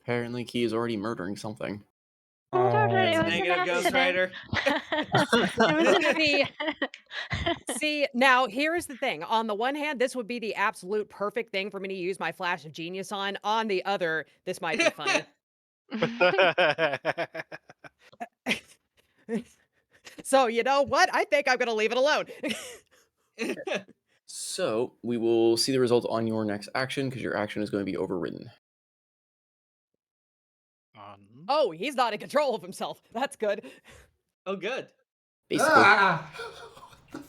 Apparently, Key is already murdering something. Oh, don't worry, it It's was an negative Ghost accident. Rider. It was an See, accident. see, now here's the thing. On the one hand, this would be the absolute perfect thing for me to use my flash of genius on. On the other, this might be funny. So, you know what? I think I'm gonna leave it alone. So we will see the results on your next action because your action is going to be overridden. Oh, he's not in control of himself. That's good. Oh, good. Basically, Ah!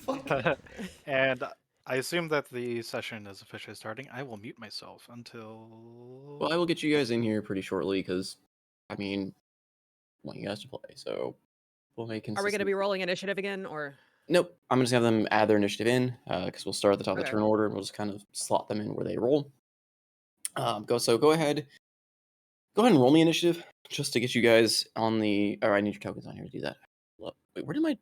What the fuck? And I assume that the session is officially starting. I will mute myself until. well, I will get you guys in here pretty shortly because, I mean, I want you guys to play. So we'll make Are we gonna consistent. be rolling initiative again, or? Nope. I'm just gonna have them add their initiative in because we'll start at the top of the Okay. turn order and we'll just kind of slot them in where they roll. Go ahead. Go ahead and roll me initiative just to get you guys on the. Oh, I need your tokens on here to do that. Wait, where did my? And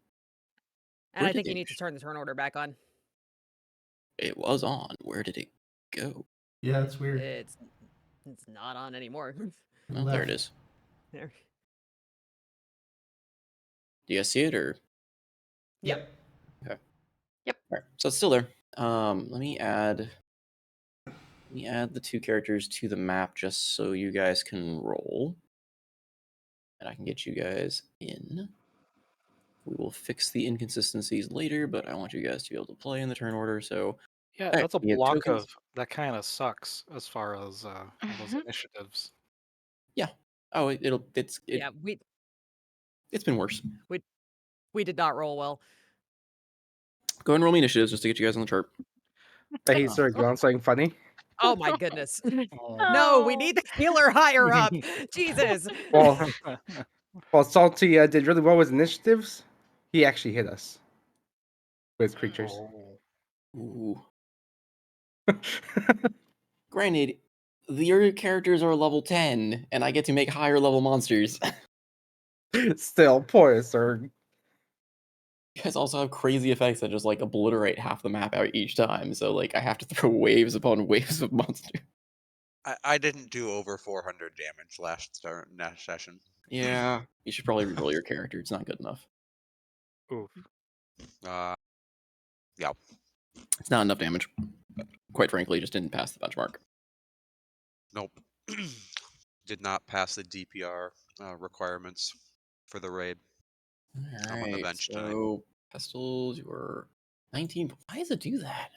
Where I did think the you need to initiative? turn the turn order back on. It was on. Where did it go? Yeah, it's weird. It's not on anymore. Oh, there it is. There. Do you guys see it or? Yep. Okay. Yep. All right. So it's still there. Let me add the two characters to the map just so you guys can roll, and I can get you guys in. We will fix the inconsistencies later, but I want you guys to be able to play in the turn order. So, Yeah, all right, that's a you have block tokens. of that kind of sucks as far as all those initiatives. Yeah. Oh, Yeah, it's been worse. we did not roll well. Go ahead and roll me initiatives just to get you guys on the chart. Hey, he started going something funny. Oh my goodness. Oh. No, we Oh. need the healer higher up. Jesus. Well, while Salty did really well with initiatives, he actually hit us with creatures. Oh. Ooh. Granted, your characters are level 10, and I get to make higher level monsters. Still, poor sir. You guys also have crazy effects that just like obliterate half the map out each time. So like I have to throw waves upon waves of monsters. I didn't do over 400 damage last session. Yeah, you should probably reroll your character. It's not good enough. Oof. Uh, yeah. It's not enough damage. Quite frankly, just didn't pass the benchmark. Nope. Did not pass the DPR requirements for the raid. All I'm on the right, bench tonight. so Pestles, you were 19. Why does it do that?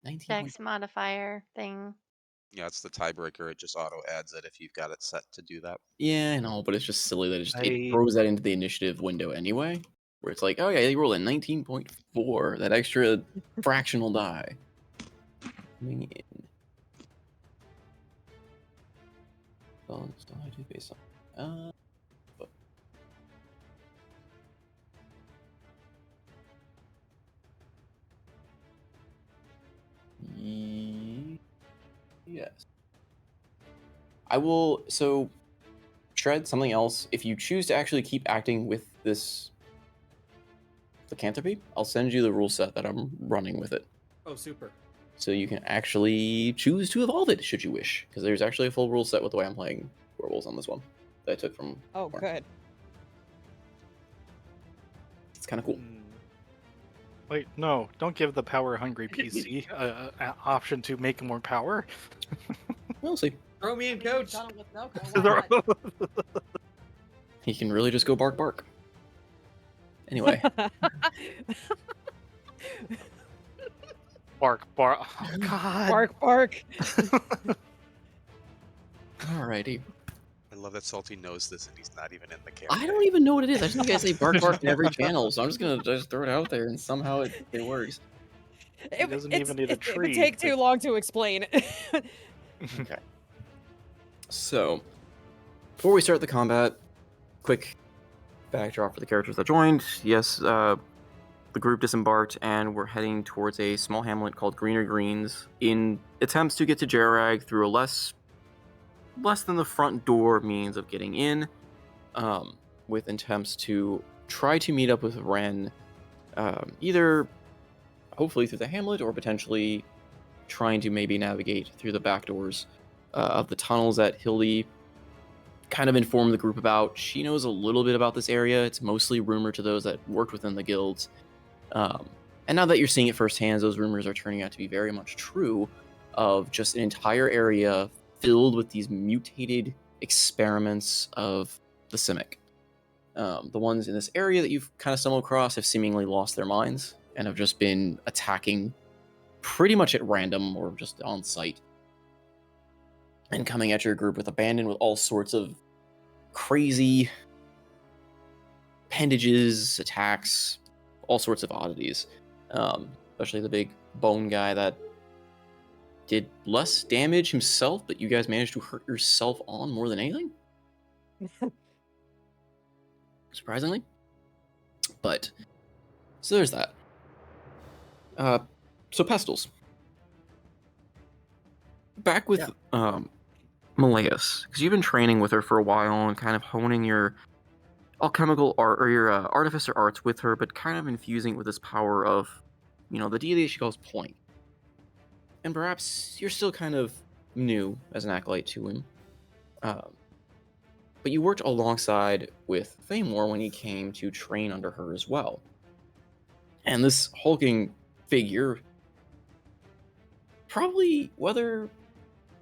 19. Dex modifier thing. Yeah, it's the tiebreaker. It just auto adds it if you've got it set to do that. Yeah, I know, but it's just silly that it I throws that into the initiative window anyway. Where it's like, oh yeah, you roll a 19.4, that extra fractional die. Coming in. So I do based on. Yes. I will. So, Shred, something else. If you choose to actually keep acting with this lycanthropy, I'll send you the rule set that I'm running with it. Oh, super. So you can actually choose to evolve it should you wish. Because there's actually a full rule set with the way I'm playing werewolves on this one that I took from. Oh, Mark. good. It's kind of cool. Wait, no! Don't give the power-hungry PC an option to make more power. We'll see. Throw me in, coach. He can really just go bark bark. Anyway. Bark, bark. Oh, God. Bark, bark. Alrighty. I love that Salty knows this and he's not even in the camera. I don't even know what it is. I just think I say bark bark in every channel, so I'm just gonna just throw it out there and somehow it works. He doesn't even need a It tree. would take too long to explain. Okay. So, before we start the combat, quick backdrop for the characters that joined. Yes, the group disembarked and we're heading towards a small hamlet called Greener Greens in attempts to get to Jerag through a less than the front door means of getting in, with attempts to try to meet up with Ren, either hopefully through the hamlet or potentially trying to maybe navigate through the back doors of the tunnels that Hildy kind of informed the group about. She knows a little bit about this area. It's mostly rumored to those that worked within the guilds. And now that you're seeing it firsthand, those rumors are turning out to be very much true, of just an entire area filled with these mutated experiments of the Simic. The ones in this area that you've kind of stumbled across have seemingly lost their minds and have just been attacking pretty much at random or just on sight, and coming at your group with abandon with all sorts of crazy appendages, attacks, all sorts of oddities. Especially the big bone guy that did less damage himself, but you guys managed to hurt yourself on more than anything. Surprisingly. But, so there's that. So Pestles. Back with Malleus, because you've been training with her for a while and kind of honing your alchemical art or your artificer arts with her, but kind of infusing it with this power of, the deity she calls Point. And perhaps you're still kind of new as an acolyte to him. But you worked alongside with Thamor when he came to train under her as well. And this hulking figure, probably whether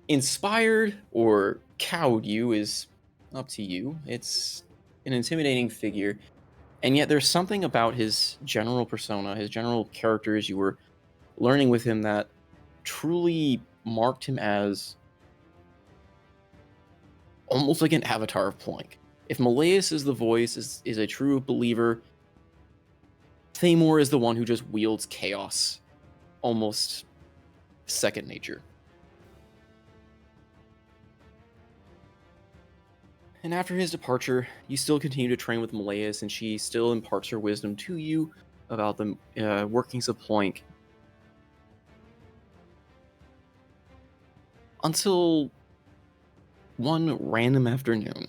inspired or cowed you is up to you. It's an intimidating figure, and yet there's something about his general persona, his general character as you were learning with him, that truly marked him as almost like an avatar of Plank. If Malleus is the voice, is a true believer, Thamor is the one who just wields chaos, almost second nature. And after his departure, you still continue to train with Malleus, and she still imparts her wisdom to you about the workings of Plank. Until one random afternoon,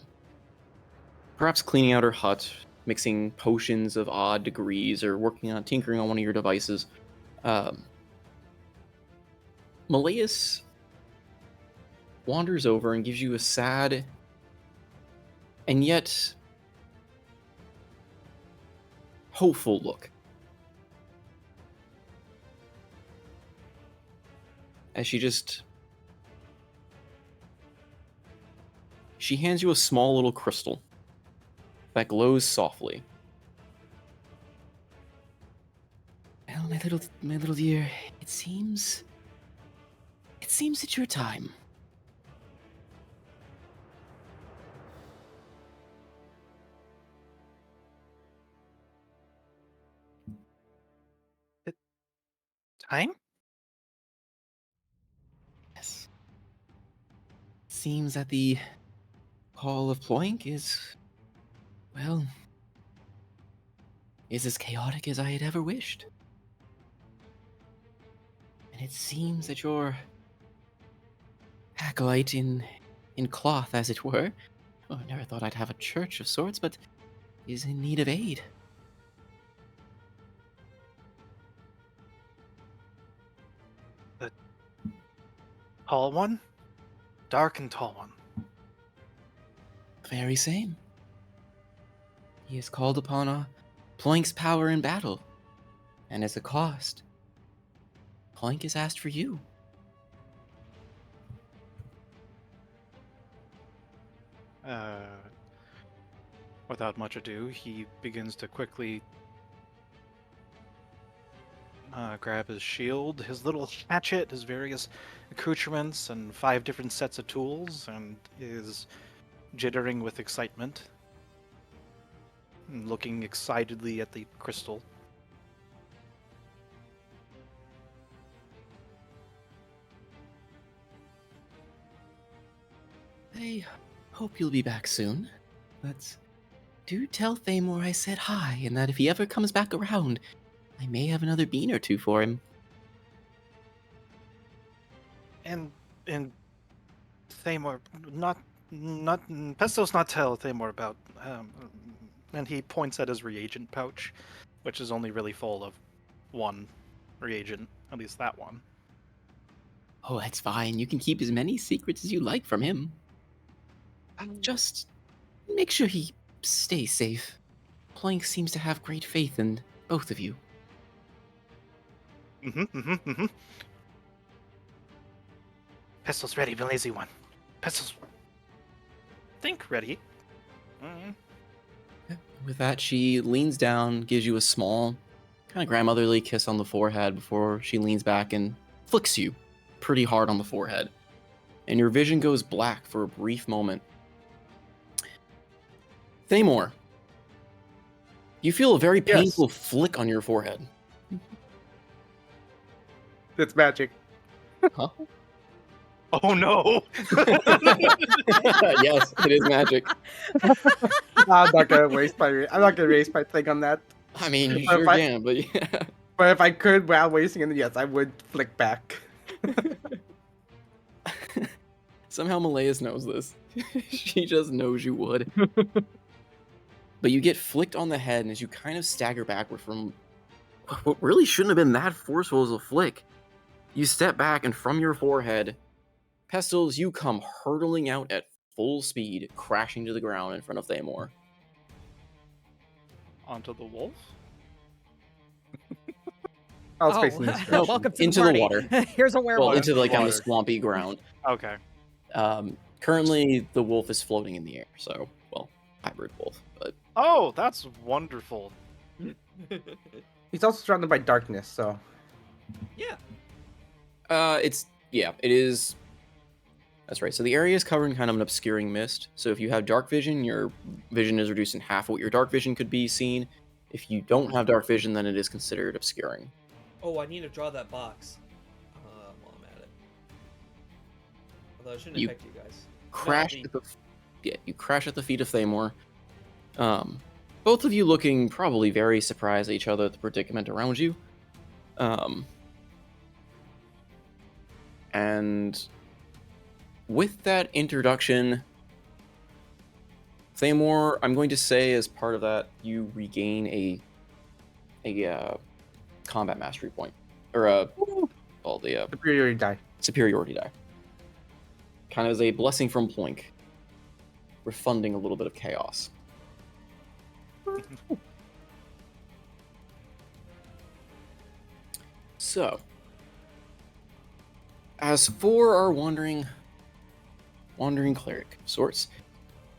perhaps cleaning out her hut, mixing potions of odd degrees, or tinkering on one of your devices, Malleus wanders over and gives you a sad and yet hopeful look. As she hands you a small little crystal that glows softly. Well, my little dear, it seems it's your time. Time? Yes. Seems that the call of Ploink is as chaotic as I had ever wished. And it seems that your acolyte in cloth, as it were, I never thought I'd have a church of sorts, but is in need of aid. The tall one? Dark and tall one. The very same. He has called upon Ploink's power in battle, and as a cost, Ploink has asked for you. Without much ado, he begins to quickly grab his shield, his little hatchet, his various accoutrements, and 5 different sets of tools, and is jittering with excitement, and looking excitedly at the crystal. I hope you'll be back soon, but do tell Thamor I said hi, and that if he ever comes back around, I may have another bean or two for him. And Thamor, not Pestos not tell Thamor about, and he points at his reagent pouch, which is only really full of one reagent, at least that one. Oh, that's fine. You can keep as many secrets as you like from him. Just make sure he stays safe. Plank seems to have great faith in both of you. Pistol's ready, the lazy one. Pistol's... think ready. With that, she leans down, gives you a small, kind of grandmotherly kiss on the forehead before she leans back and flicks you pretty hard on the forehead. And your vision goes black for a brief moment. Thamor, you feel a very Yes. painful flick on your forehead. That's magic. Huh? Oh no! Yes, it is magic. I'm not gonna waste my thing on that. I mean, you But if sure I- can, but yeah. But if I could, without wasting it, yes, I would flick back. Somehow Malaeus knows this. She just knows you would. But you get flicked on the head, and as you kind of stagger backward from what really shouldn't have been that forceful as a flick, you step back, and from your forehead, Pestles, you come hurtling out at full speed, crashing to the ground in front of Thamor. Onto the wolf? I was facing this No, direction. Welcome to into the, the party. water. Here's a Well, werewolf. into like kind of Water. swampy ground. Okay. Currently, the wolf is floating in the air, so, well, hybrid wolf. But Oh, that's wonderful. He's also surrounded by darkness, so Yeah. it is. That's right. So the area is covered in kind of an obscuring mist. So if you have dark vision, your vision is reduced in half what your dark vision could be seen. If you don't have dark vision, then it is considered obscuring. Oh, I need to draw that box while I'm at it. Although it shouldn't You affect you guys. Crash the- at you crash at the feet of Thamor. Both of you looking probably very surprised at each other at the predicament around you. And with that introduction, Thamor, I'm going to say as part of that, you regain a combat mastery point, or the superiority die. superiority die. Kind of as a blessing from Ploink, refunding a little bit of chaos. So, as for our wandering cleric of sorts,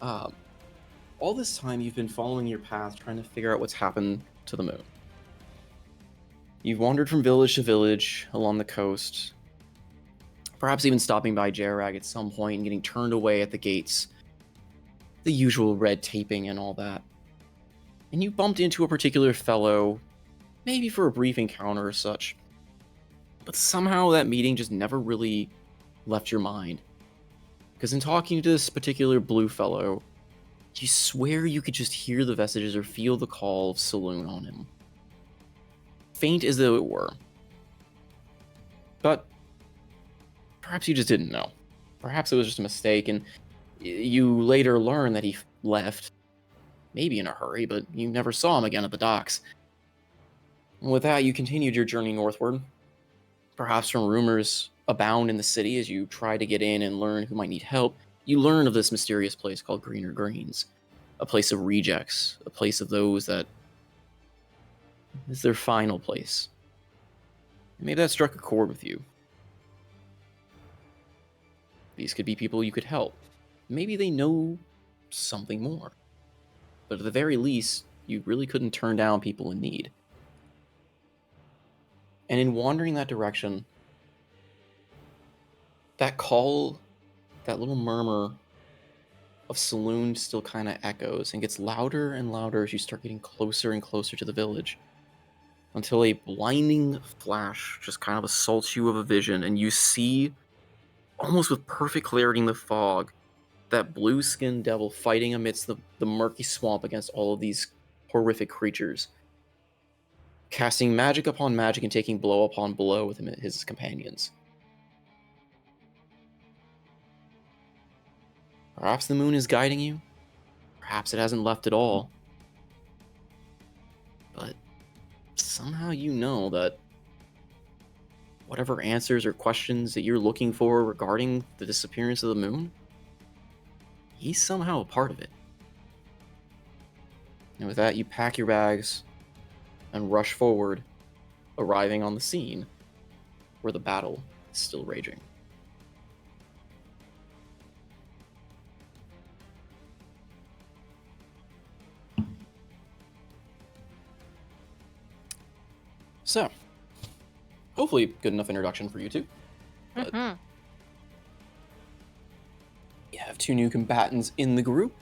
all this time you've been following your path, trying to figure out what's happened to the moon. You've wandered from village to village along the coast, perhaps even stopping by Jarrag at some point and getting turned away at the gates, the usual red taping and all that. And you bumped into a particular fellow, maybe for a brief encounter or such, but somehow that meeting just never really left your mind. Because in talking to this particular blue fellow, you swear you could just hear the vestiges or feel the call of Saloon on him. Faint as though it were. But perhaps you just didn't know. Perhaps it was just a mistake, and you later learn that he left, maybe in a hurry, but you never saw him again at the docks. And with that, you continued your journey northward. Perhaps from rumors abound in the city as you try to get in and learn who might need help, you learn of this mysterious place called Greener Greens. A place of rejects, a place of those that is their final place. And maybe that struck a chord with you. These could be people you could help. Maybe they know something more. But at the very least, you really couldn't turn down people in need. And in wandering that direction, that call, that little murmur of Saloon still kind of echoes and gets louder and louder as you start getting closer and closer to the village. Until a blinding flash just kind of assaults you of a vision, and you see, almost with perfect clarity in the fog, that blue-skinned devil fighting amidst the murky swamp against all of these horrific creatures, casting magic upon magic and taking blow upon blow with him and his companions. Perhaps the moon is guiding you. Perhaps it hasn't left at all. But somehow you know that whatever answers or questions that you're looking for regarding the disappearance of the moon, he's somehow a part of it. And with that, you pack your bags and rush forward, arriving on the scene where the battle is still raging. So, hopefully good enough introduction for you two. But Mhm. you have 2 new combatants in the group.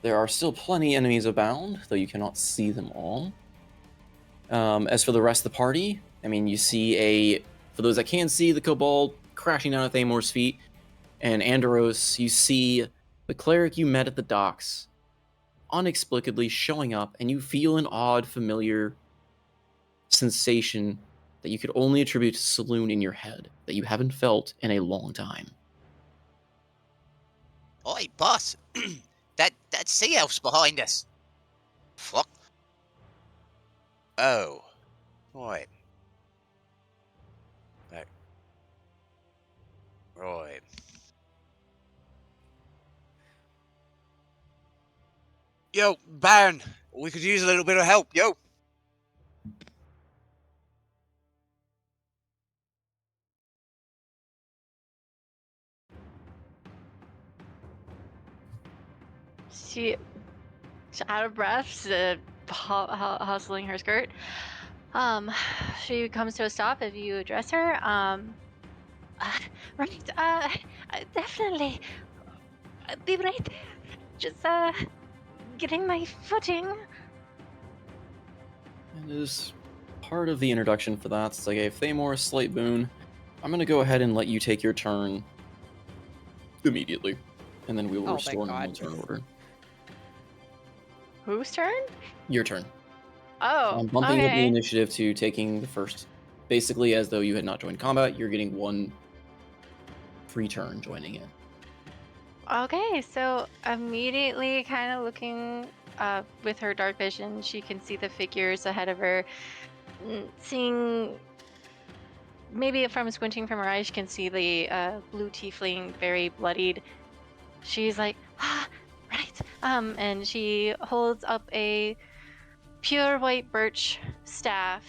There are still plenty enemies abound, though you cannot see them all. As for the rest of the party, I mean, you see for those that can see, the Kobold crashing down at Thamor's feet, and Andros, you see the cleric you met at the docks inexplicably showing up, and you feel an odd, familiar sensation that you could only attribute to Saloon in your head, that you haven't felt in a long time. Oi, boss. that sea elf's behind us. Fuck. Oh. Right. Right. Right. Yo, Baron, we could use a little bit of help, yo. She's out of breath, hustling her skirt. She comes to a stop if you address her. Right. Definitely. I'll be right there. Just getting my footing. And as part of the introduction for that, since I gave Thamor a slight boon, I'm going to go ahead and let you take your turn immediately. And then we will Oh, thank restore normal God. turn order. Whose turn? Your turn. Oh, I'm bumping up the okay. initiative to taking the first. Basically, as though you had not joined combat, you're getting 1 free turn joining in. Okay, so immediately kind of looking with her dark vision, she can see the figures ahead of her. Seeing, maybe from squinting from her eyes, she can see the blue tiefling very bloodied. She's like, right. And she holds up a pure white birch staff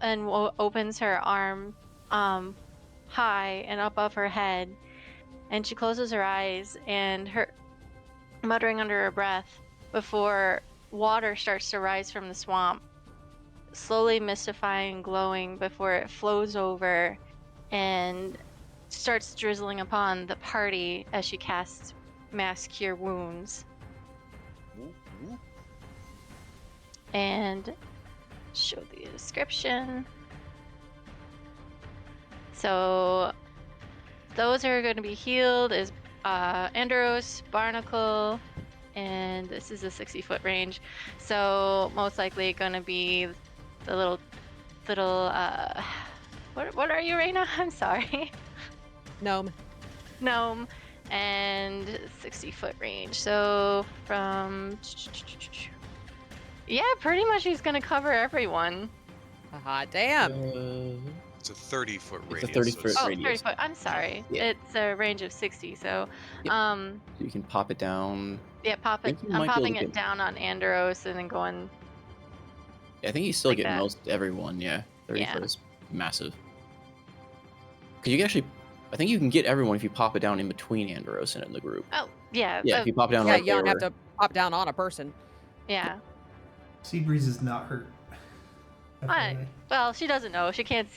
and opens her arm high and above her head. And she closes her eyes and her muttering under her breath before water starts to rise from the swamp, slowly mystifying, glowing before it flows over and starts drizzling upon the party as she casts Mass Cure Wounds. And show the description. So those are going to be healed is Andros, Barnacle, and this is a 60-foot range. So most likely going to be the little what are you, Raina? I'm sorry. Gnome. Gnome, and 60-foot range. So from pretty much he's going to cover everyone. Haha, damn. It's a 30-foot It's a radius. 30-foot Oh, radius. 30 foot. I'm sorry. Yeah. It's a range of 60. So, Yep. So you can pop it down. yeah, pop it. think you I'm might be able popping to it get- down on Andros and then going. I think you still Like get that. most everyone. Yeah, 30 Yeah. foot is massive. Because you can actually, I think you can get everyone if you pop it down in between Andros and in the group. Oh, yeah. Yeah, if you pop it down Yeah, right you don't there. have to pop down on a person. Yeah. Seabreeze is not hurt. Alright. FYI. Well, she doesn't know. She can't.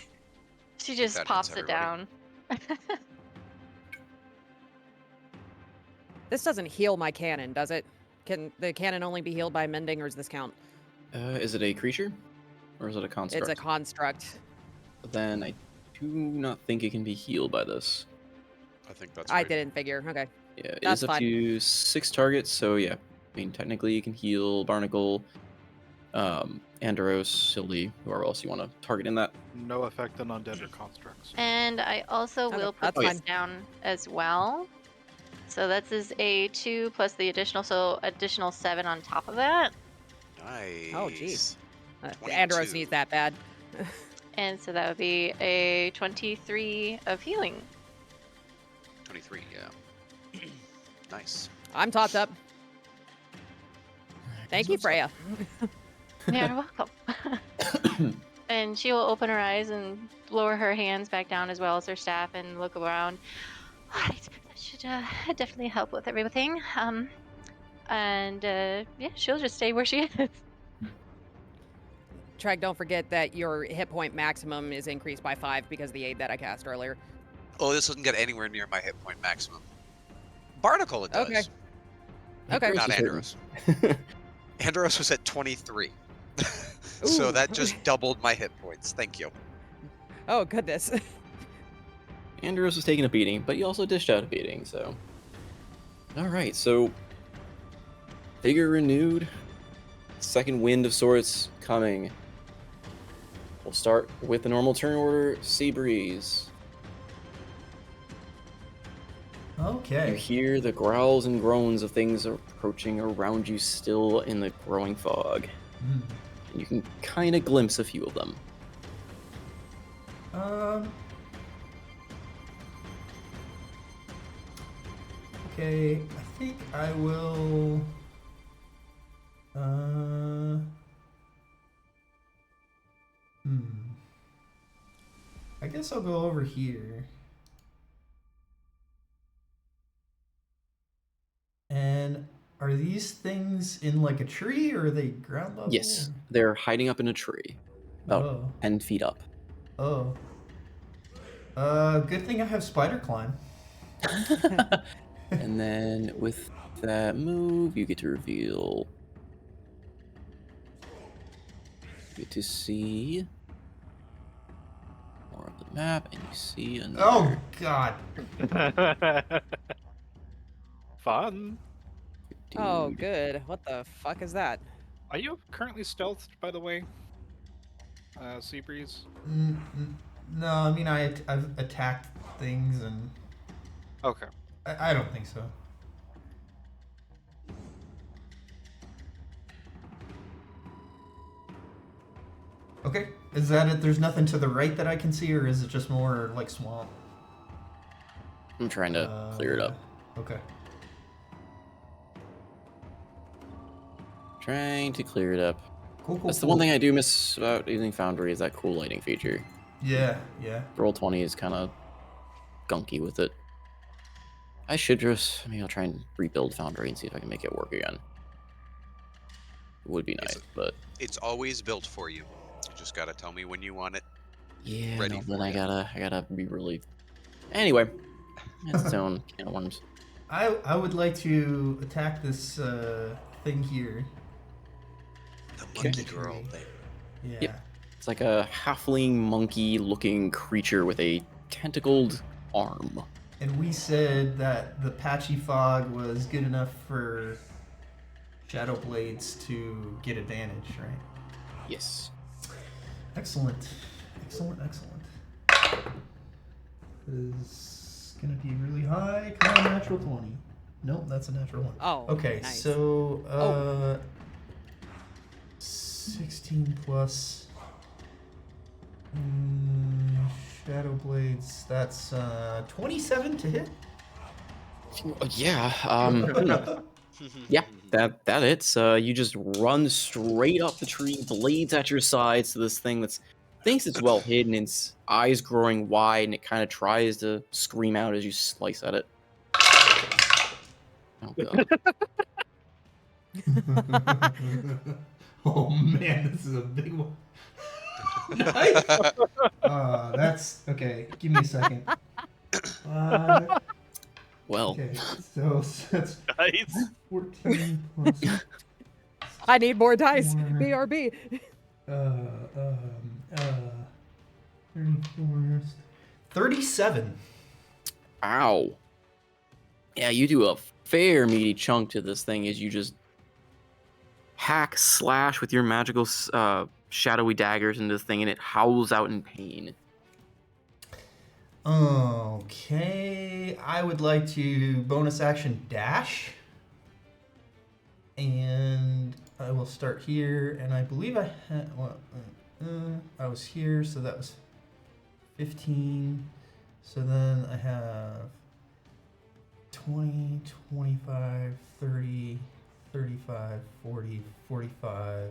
She just that pops hits it everybody. down. This doesn't heal my cannon, does it? Can the cannon only be healed by mending, or does this count? Is it a creature? Or is it a construct? It's a construct. Then I do not think it can be healed by this. I think that's I right. didn't figure. Okay. Yeah, it That's is up fine. to 6 targets, so yeah. I mean, technically you can heal Barnacle, Andros, Sildy, whoever else you want to target in that. No effect on undead or constructs. And I also Okay, will put that's this fine. down as well. So that's his A2 plus the additional, so additional 7 on top of that. Nice. Oh, jeez. 22. Andros needs that bad. And so that would be a 23 of healing. 23, yeah. Nice. I'm topped up. Thank you, Freya. You're welcome. And she will open her eyes and lower her hands back down as well as her staff and look around. All right, that should definitely help with everything. Yeah, she'll just stay where she is. Treg, don't forget that your hit point maximum is increased by 5 because of the aid that I cast earlier. Oh, this doesn't get anywhere near my hit point maximum. Barnacle, it does. Okay. Okay. Not Grace Andros. Andros was at 23. So Ooh. that just doubled my hit points. Thank you. Oh, goodness. Andros was taking a beating, but he also dished out a beating, so. Alright, so. Figure renewed. Second wind of sorts coming. We'll start with the normal turn order. Sea Breeze. You Okay. hear the growls and groans of things approaching around you still in the growing fog. Hmm. You can kind of glimpse a few of them. Okay, I think I will. I guess I'll go over here. And are these things in like a tree or are they ground level? Yes, they're hiding up in a tree, about Oh. 10 feet up. Oh. Good thing I have spider climb. And then with that move, you get to reveal. You get to see more of the map, and you see another. Oh God. Fun. Oh, dude. good. What the fuck is that? Are you currently stealthed, by the way? Seabreeze? No, I mean I've attacked things and Okay. I don't think so. Okay, is that it? There's nothing to the right that I can see, or is it just more like swamp? I'm trying to clear it up. Okay. Trying to clear it up. Cool. That's the one thing I do miss about using Foundry is that cool lighting feature. Yeah. Roll20 is kind of gunky with it. I should just, maybe I'll try and rebuild Foundry and see if I can make it work again. It would be nice, but It's always built for you. You just gotta tell me when you want it. yeah, Ready no, for then I ya. gotta be really. Anyway, that's its own can of worms. I would like to attack this thing here. The Okay. monkey girl thing. Yeah. Yep. It's like a halfling monkey-looking creature with a tentacled arm. And we said that the patchy fog was good enough for Shadow Blades to get advantage, right? Yes. Excellent. Is gonna be really high. Come on, natural 20. Nope, that's a natural 1. Oh, Okay, nice. so 16 plus Shadow Blades. That's 27 to hit. Yeah. Yeah. That hits. You just run straight up the tree, blades at your sides to this thing that's thinks it's well hidden. Its eyes growing wide, and it kind of tries to scream out as you slice at it. Oh god. Oh man, this is a big one. Nice. That's okay. Give me a second. Well. Okay, so that's Nice. 14 plus. I need more dice. More. BRB. 34. 37. Ow. Yeah, you do a fair meaty chunk to this thing as you just hack, slash with your magical shadowy daggers into this thing, and it howls out in pain. Okay, I would like to bonus action dash. And I will start here, and I believe I had. Well, I was here, so that was 15. So then I have 20, 25, 30, 35, 40, 45.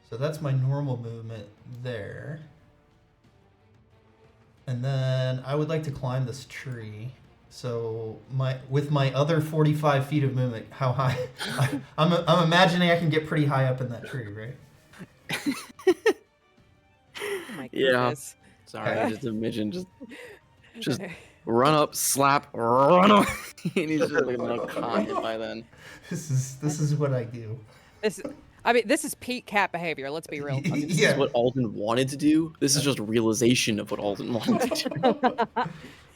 So that's my normal movement there. And then I would like to climb this tree. So with my other 45 feet of movement, how high? I'm imagining I can get pretty high up in that tree, right? Oh my Yeah. goodness. Sorry, just imagine just run up, slap, run up, and he's just like not caught it by then. This is what I do. This is peak cat behavior. Let's be real. I mean, this is what Alden wanted to do. This is just realization of what Alden wanted to do.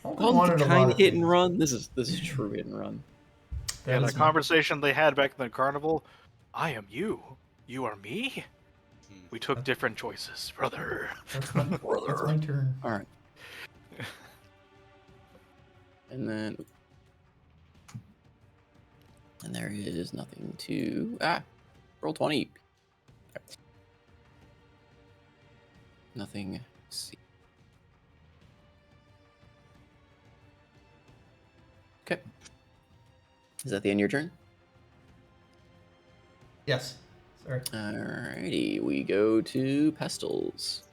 Alden wanted a lot kind of of hit and things. run. This is true hit and run. Yeah, the conversation they had back in the carnival. I am you. You are me. We took different choices, brother. That's my turn. All right. And then, there is nothing to roll 20. Nothing. Let's see. Okay. Is that the end of your turn? Yes. Sorry. Alrighty, we go to Pestles.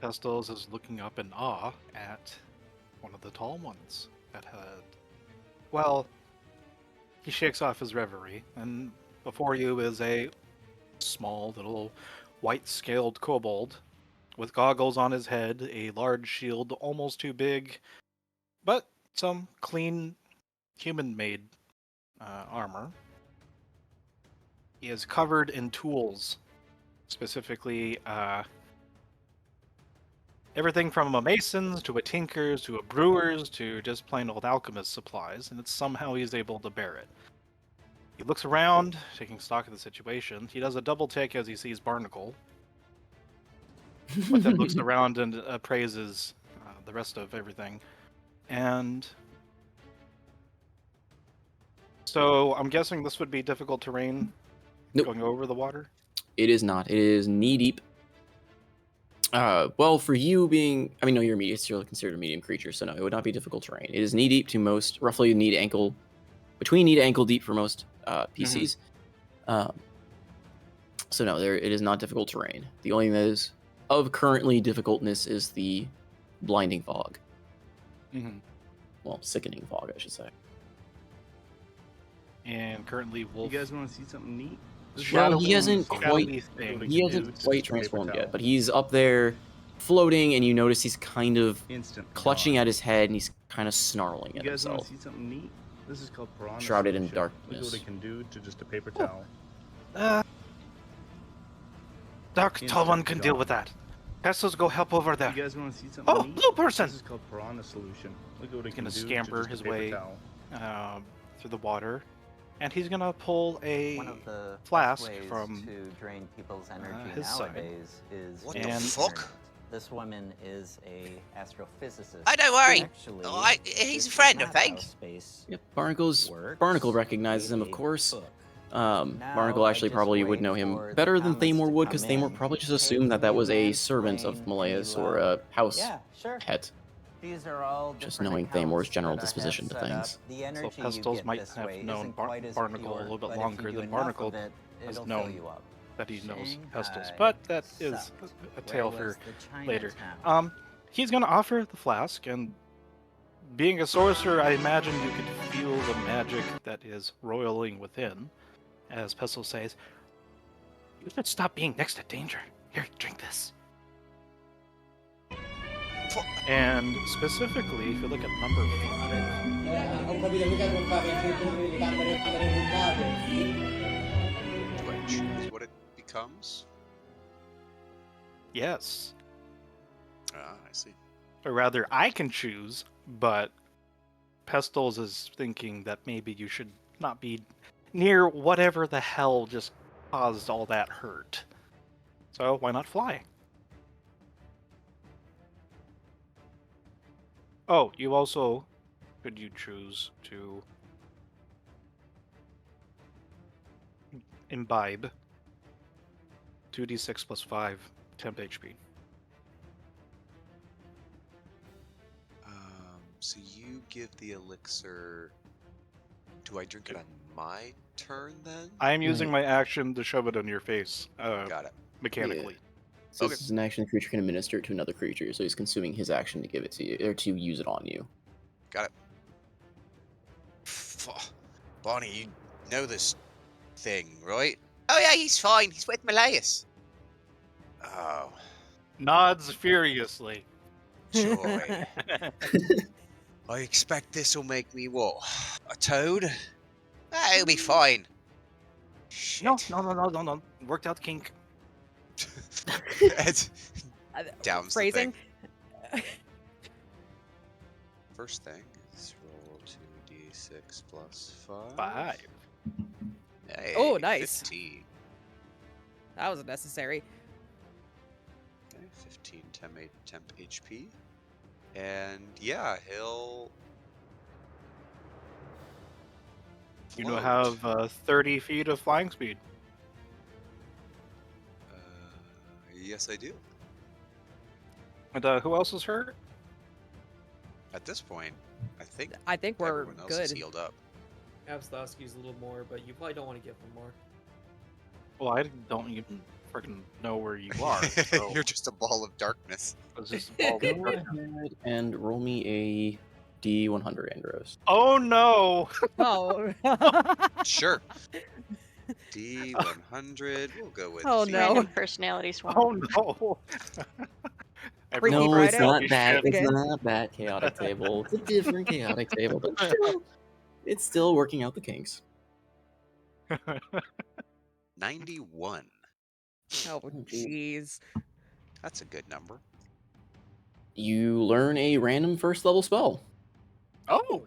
Pestles is looking up in awe at one of the tall ones that had. Well, he shakes off his reverie, and before you is a small little white-scaled kobold with goggles on his head, a large shield almost too big, but some clean human-made armor. He is covered in tools, specifically everything from a mason's to a tinker's to a brewer's to just plain old alchemist supplies, and it's somehow he's able to bear it. He looks around, taking stock of the situation. He does a double take as he sees Barnacle, but then looks around and appraises the rest of everything. And so I'm guessing this would be difficult terrain. Nope. Going over the water? It is not. It is knee deep. Well, for you being, I mean, no, you're still considered a medium creature, so no, it would not be difficult terrain. It is knee deep to most, roughly knee to ankle, between knee to ankle deep for most PCs. So no, it is not difficult terrain. The only thing that is of currently difficultness is the blinding fog. Well, sickening fog, I should say. And currently, Wolf. You guys want to see something neat? Well, he hasn't quite transformed yet, but he's up there floating, and you notice he's kind of clutching at his head, and he's kind of snarling at You guys want himself. to see something neat? This is called piranha Shrouded in solution. darkness. Look what it can do to just a paper towel. Dark Tall One can deal with that. Pestos, go help over there. You guys want to see something neat? Blue person! This is called piranha solution. Look what it He's can gonna do scamper to just his a paper way towel. through the water, and he's gonna pull a One of the flask best ways from to drain people's energy his side. nowadays is What the with fuck? internet. This woman is a astrophysicist. Oh, don't worry. Actually, He's a this friend, is I not think. how space Yep, Barnacle recognizes him, of course. Barnacle actually probably would know him better than Thamor would, because Thamor probably just assumed that was a servant of Malaya's or a house pet. These are all Just different knowing accounts Thamor's general that I have disposition to set up. things. The So energy you Pestos get might this have way known isn't quite as Barnacle a pure, little bit but if longer you do than enough Barnacle of it, has it'll known fill you up. that he knows Pestos, Shanghai but that is sucked. a tale Where for was the later. Chinatown? He's gonna offer the flask, and being a sorcerer, I imagine you could feel the magic that is roiling within, as Pestos says, "You should stop being next to danger. Here, drink this." And specifically, if you look at number 5, Do I choose what it becomes? yes. Ah, I see. Or rather, I can choose, but Pestles is thinking that maybe you should not be near whatever the hell just caused all that hurt. So why not fly? Oh, you also, could you choose to Imbibe. 2d6 plus 5 temp HP. So you give the elixir. Do I drink it on my turn then? I am using Right. my action to shove it on your face, Got it. mechanically. So Okay. this is an action the creature can administer it to another creature, so he's consuming his action to give it to you, or to use it on you. Got it. Bonnie, you know this thing, right? Oh yeah, he's fine. He's with Malleus. Oh, Nods furiously. joy. I expect this will make me what? A toad? Ah, he'll be fine. No, Shit. no. Worked out kink. Ed downs the Phrasing. thing. First thing is roll 2d6 plus 5. 5. Hey, Oh, nice. 15. That was necessary. Okay, 15 temp HP. And yeah, he'll. You now float. have 30 feet of flying speed. Yes, I do. And who else is hurt? At this point, I think we're everyone else is good. healed up. Abslowski's a little more, but you probably don't want to give him more. Well, I don't even freaking know where you are. So You're just a ball of darkness. it's just all Go ahead and roll me a D100, Andros. Oh no! Oh. Sure. D100. We'll go with. Oh, the- no. Random personality swap. Oh no! Freaky No, Friday? it's not Holy that. shit. It's Again? not that chaotic table. It's a different chaotic table, but it's still working out the kinks. 91. Oh, jeez. That's a good number. You learn a random first level spell Oh!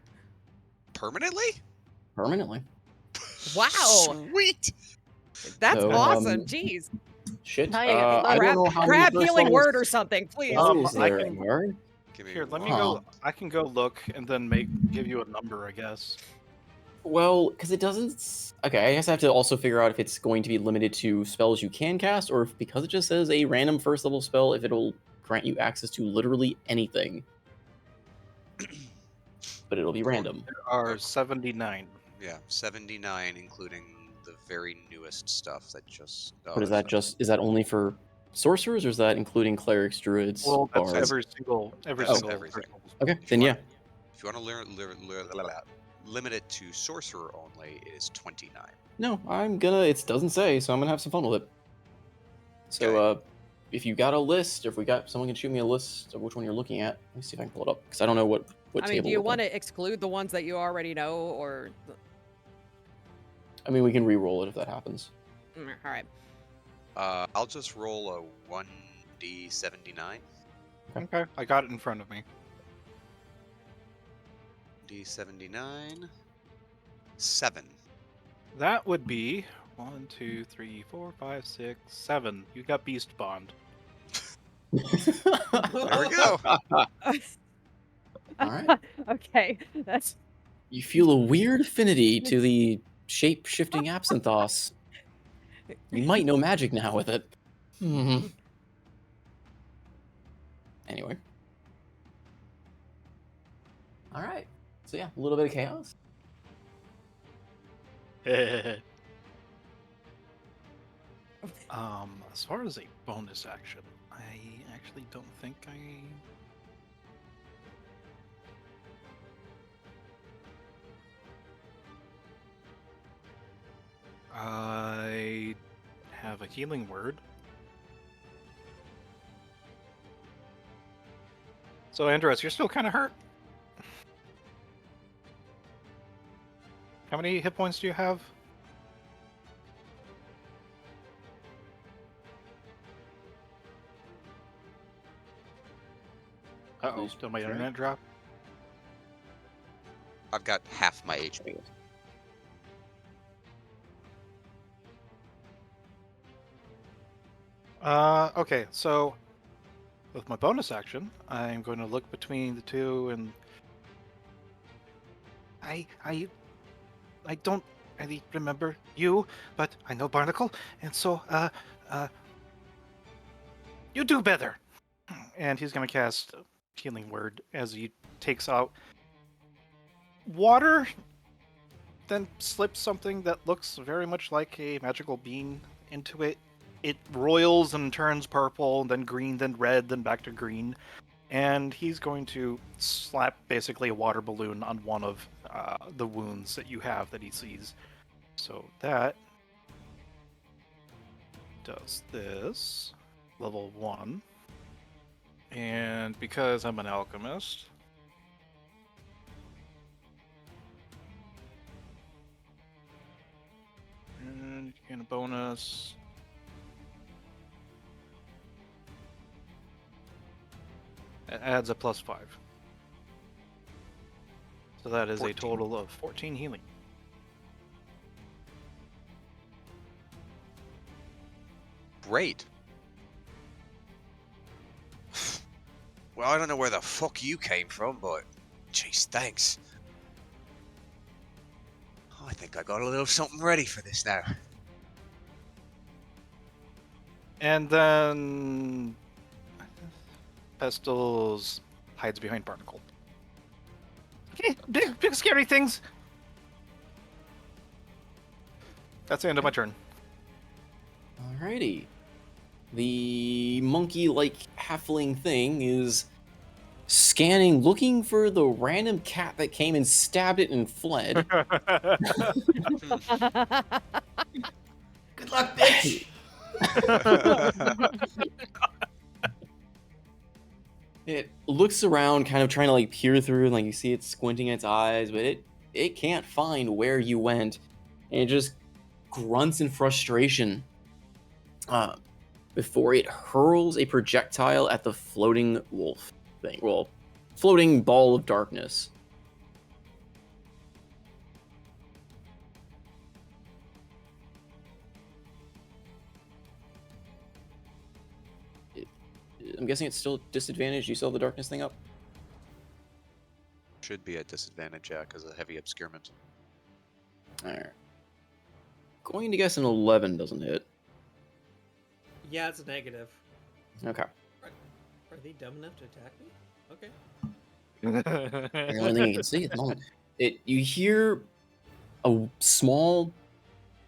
Permanently? permanently. Wow. Sweet. That's So, awesome. Jeez. Shit. Now you get I lucky. don't know how many Grab first healing levels- word or something, please. spells I there can- are. Give me Here, let me one. go. I can go look and then give you a number, I guess. Well, because it doesn't. Okay, I guess I have to also figure out if it's going to be limited to spells you can cast, or if because it just says a random first level spell, if it'll grant you access to literally anything. But it'll be random. There are 79. Yeah, 79, including the very newest stuff that just. Oh, But is that just is that only for sorcerers, or is that including clerics, druids, Well, that's bards? every single That's single everything. first level. Okay, then yeah. If you want to limit it to sorcerer only, it is 29. No, I'm gonna. It doesn't say, so I'm gonna have some fun with it. So, Okay. if you got a list, or if we got someone can shoot me a list of which one you're looking at, let me see if I can pull it up because I don't know what I mean, table. do you we're want on. to exclude the ones that you already know, or? I mean, we can re-roll it if that happens. All right. I'll just roll a 1d79. Okay, I got it in front of me. D79. 7. That would be 1, 2, 3, 4, 5, 6, 7. You got Beast Bond. There we go. All right. Okay, that's. You feel a weird affinity to the shape-shifting absinthoss. You might know magic now with it. Anyway. All right. So yeah, a little bit of chaos. As far as a bonus action, I actually don't think I have a healing word. So, Andros, you're still kind of hurt. How many hit points do you have? Uh-oh, did my internet drop? I've got half my HP. Okay, so with my bonus action, I'm going to look between the two, and I don't really remember you, but I know Barnacle, and so, you do better. And he's gonna cast Healing Word as he takes out water, then slips something that looks very much like a magical bean into it. It roils and turns purple, then green, then red, then back to green. And he's going to slap basically a water balloon on one of the wounds that you have that he sees. So that does this. Level 1. And because I'm an alchemist, and get a bonus. It adds a +5. So that is 14. a total of 14 healing. Great. Well, I don't know where the fuck you came from, but jeez, thanks. Oh, I think I got a little something ready for this now. And then Pestles hides behind Barnacle. Okay, big scary things. That's the end of my turn. Alrighty. The monkey-like halfling thing is scanning, looking for the random cat that came and stabbed it and fled. Good luck, bitch. It looks around, kind of trying to like peer through, and like you see it squinting its eyes, but it can't find where you went, and it just grunts in frustration before it hurls a projectile at the floating wolf thing. Well, floating ball of darkness. I'm guessing it's still disadvantaged. You still have the darkness thing up? Should be at disadvantage, yeah, because of heavy obscurement. Alright. Going to guess an 11 doesn't hit. Yeah, it's a negative. Okay. Are they dumb enough to attack me? Okay. The only thing you can see at the moment. You hear a small,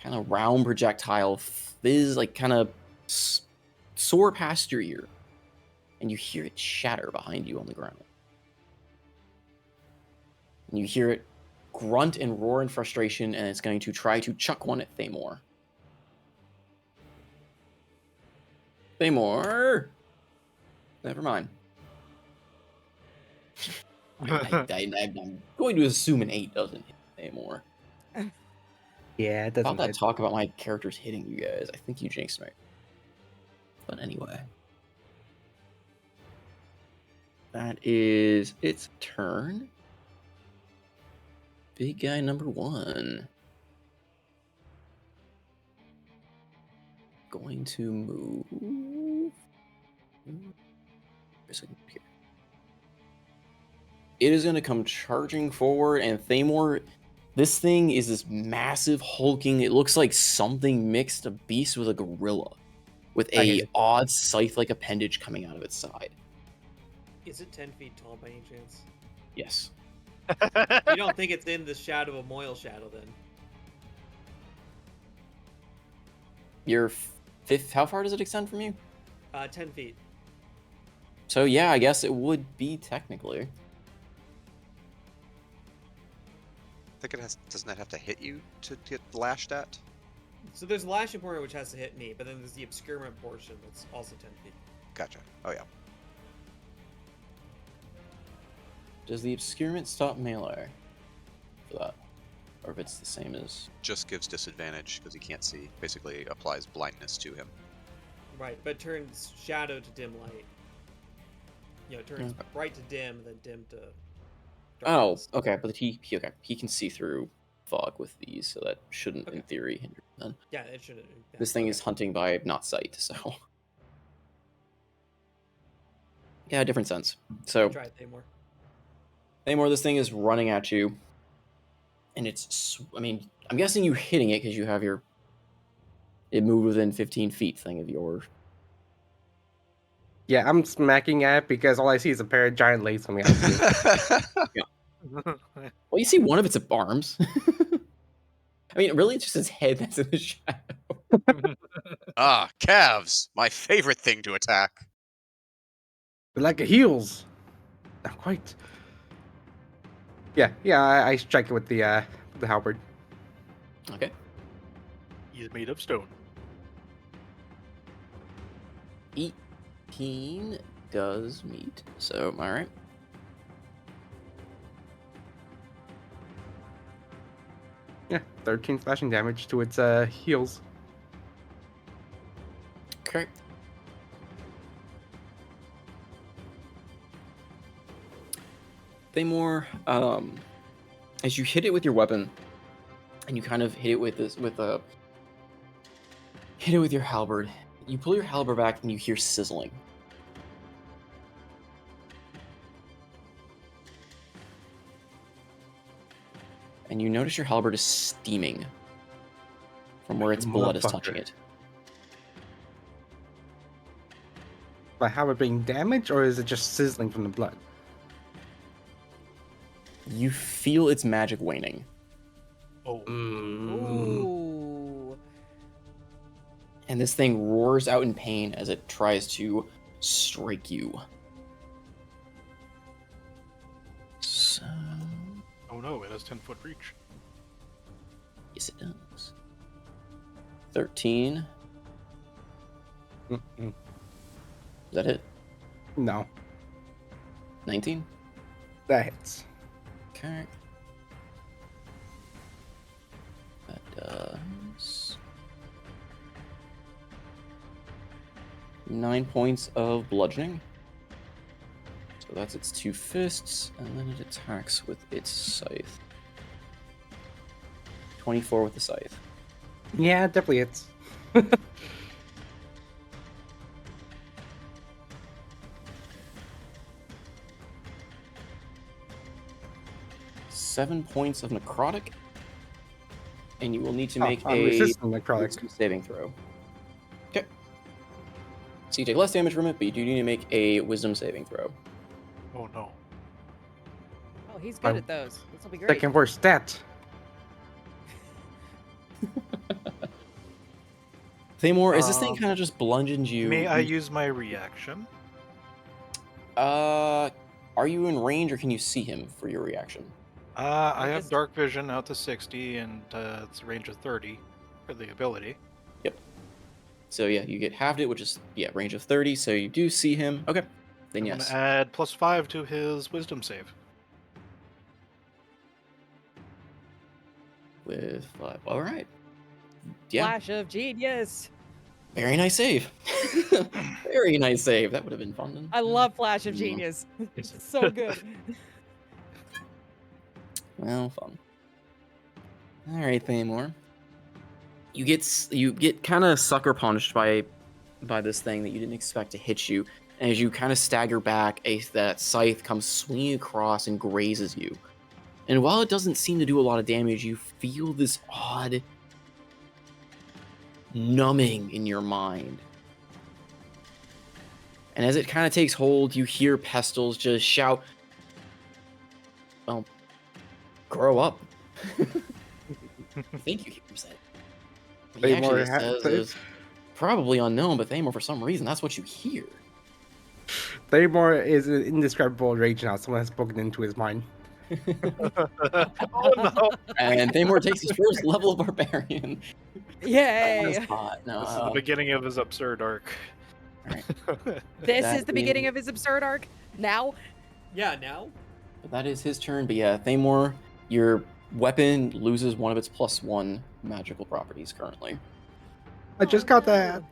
kind of round projectile fizz, like kind of soar past your ear, and you hear it shatter behind you on the ground. And you hear it grunt and roar in frustration, and it's going to try to chuck one at Thamor. Thamor! Never mind. I'm going to assume an 8 doesn't hit Thamor. Yeah, it About doesn't that hit. talk about my characters hitting you guys, I think you jinxed me. But anyway. That is its turn. Big guy number 1. Going to move. Where's it here? It is going to come charging forward, and Thamor, this thing is this massive hulking, it looks like something mixed a beast with a gorilla, with a odd scythe-like appendage coming out of its side. Is it 10 feet tall by any chance? Yes. You don't think it's in the shadow of Moyle Shadow then? Your fifth, how far does it extend from you? 10 feet. So yeah, I guess it would be technically. I think it has. Doesn't that have to hit you to get lashed at? So there's the lashing portion which has to hit me, but then there's the obscurement portion that's also 10 feet. Gotcha. Oh yeah. Does the obscurement stop melee for that? Or if it's the same as... Just gives disadvantage because he can't see. Basically applies blindness to him. Right, but turns shadow to dim light. You know, it turns bright to dim, then dim to darkness. Oh, okay, but he can see through fog with these, so that shouldn't, in theory, hinder him then. Yeah, it shouldn't. Yeah. This thing is hunting by not sight, so... Yeah, different sense. So... Try it, Thamor. Thamor, this thing is running at you. and I mean, I'm guessing you hitting it because you have your it moved within 15 feet thing of yours. Yeah, I'm smacking at it because all I see is a pair of giant legs coming out of it. Well, you see one of its arms. I mean, really, it's just its head that's in the shadow. Ah, calves, my favorite thing to attack. They're like heels. Not quite. Yeah, I strike it with the halberd. Okay. He's made of stone. 18 does meet. So, all right. Yeah, 13 slashing damage to its heels. Okay. Thamor, as you hit it with your weapon, and you kind of hit it with your halberd, you pull your halberd back and you hear sizzling. And you notice your halberd is steaming from where its blood is touching Motherfucker. it. By halberd being damaged, or is it just sizzling from the blood? You feel its magic waning. Oh. Ooh. And this thing roars out in pain as it tries to strike you. So... Oh no, it has 10-foot reach. Yes, it does. 13. Mm-mm. Is that it? No, 19? that hits. Okay. That does... 9 points of bludgeoning. So that's its 2 fists, and then it attacks with its scythe. 24 with the scythe. Yeah, it definitely hits. 7 points of necrotic, and you will need to Oh, make I'm a resistant necrotic. wisdom saving throw. Okay. So you take less damage from it, but you do need to make a wisdom saving throw. Oh no. Oh, he's good at those. This will be great. Second worst stat. Thamor, is this thing kind of just bludgeoned you? May I use my reaction? Are you in range, or can you see him for your reaction? I have just- dark vision out to 60, and it's a range of 30 for the ability. Yep. So yeah, you get halved it, which is range of 30. So you do see him. Okay. Then I'm yes. gonna add +5 to his wisdom save. With 5. All right. Yeah. Flash of genius. Very nice save. Very nice save. That would have been fun. I love Flash of Genius. It's so good. Well, fun. All right, Thamor. You get kind of sucker punched by this thing that you didn't expect to hit you. And as you kind of stagger back, that scythe comes swinging across and grazes you. And while it doesn't seem to do a lot of damage, you feel this odd numbing in your mind. And as it kind of takes hold, you hear Pestles just shout, well, grow up. I think you hear him say. What he Thamor actually says is probably unknown, but Thamor, for some reason, that's what you hear. Thamor is an indescribable rage now. Someone has spoken into his mind. Oh no! And Thamor takes his first level of Barbarian. Yay! No, This is the beginning of his absurd arc. Right. This That is the beginning of his absurd arc. Now, Yeah, now? But that is his turn. But yeah, Thamor, your weapon loses one of its +1 magical properties currently. I just got that.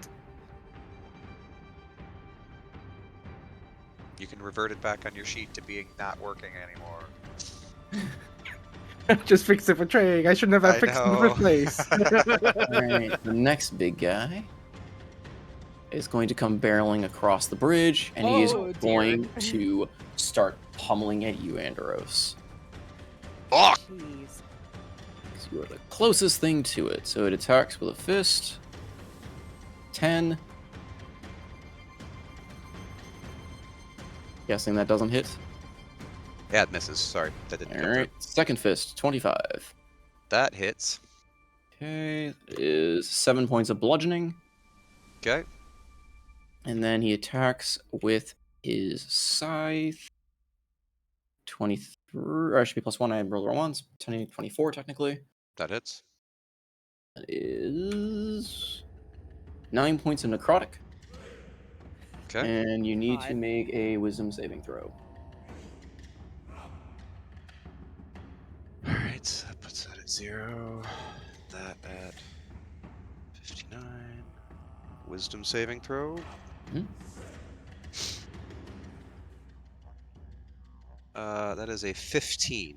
You can revert it back on your sheet to being not working anymore. Just fix it for trading. I shouldn't have I fixed it in the first know. place. Alright, the next big guy is going to come barreling across the bridge, and he is Oh, dear. going to start pummeling at you, Andros. Fuck! jeez. You are the closest thing to it, so it attacks with a fist. 10. Guessing that doesn't hit. Yeah, it misses. Sorry, that didn't come Alright, second fist, 25. through. That hits. Okay, that is 7 points of bludgeoning. Okay. And then he attacks with his scythe. 23, or it should be +1. I rolled around once. 24 technically. That hits. That is 9 points of necrotic. Okay. And you need to God. make a wisdom saving throw. Alright, so that puts that at 0. That at 59. Wisdom saving throw. Mhm. That is a 15.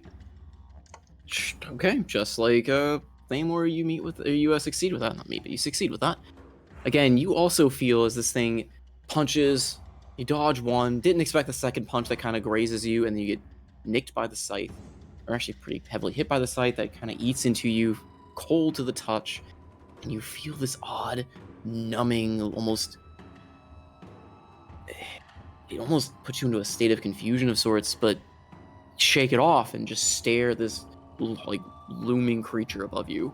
Okay, just like Claymore, you meet with, or you succeed with that. Not me, but you succeed with that. Again, you also feel as this thing punches, you dodge one, didn't expect the second punch that kind of grazes you, and then you get nicked by the scythe, or actually pretty heavily hit by the scythe that kind of eats into you, cold to the touch, and you feel this odd, numbing, almost. It almost puts you into a state of confusion of sorts, but shake it off and just stare at this like looming creature above you.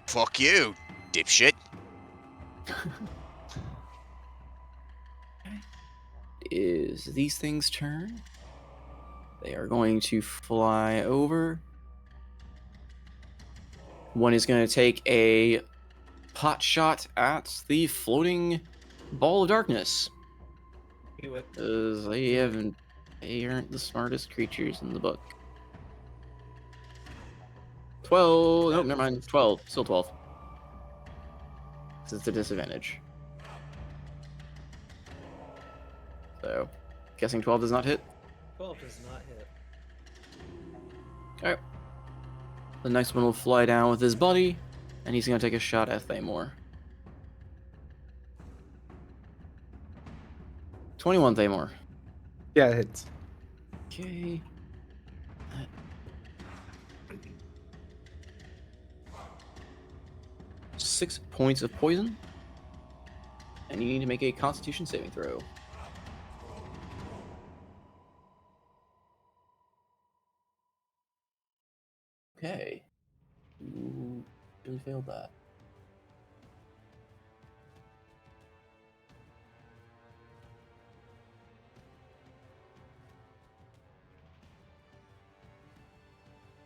Fuck you, dipshit. Is these things' turn? They are going to fly over. One is going to take a pot shot at the floating ball of darkness. Do it. Because they aren't the smartest creatures in the book. 12. Nope, never mind. 12. Still 12. This is the disadvantage. So, guessing 12 does not hit. 12 does not hit. Alright. The next one will fly down with his buddy, and he's going to take a shot at Thamor. 21, Thamor. Yeah, it hits. Okay. 6 points of poison. And you need to make a Constitution saving throw. Okay. You really failed that.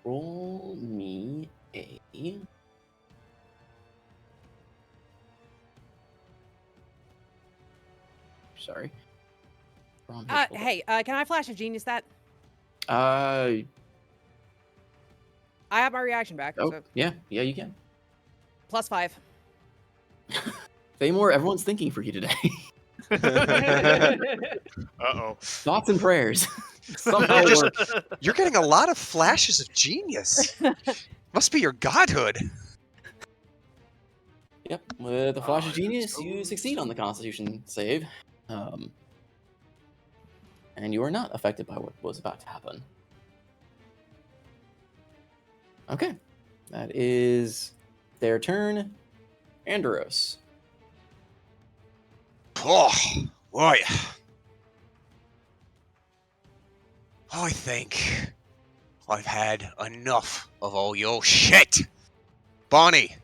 Roll me a... Sorry. Wrong page, hold Hey, can I flash of genius that? up. I have my reaction back. Oh, So yeah, you can. +5. Thamor, everyone's thinking for you today. Uh-oh. Thoughts and prayers. Somehow work. You're getting a lot of flashes of genius. Must be your godhood. Yep, with the Flash of Genius, you succeed on the Constitution save. And you are not affected by what was about to happen. Okay, that is their turn. Andros. Oh, right. I think I've had enough of all your shit. Bonnie.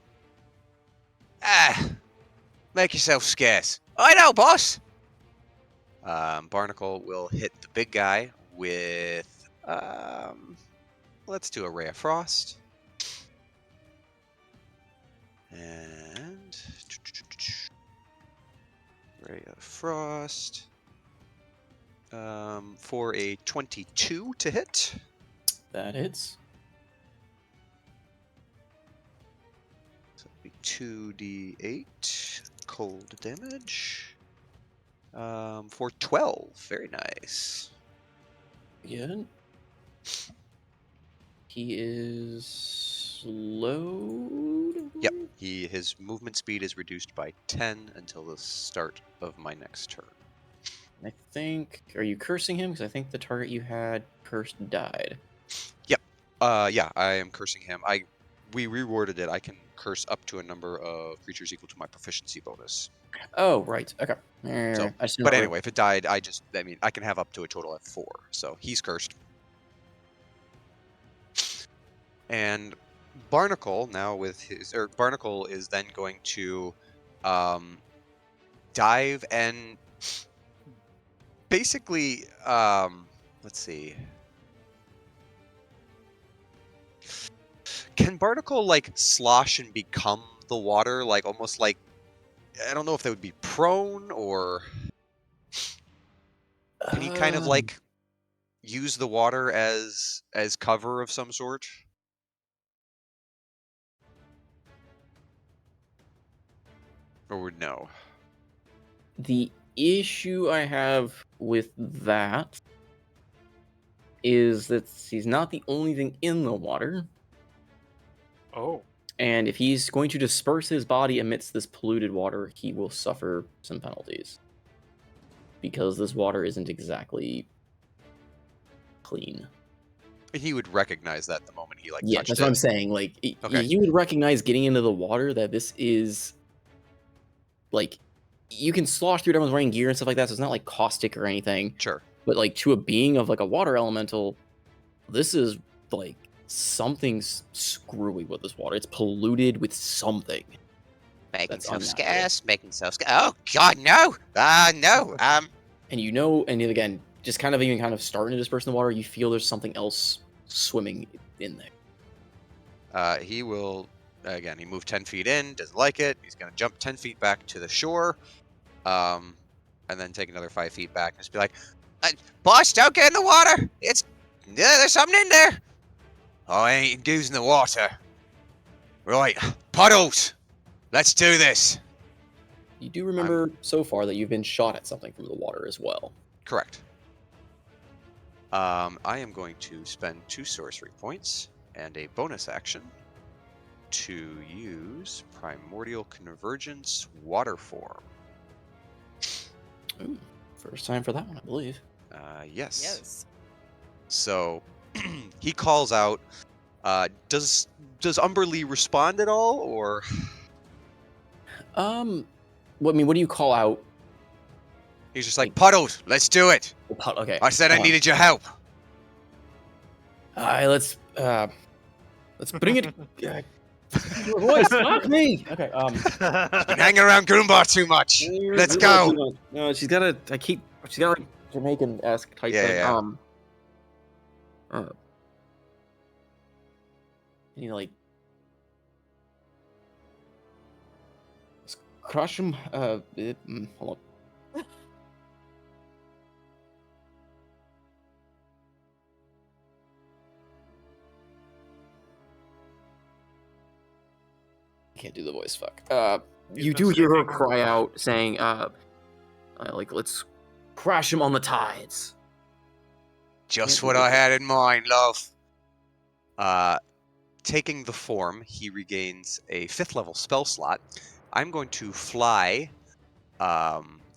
Make yourself scarce. I know, boss. Barnacle will hit the big guy with, let's do a Ray of Frost. And Ray of Frost. For a 22 to hit. That hits. So it'll be 2d8 cold damage. For 12. Very nice. Good. He is slowed. Yep. His movement speed is reduced by 10 until the start of my next turn. I think. Are you cursing him? Because I think the target you had cursed died. Yep. Yeah, I am cursing him. We reworded it. I can curse up to a number of creatures equal to my proficiency bonus. Oh, right. Okay. So, I just but didn't anyway, if it died, I mean, I can have up to a total of 4. So he's cursed. And Barnacle now Barnacle is then going to dive and basically let's see. Can Barnacle like slosh and become the water, like almost like, I don't know if they would be prone, or can he kind of like use the water as cover of some sort? Or would no? The issue I have with that is that he's not the only thing in the water. Oh. And if he's going to disperse his body amidst this polluted water, he will suffer some penalties. Because this water isn't exactly clean. He would recognize that the moment he like Yeah, touched that's it. what I'm saying. Like, Okay. you would recognize getting into the water that this is, like, you can slosh through it, everyone's wearing gear and stuff like that, so it's not like caustic or anything. Sure. But like to a being of like a water elemental, this is like something's screwy with this water. It's polluted with something. Making That's self unnatural. scarce, making self scarce. Oh God, no! No. And you know, and again, just kind of even kind of starting to disperse in the water, you feel there's something else swimming in there. He will, again, he moved 10 feet in, doesn't like it. He's going to jump 10 feet back to the shore, and then take another 5 feet back and just be like, Boss, don't get in the water. There's something in there. Oh, I ain't using the water. Right, puddles. Let's do this. You do remember so far that you've been shot at something from the water as well. Correct. I am going to spend 2 sorcery points and a bonus action to use Primordial Convergence Water Form. Ooh, first time for that one, I believe. Yes. Yes. So he calls out. Does Umberlee respond at all, or? What do you call out? He's just like, Puddles, let's do it. Okay. I said I needed your help. Alright, let's bring it. Your voice, fuck me. Okay. Been hanging around Goomba too much. Let's go. No, she's got a. She's got like Jamaican-esque type Yeah, thing. yeah. You know, like let's crush him. Hold on. I can't do the voice. Fuck. You do hear her cry out, saying, like, let's crash him on the tides. Just what I had in mind, love. Taking the form, he regains a 5th level spell slot. I'm going to fly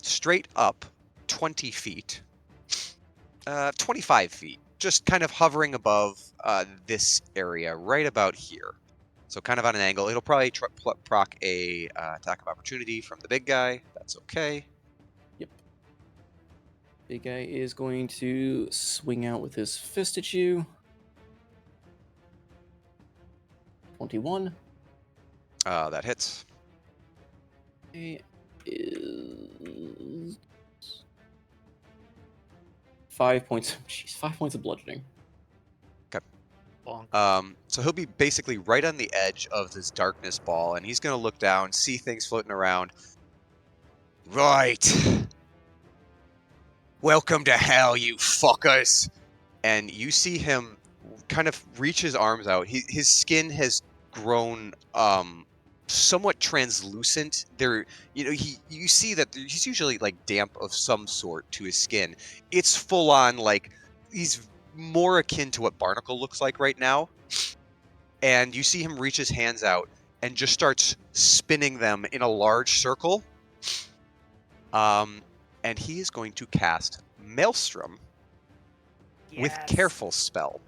straight up 20 feet. 25 feet. Just kind of hovering above this area, right about here. So kind of on an angle. It'll probably proc a attack of opportunity from the big guy. That's okay. Yep. Big guy is going to swing out with his fist at you. 21. That hits. It is 5 points. Jeez, 5 points of bludgeoning. So he'll be basically right on the edge of this darkness ball, and he's going to look down, see things floating around. Right. Welcome to hell, you fuckers. And you see him kind of reach his arms out. His skin has grown somewhat translucent. You see that he's usually like damp of some sort to his skin. It's full on, like, he's more akin to what Barnacle looks like right now. And you see him reach his hands out and just starts spinning them in a large circle. And he is going to cast Maelstrom with Careful Spell.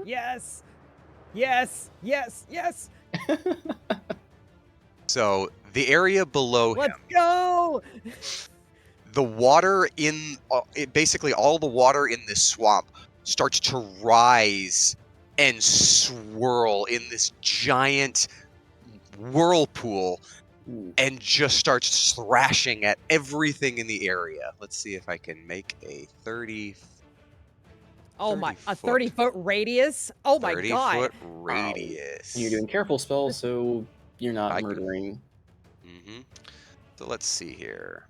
Yes. Yes. Yes. Yes. So the area below him, Let's go. the water in basically all the water in this swamp starts to rise and swirl in this giant whirlpool and just starts thrashing at everything in the area. Let's see if I can make a 30 Oh my, a 30 30-foot radius? Oh my 30 god. foot radius. And you're doing careful spells, so you're not I can- murdering. Mm-hmm. So let's see here.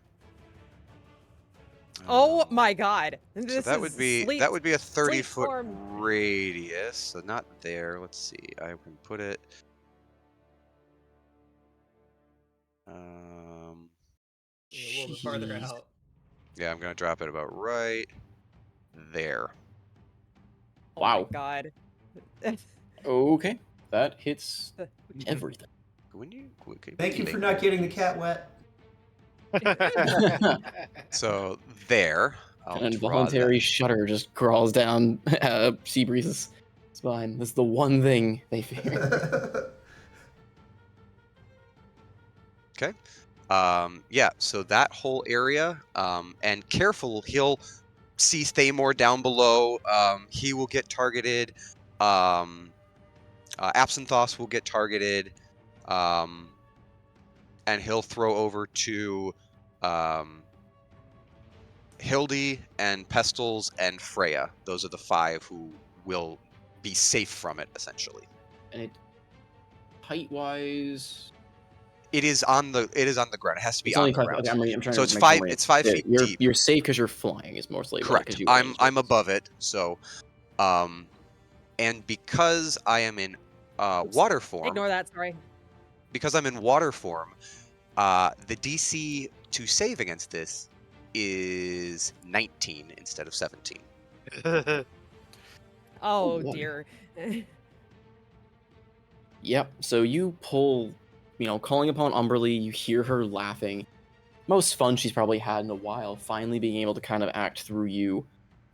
Oh my god. So This that is would be sleep, that would be a 30 sleep foot storm. radius. So not there. Let's see. I can put it. A little bit farther Jeez. out. Yeah, I'm gonna drop it about right there. Oh my Wow. god. Okay, that hits everything. When you Thank you for not getting the cat wet. So there. I'll An draw involuntary that. shudder just crawls down Seabreeze's spine. That's the one thing they fear. Okay. Yeah, so that whole area, and careful, he'll see Thamor down below. He will get targeted. Absinthoth will get targeted. And he'll throw over to Hildy and Pestles and Freya. Those are the 5 who will be safe from it, essentially. And it, height-wise, It is on the ground. It has to be it's on only the 5. ground. Okay, I'm trying So to it's make 5. sure It's 5 yeah, feet you're, deep. You're safe because you're flying. Is mostly Correct. Why, you I'm above it. So, and because I am in water form, Ignore that, sorry. because I'm in water form, the DC to save against this is 19 instead of 17. Oh what? dear. Yep. So you pull, calling upon Umberly. You hear her laughing. Most fun she's probably had in a while. Finally being able to kind of act through you,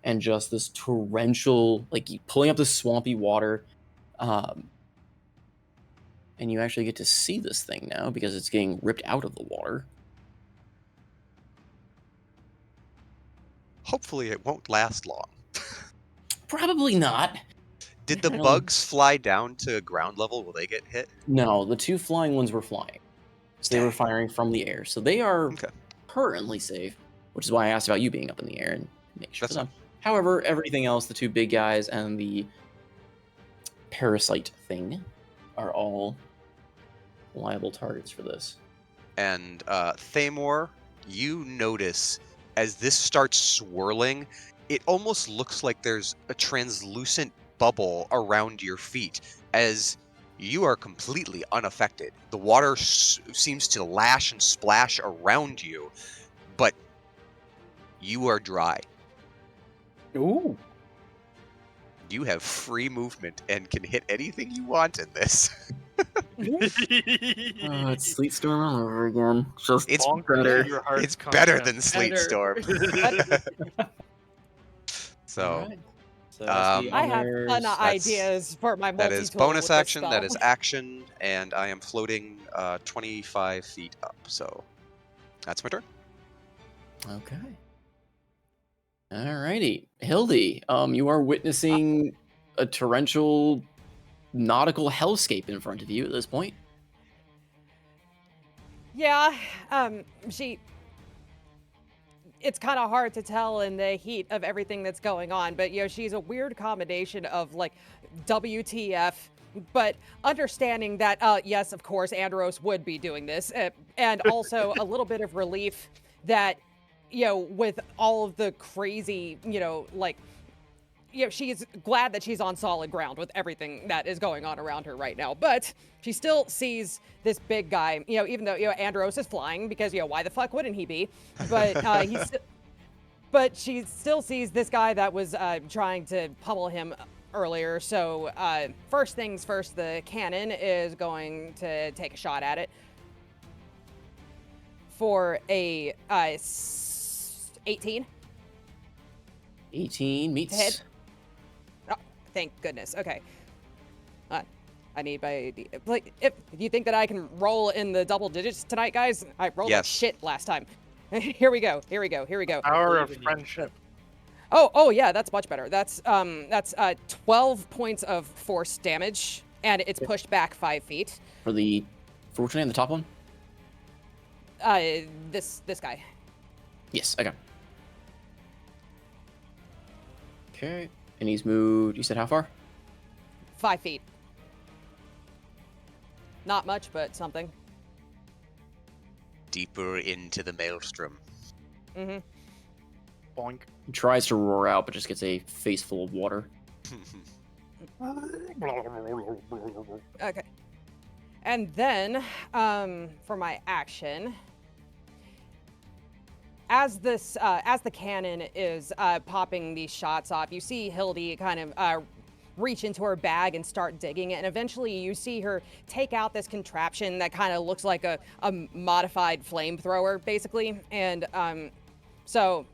and just this torrential, like pulling up this swampy water, and you actually get to see this thing now because it's getting ripped out of the water. Hopefully, it won't last long. Probably not. Did the No. bugs fly down to ground level? Will they get hit? No, the 2 flying ones were flying. So they were firing from the air. So they are Okay. currently safe, which is why I asked about you being up in the air and make sure That's for them. However, everything else, the 2 big guys and the parasite thing, are all liable targets for this. And Thamor, you notice as this starts swirling, it almost looks like there's a translucent bubble around your feet as you are completely unaffected. The water seems to lash and splash around you, but you are dry. Ooh. You have free movement and can hit anything you want in this. It's Sleet Storm all over again. Just It's better. Your heart's It's better content. than Sleet Better. Storm. So, Alright. So that's the I have fun honors. ideas for my that multi-tool is bonus with this action, that spell. is action, and I am floating 25 feet up. So that's my turn. Okay. Alrighty. Hildy, you are witnessing a torrential nautical hellscape in front of you at this point. Yeah, it's kind of hard to tell in the heat of everything that's going on, but she's a weird combination of like WTF, but understanding that yes, of course, Andros would be doing this, and also a little bit of relief that with all of the crazy, she's glad that she's on solid ground with everything that is going on around her right now. But she still sees this big guy, even though, Andros is flying because, why the fuck wouldn't he be? But but she still sees this guy that was trying to pummel him earlier. So first things first, the cannon is going to take a shot at it for a 18. 18 meets. Hit. Thank goodness. Okay. I need my like. If you think that I can roll in the double digits tonight, guys, I rolled like Yes. shit last time. Here we go. Here we go. Here we go. Power of believe in you. friendship. Oh yeah, that's much better. That's 12 points of force damage, and it's pushed back 5 feet. For the Fortunate, the top one? This guy. Yes, I got him. Okay. And he's moved, you said how far? 5 feet. Not much, but something. Deeper into the maelstrom. Mm-hmm. Boink. He tries to roar out, but just gets a face full of water. Okay. And then, for my action, as the cannon is popping these shots off, you see Hildy kind of reach into her bag and start digging, and eventually you see her take out this contraption that kind of looks like a modified flamethrower, basically. And so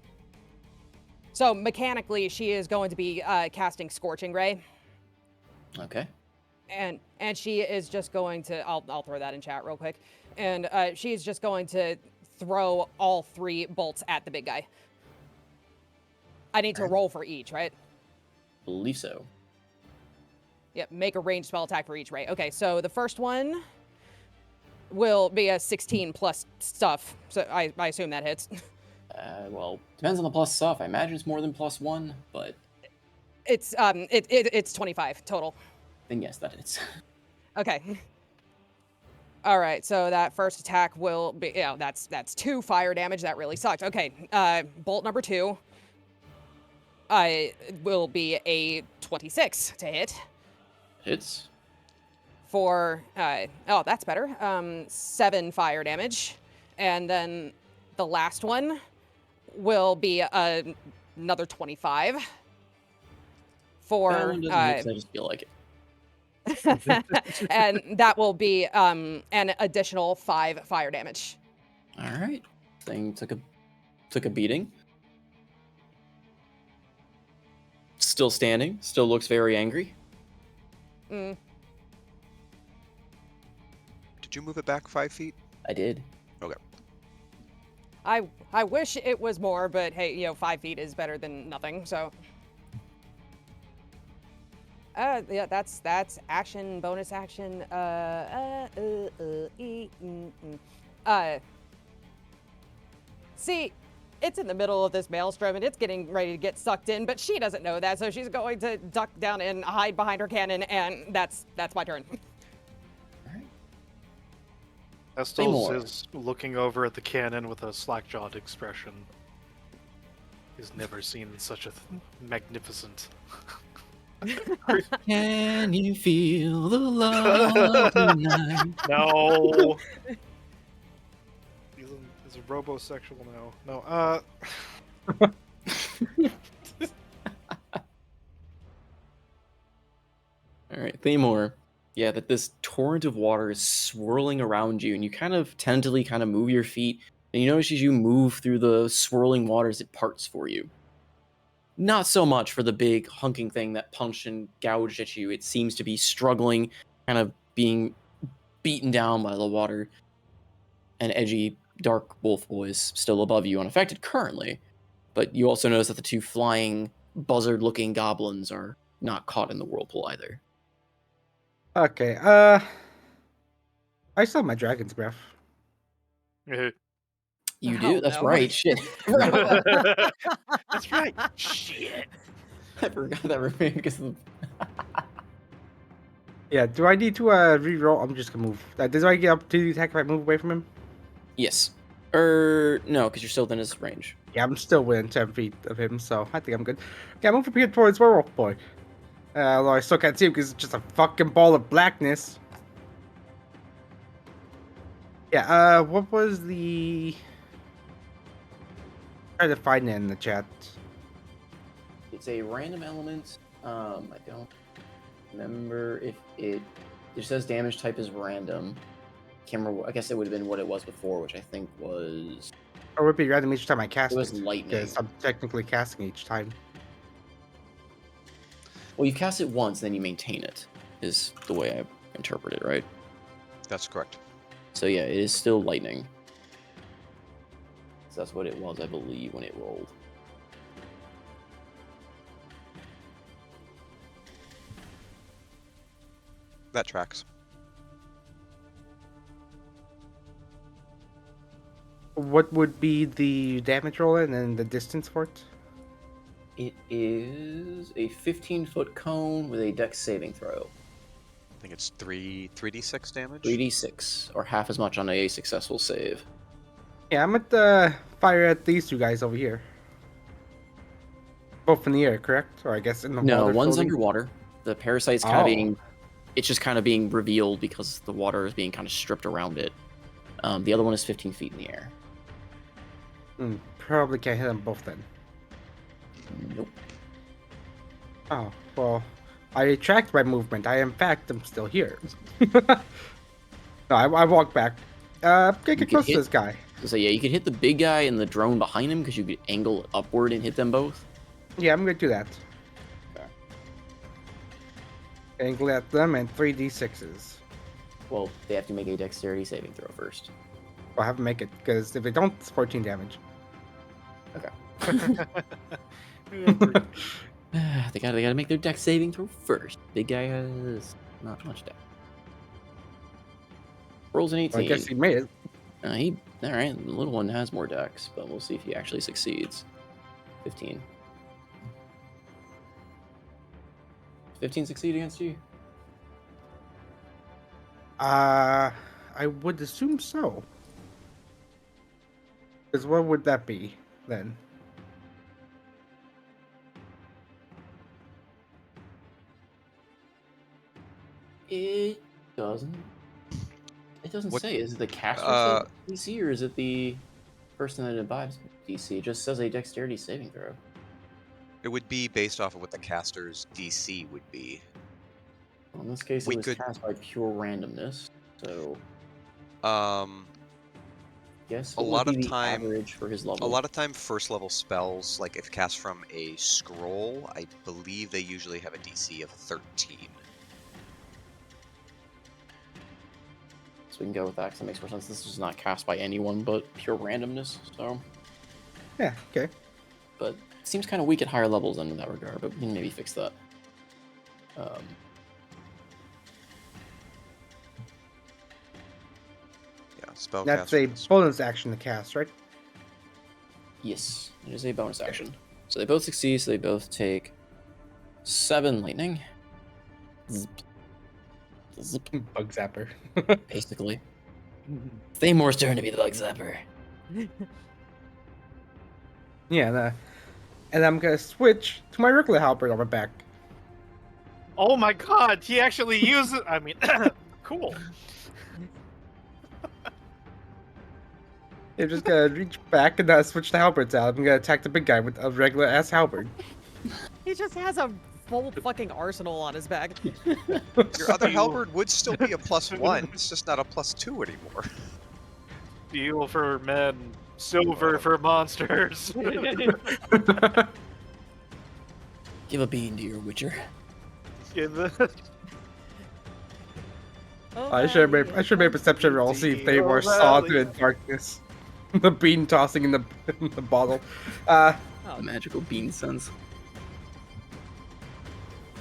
mechanically, she is going to be casting Scorching Ray. Okay. And she is just going to, I'll throw that in chat real quick. And she is just going to throw all 3 bolts at the big guy. I need to roll for each, right? Believe so. Yep, make a ranged spell attack for each, right? Okay, so the first one will be a 16 plus stuff. So I assume that hits. Well, depends on the plus stuff. I imagine it's more than +1, but It's 25 total. then yes, that hits. Okay. All right, so that first attack will be, that's 2 fire damage. That really sucked. Okay, bolt number 2 will be a 26 to hit. Hits. For, oh, that's better. 7 fire damage. And then the last one will be another 25. That For, one doesn't hit 'cause I just feel like it. and that will be an additional 5 fire damage. All right. Thing took a beating. Still standing. Still looks very angry. Mm. Did you move it back 5 feet? I did. Okay. I wish it was more, but hey, 5 feet is better than nothing. So. Yeah, that's action, bonus action. See, it's in the middle of this maelstrom and it's getting ready to get sucked in, but she doesn't know that, so she's going to duck down and hide behind her cannon, and that's my turn. Estos is looking over at the cannon with a slack-jawed expression. He's never seen such a magnificent. Can you feel the love tonight? No. He's a robosexual now. No. All right, Thamor. Yeah, that this torrent of water is swirling around you, and you kind of tentatively move your feet, and you notice as you move through the swirling waters, it parts for you. Not so much for the big hunking thing that punched and gouged at you. It seems to be struggling, kind of being beaten down by the water. An edgy, dark wolf boys still above you, unaffected currently. But you also notice that the 2 flying, buzzard-looking goblins are not caught in the whirlpool either. Okay, I still have my dragon's breath. You do? That's no. right. Shit. That's right. Shit. I forgot that remained because of Yeah, do I need to re-roll? I'm just gonna move. Does I get up to the attack if I move away from him? Yes. No, because you're still within his range. Yeah, I'm still within 10 feet of him, so I think I'm good. Okay, I'm moving here towards Werewolf Boy. Although I still can't see him because it's just a fucking ball of blackness. Yeah, what was the... Try to find it in the chat. It's a random element. I don't remember if it says damage type is random. Can't remember. I guess it would have been what it was before, which I think was. Or would it be random each time I cast it? It was lightning. Because I'm technically casting each time. Well, you cast it once, then you maintain it, is the way I interpret it, right? That's correct. So yeah, it is still lightning. So that's what it was, I believe, when it rolled. That tracks. What would be the damage roll and then the distance for it? It is a 15-foot cone with a dex saving throw. I think it's 3d6 damage. 3d6, or half as much on a successful save. Yeah, I'm gonna fire at these two guys over here. Both in the air, correct? Or I guess in the No, water. one's floating? underwater. The parasite's kind of Oh. being... It's just kind of being revealed because the water is being kind of stripped around it. The other one is 15 feet in the air. Probably can't hit them both then. Nope. Oh, well, I retract my movement. In fact, I'm still here. No, I walk back. Get close to this guy. So yeah, you could hit the big guy and the drone behind him because you could angle it upward and hit them both. Yeah, I'm gonna do that. Okay. Angle at them and 3d6s. Well, they have to make a dexterity saving throw first. I'll have them make it, because if they don't, it's 14 damage. Okay. They gotta make their dex saving throw first. Big guy has not much dex. Rolls an 18. Well, I guess he made it. All right. The little one has more dex, but we'll see if he actually succeeds. 15. 15 succeed against you? I would assume so. Because what would that be, then? It doesn't. It doesn't What- say. Is it the caster's DC or is it the person that imbibes DC? It just says a dexterity saving throw. It would be based off of what the caster's DC would be. Well, in this case, We it was could- cast by pure randomness. So, yes, A lot of the time- average for his level. A lot of time, first level spells, like if cast from a scroll, I believe they usually have a DC of 13. So we can go with that because that makes more sense. This is not cast by anyone but pure randomness. So, Yeah, okay. but it seems kind of weak at higher levels in that regard. But we can maybe fix that. Yeah, spell That's a bonus action to cast, right? Yes, it is a bonus action. So they both succeed, so they both take 7 lightning. Zip. Zip, Bug zapper. basically. Thaymor's turn to be the bug zapper. Yeah, and I'm gonna switch to my regular halberd on my back. Oh my god, he actually uses. I mean, cool. I'm just gonna reach back and switch the halberds out. I'm gonna attack the big guy with a regular ass halberd. He just has a full fucking arsenal on his back. Your other halberd would still be a +1. It's just not a +2 anymore. Steel for men, silver for monsters. Give a bean to your witcher. I should make a perception roll, see if they were saw through the darkness. The bean tossing in the bottle. The magical bean sense.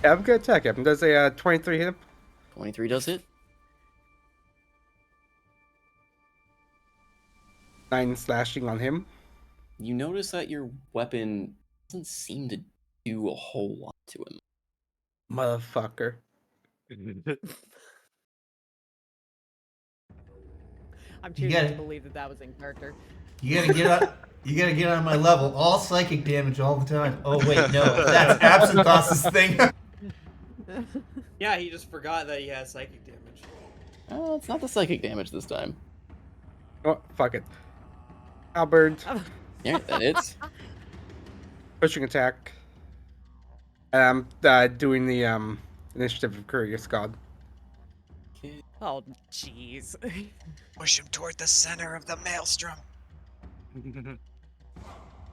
Yeah, I'm gonna attack him. Does a 23 hit him? 23 does hit. 9 slashing on him. You notice that your weapon doesn't seem to do a whole lot to him. Motherfucker. I'm You choosing gotta- to believe that that was in character. You gotta get up. You gotta get on my level. All psychic damage all the time. Oh wait, no, that's Absinthosis thing. Yeah, he just forgot that he has psychic damage. It's not the psychic damage this time. Oh, fuck it. Halberd. Yeah, that hits. Pushing attack. And I'm doing the initiative of Curious God. Oh, jeez. Push him toward the center of the maelstrom.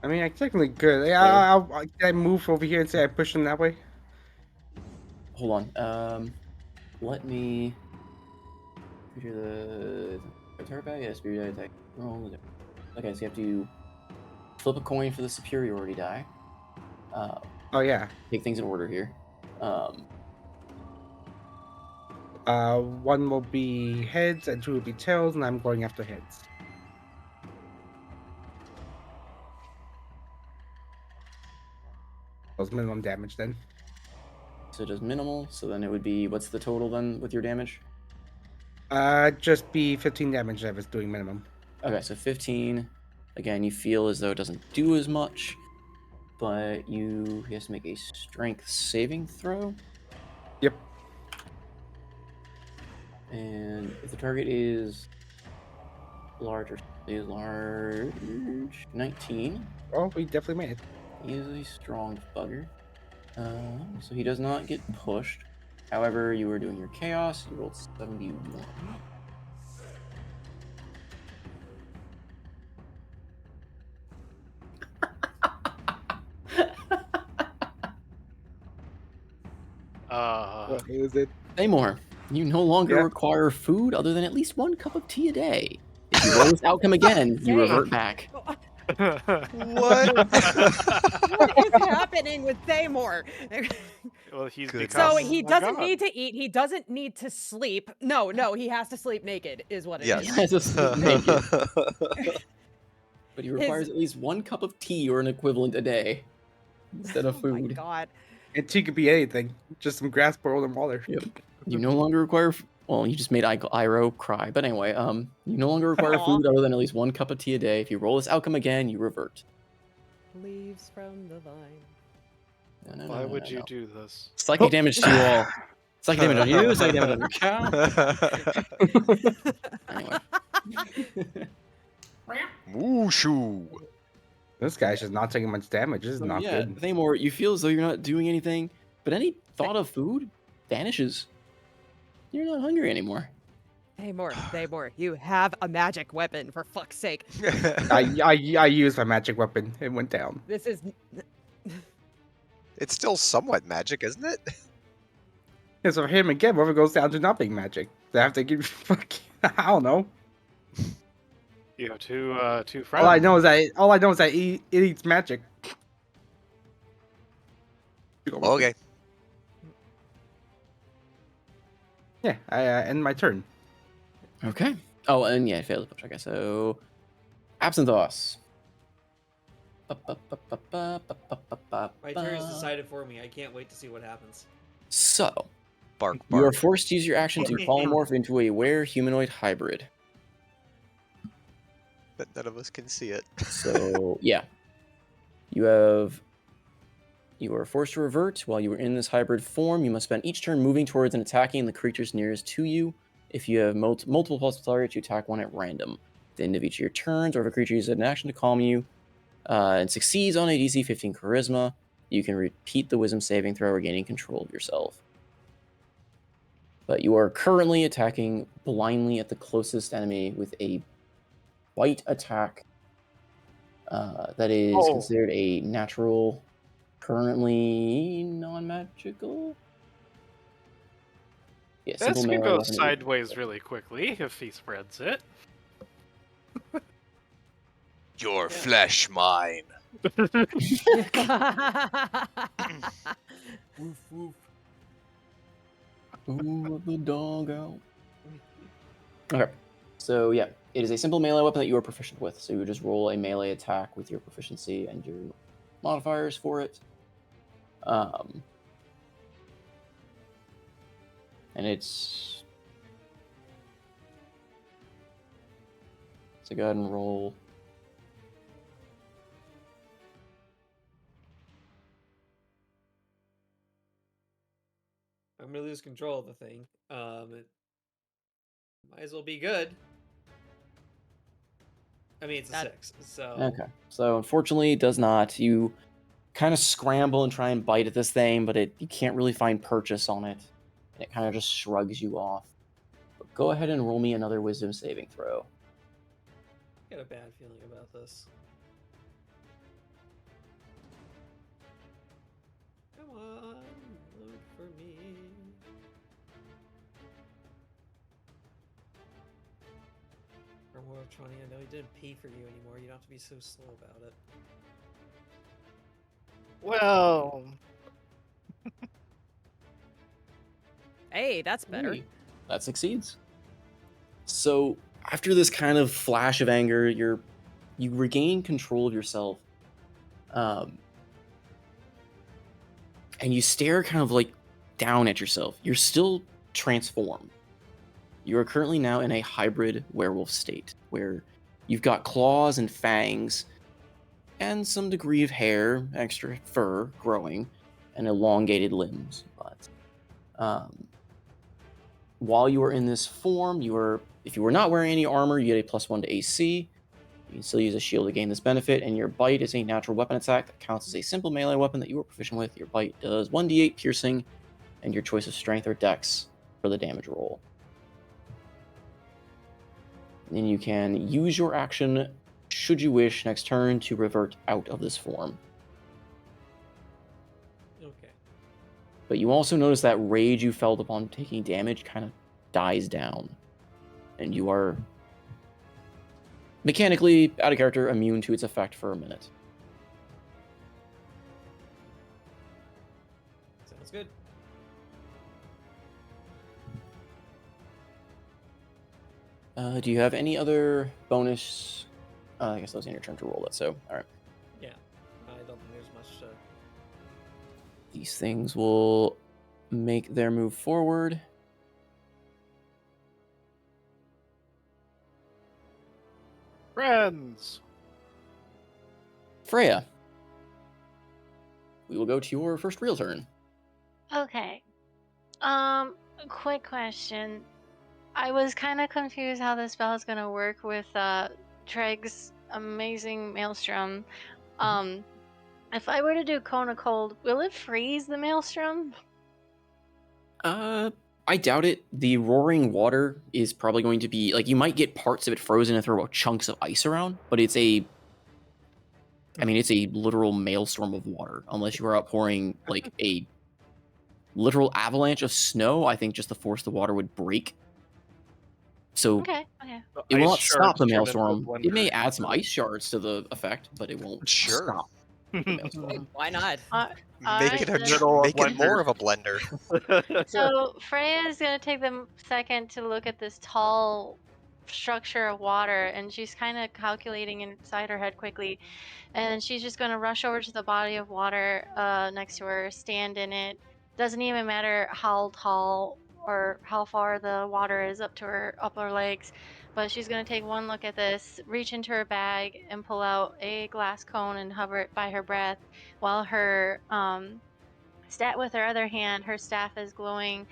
I mean, I technically could. Yeah, I move over here and say I push him that way. hold on. Let me feature the target bag. Yes, spirit attack. Roll. Okay, so you have to flip a coin for the superiority die. Oh yeah. Take things in order here. One will be heads and 2 will be tails, and I'm going after heads. Those minimum damage then. So it does minimal. So then it would be, what's the total then with your damage? Just be 15 damage. I was doing minimum. Okay, so 15. Again, you feel as though it doesn't do as much, but he has to make a strength saving throw. Yep. And if the target is large, 19. Oh, we definitely made it. He is a strong bugger. So he does not get pushed. However, you were doing your chaos. You rolled 71. What is it? Seymour, you no longer Yeah. require food other than at least 1 cup of tea a day. If you roll this outcome again, you revert back. What? What is happening with Seymour? Well, he's Goodness. become So he a doesn't god. need to eat. He doesn't need to sleep. No, he has to sleep naked, is what it Yes. He is. has to sleep naked. But he requires His- at least 1 cup of tea or an equivalent a day instead of Oh my food. god. And tea could be anything. Just some grass boiled in water. Yep. You no longer require. Well, you just made Iroh cry. But anyway, you no longer require Aw. food other than at least 1 cup of tea a day. If you roll this outcome again, you revert. Leaves from the vine. No, Why would you do this? Psychic damage to you all. Psychic damage on you. Psychic damage on your cow. Anyway. Wushu. This guy's just not taking much damage. This is So, not yeah, good. Thamor, you feel as though you're not doing anything, but any thought of food vanishes. You're not hungry anymore. Seymour, you have a magic weapon, for fuck's sake. I used my magic weapon. It went down. This is... It's still somewhat magic, isn't it? Yeah, so for him again, whatever goes down to not being magic. They have to give fuck. I don't know. You have two friends. All I know is that it eats magic. Okay. Yeah, I end my turn. Okay. Oh, and yeah, I failed to push. Okay, so Absynthos. My turn is decided for me. I can't wait to see what happens. So, Bark, you are bark. forced to use your action to polymorph into a were-humanoid hybrid. But none of us can see it. So, yeah. You are forced to revert. While you are in this hybrid form, you must spend each turn moving towards and attacking the creatures nearest to you. If you have multiple possible targets, you attack one at random. At the end of each of your turns, or if a creature uses an action to calm you and succeeds on a DC 15 Charisma, you can repeat the Wisdom saving throw, regaining control of yourself. But you are currently attacking blindly at the closest enemy with a bite attack that is considered a natural, currently non-magical. Yeah, simple This melee could go weapon. sideways really quickly if he spreads it. Your flesh mine. Woof, woof. Ooh, let the dog out. Okay, so yeah, it is a simple melee weapon that you are proficient with. So you just roll a melee attack with your proficiency and your modifiers for it. And it's... So go ahead and roll. I'm gonna lose control of the thing. It might as well be good. I mean, it's a 6, so... Okay, so unfortunately it does not. You kind of scramble and try and bite at this thing, but you can't really find purchase on it. And it kind of just shrugs you off. But go ahead and roll me another wisdom saving throw. I got a bad feeling about this. Come on, load for me. Johnny, I know he didn't pay for you anymore. You don't have to be so slow about it. Well, Hey, that's better. Hey, that succeeds. So after this kind of flash of anger, you regain control of yourself, and you stare kind of like down at yourself. You're still transformed. You are currently now in a hybrid werewolf state where you've got claws and fangs and some degree of hair, extra fur growing, and elongated limbs. But while you are in this form, if you were not wearing any armor, you get a +1 to AC. You can still use a shield to gain this benefit, and your bite is a natural weapon attack that counts as a simple melee weapon that you are proficient with. Your bite does 1d8 piercing, and your choice of strength or dex for the damage roll. And you can use your action, should you wish, next turn to revert out of this form. Okay. But you also notice that rage you felt upon taking damage kind of dies down. And you are mechanically, out of character, immune to its effect for a minute. Sounds good. Do you have any other bonus? I guess that was in your turn to roll it, so alright. Yeah. I don't think there's much. These things will make their move forward. friends. Freya, we will go to your first real turn. Okay. Quick question. I was kind of confused how this spell is gonna work with Treg's amazing maelstrom. If I were to do Cone of Cold, will it freeze the maelstrom? I doubt it. The roaring water is probably going to be like, you might get parts of it frozen and throw chunks of ice around, but it's a literal maelstrom of water. Unless you are outpouring like a literal avalanche of snow, I think just the force of the water would break. So Okay. it will Ice not stop shards the turn into a maelstrom. It may blender. add some ice shards to the effect, but it won't Sure. stop the maelstrom. Why not? Make it Digital make it blender. more of a blender. So Freya is gonna take the second to look at this tall structure of water, and she's kind of calculating inside her head quickly, and she's just gonna rush over to the body of water next to her, stand in it. Doesn't even matter how tall or how far the water is up to her upper legs, but she's gonna take one look at this, reach into her bag, and pull out a glass cone and hover it by her breath, while her with her other hand, her staff is glowing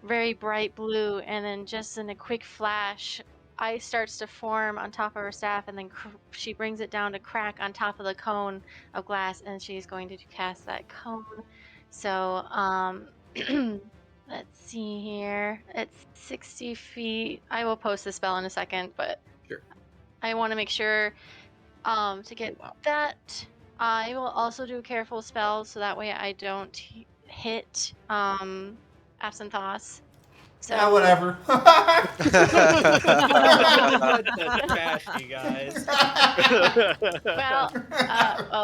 very bright blue, and then just in a quick flash, ice starts to form on top of her staff, and then she brings it down to crack on top of the cone of glass, and she's going to cast that cone. So, let's see here. It's 60 feet. I will post the spell in a second, but Sure. I want to make sure to get that. I will also do careful spells so that way I don't hit Absinthoss. So Yeah, whatever. That's trash, you guys. well,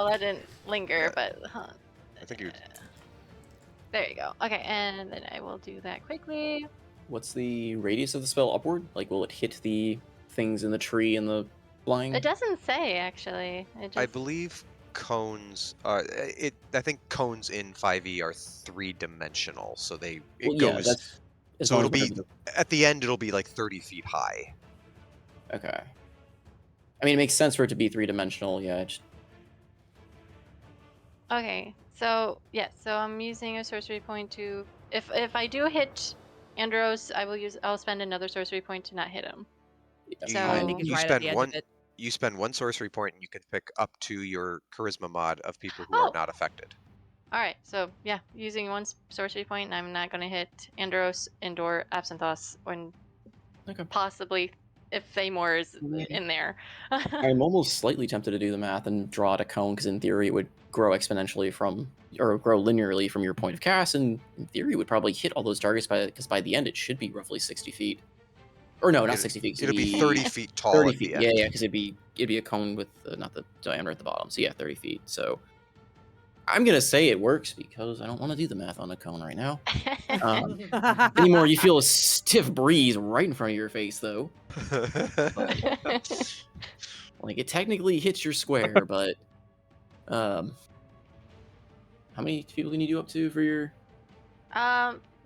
that didn't linger, but I think you. there you go. Okay, and then I will do that quickly. What's the radius of the spell upward? Like, will it hit the things in the tree and the flying? It doesn't say actually. It just... I believe cones. I think cones in 5e are 3-dimensional, so it goes. That's, so it'll be at the end. It'll be like 30 feet high. Okay. I mean, it makes sense for it to be 3-dimensional. Yeah. Okay. So yes. So I'm using a sorcery point to. If I do hit Andros, I'll spend another sorcery point to not hit him. You spend one sorcery point, and you can pick up to your charisma mod of people who are not affected. All right, so yeah, using one sorcery point, and I'm not going to hit Andros, Endor, Absinthoss, and possibly if Thamor is in there. I'm almost slightly tempted to do the math and draw out a cone, because in theory it would grow exponentially grow linearly from your point of cast, and in theory would probably hit all those targets because by the end it should be roughly 60 feet. Or no, not It'll- 60 feet. 'cause It'll be 30 feet tall 30 at feet. the end. Yeah, because it'd be a cone with not the diameter at the bottom. So yeah, 30 feet. So I'm gonna say it works because I don't want to do the math on a cone right now. Anymore, you feel a stiff breeze right in front of your face, though. Like it technically hits your square, but how many people can you do up to for your?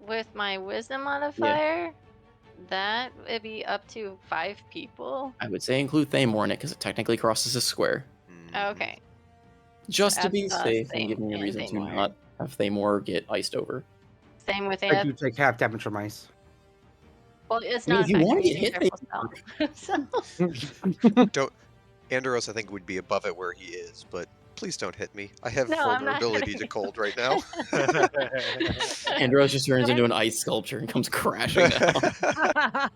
With my wisdom modifier, that would be up to 5 people. I would say include Thamor in it because it technically crosses a square. Mhm. Okay. Just to That's be us, safe and Tham- give me a and reason to Thamor. not have Thamor get iced over. Same with I do Ant. take half damage from ice. Well, it's I mean, not if you want to effective. get It's hit, a careful spell. Don't. Andros, I think, would be above it where he is, but please don't hit me. I have No, I'm not vulnerability hitting to you. cold right now. Andros just turns into an ice sculpture and comes crashing down.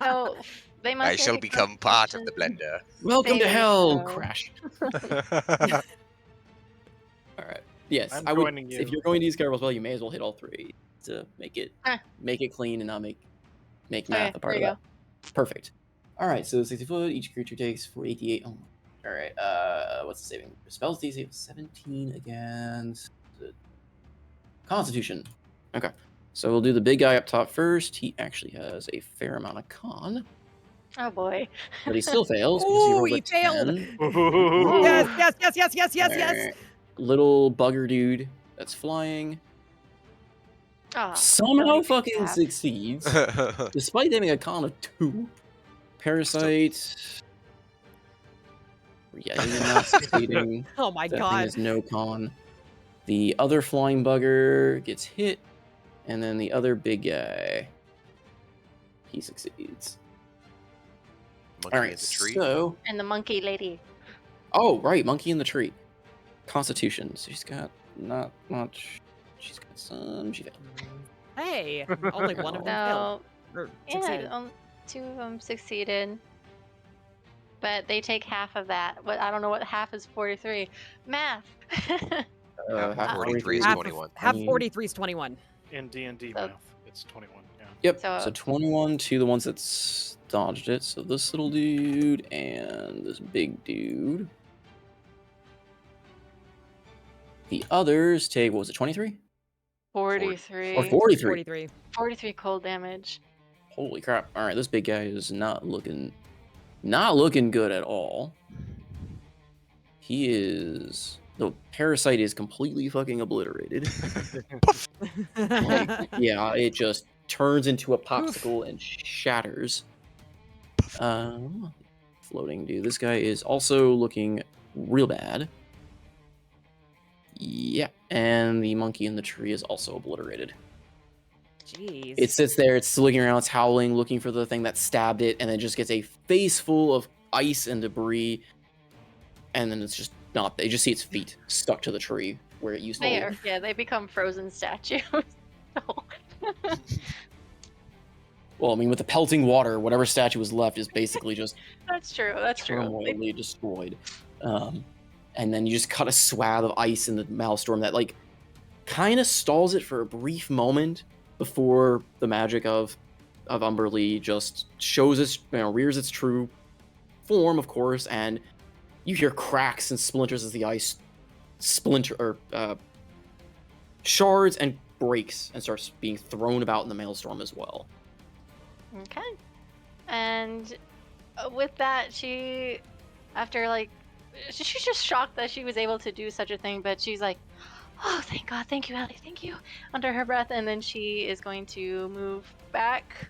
So they must I make shall a become part of the Constitution blender. Welcome to saving hell! throw. Crash. All right. Yes, I'm I would. joining If you. you're going to use Carol spell, you may as well hit all 3 to make it Ah. clean and not make math Okay, a part there of you that. Perfect. All right, so 60 foot. Each creature takes 488. Oh, all right. What's the saving? Spells DC of 17 against Constitution. Okay, so we'll do the big guy up top first. He actually has a fair amount of con, Oh boy. but he still fails because he Ooh, rolled a he failed. 10. Yes, yes, yes, yes, yes, yes, yes. Alright. Little bugger dude that's flying Oh, somehow we fucking have- succeeds, despite having a con of 2. Parasite. Yeah, he's not succeeding. Oh my That thing god. has no con. The other flying bugger gets hit, and then the other big guy, he succeeds. Monkey All in right, the tree. so And the monkey lady. oh right, monkey in the tree. Constitution. So she's got not much. She's got some. She failed. Hey, only one of them failed. So Or yeah, succeeded. 2 of them succeeded. But they take half of that. What I don't know what half is 43. Math. Half of 43 is Half 21. Half 43 is 21. In D&D So- math, it's 21. Yeah. Yep. So- So 21 to the ones that dodged it. So this little dude and this big dude. The others take, what was it, 23? 43. Or 43? 43. 43 cold damage. Holy crap. All right, this big guy is not looking good at all. He is... The parasite is completely fucking obliterated. Like, yeah, it just turns into a popsicle and shatters. Floating dude. This guy is also looking real bad. Yeah, and the monkey in the tree is also obliterated. Jeez. It sits there, it's looking around, it's howling, looking for the thing that stabbed it, and then just gets a face full of ice and debris. And then it's just not, they just see its feet stuck to the tree where it used to They be. are, yeah, they become frozen statues. Well, I mean, with the pelting water, whatever statue was left is basically just That's true. That's true. turmoily destroyed. And then you just cut a swath of ice in the maelstrom that, like, kind of stalls it for a brief moment before the magic of Umberlee just shows its, rears its true form, of course, and you hear cracks and splinters as the ice shards and breaks and starts being thrown about in the maelstrom as well. Okay. And with that, she, after like, she's just shocked that she was able to do such a thing, but she's like, oh, thank God, thank you, Ellie, thank you, under her breath, and then she is going to move back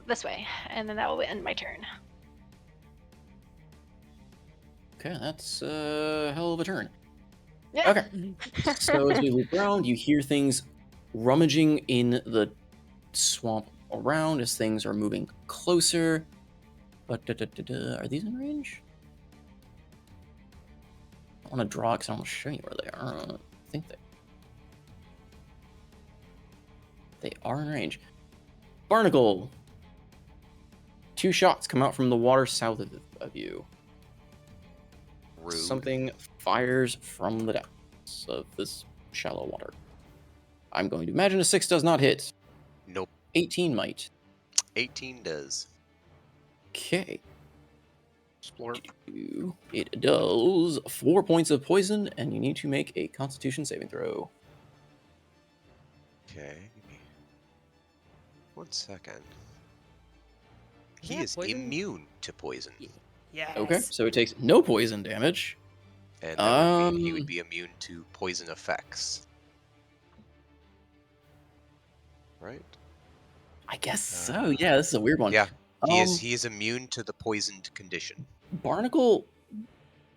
this way, and then that will end my turn. Okay, that's a hell of a turn. Yeah. Okay. So as we loop around, you hear things rummaging in the swamp around as things are moving closer. But are these in range? I want to draw because I want to show you where they are. I think they are in range. Barnacle. 2 shots come out from the water south of you. Rude. Something fires from the depths of this shallow water. I'm going to imagine a 6 does not hit. Nope. 18 might. 18 does. Okay. Splorp. It does 4 points of poison, and you need to make a Constitution saving throw. Okay, give me 1 second. He Yeah, is poison- immune to poison. Yes. Okay, so it takes no poison damage. And that would mean he would Um, be immune to poison effects. Right? I guess so. Yeah, this is a weird one. Yeah. He Um, is immune to the poisoned condition. Barnacle,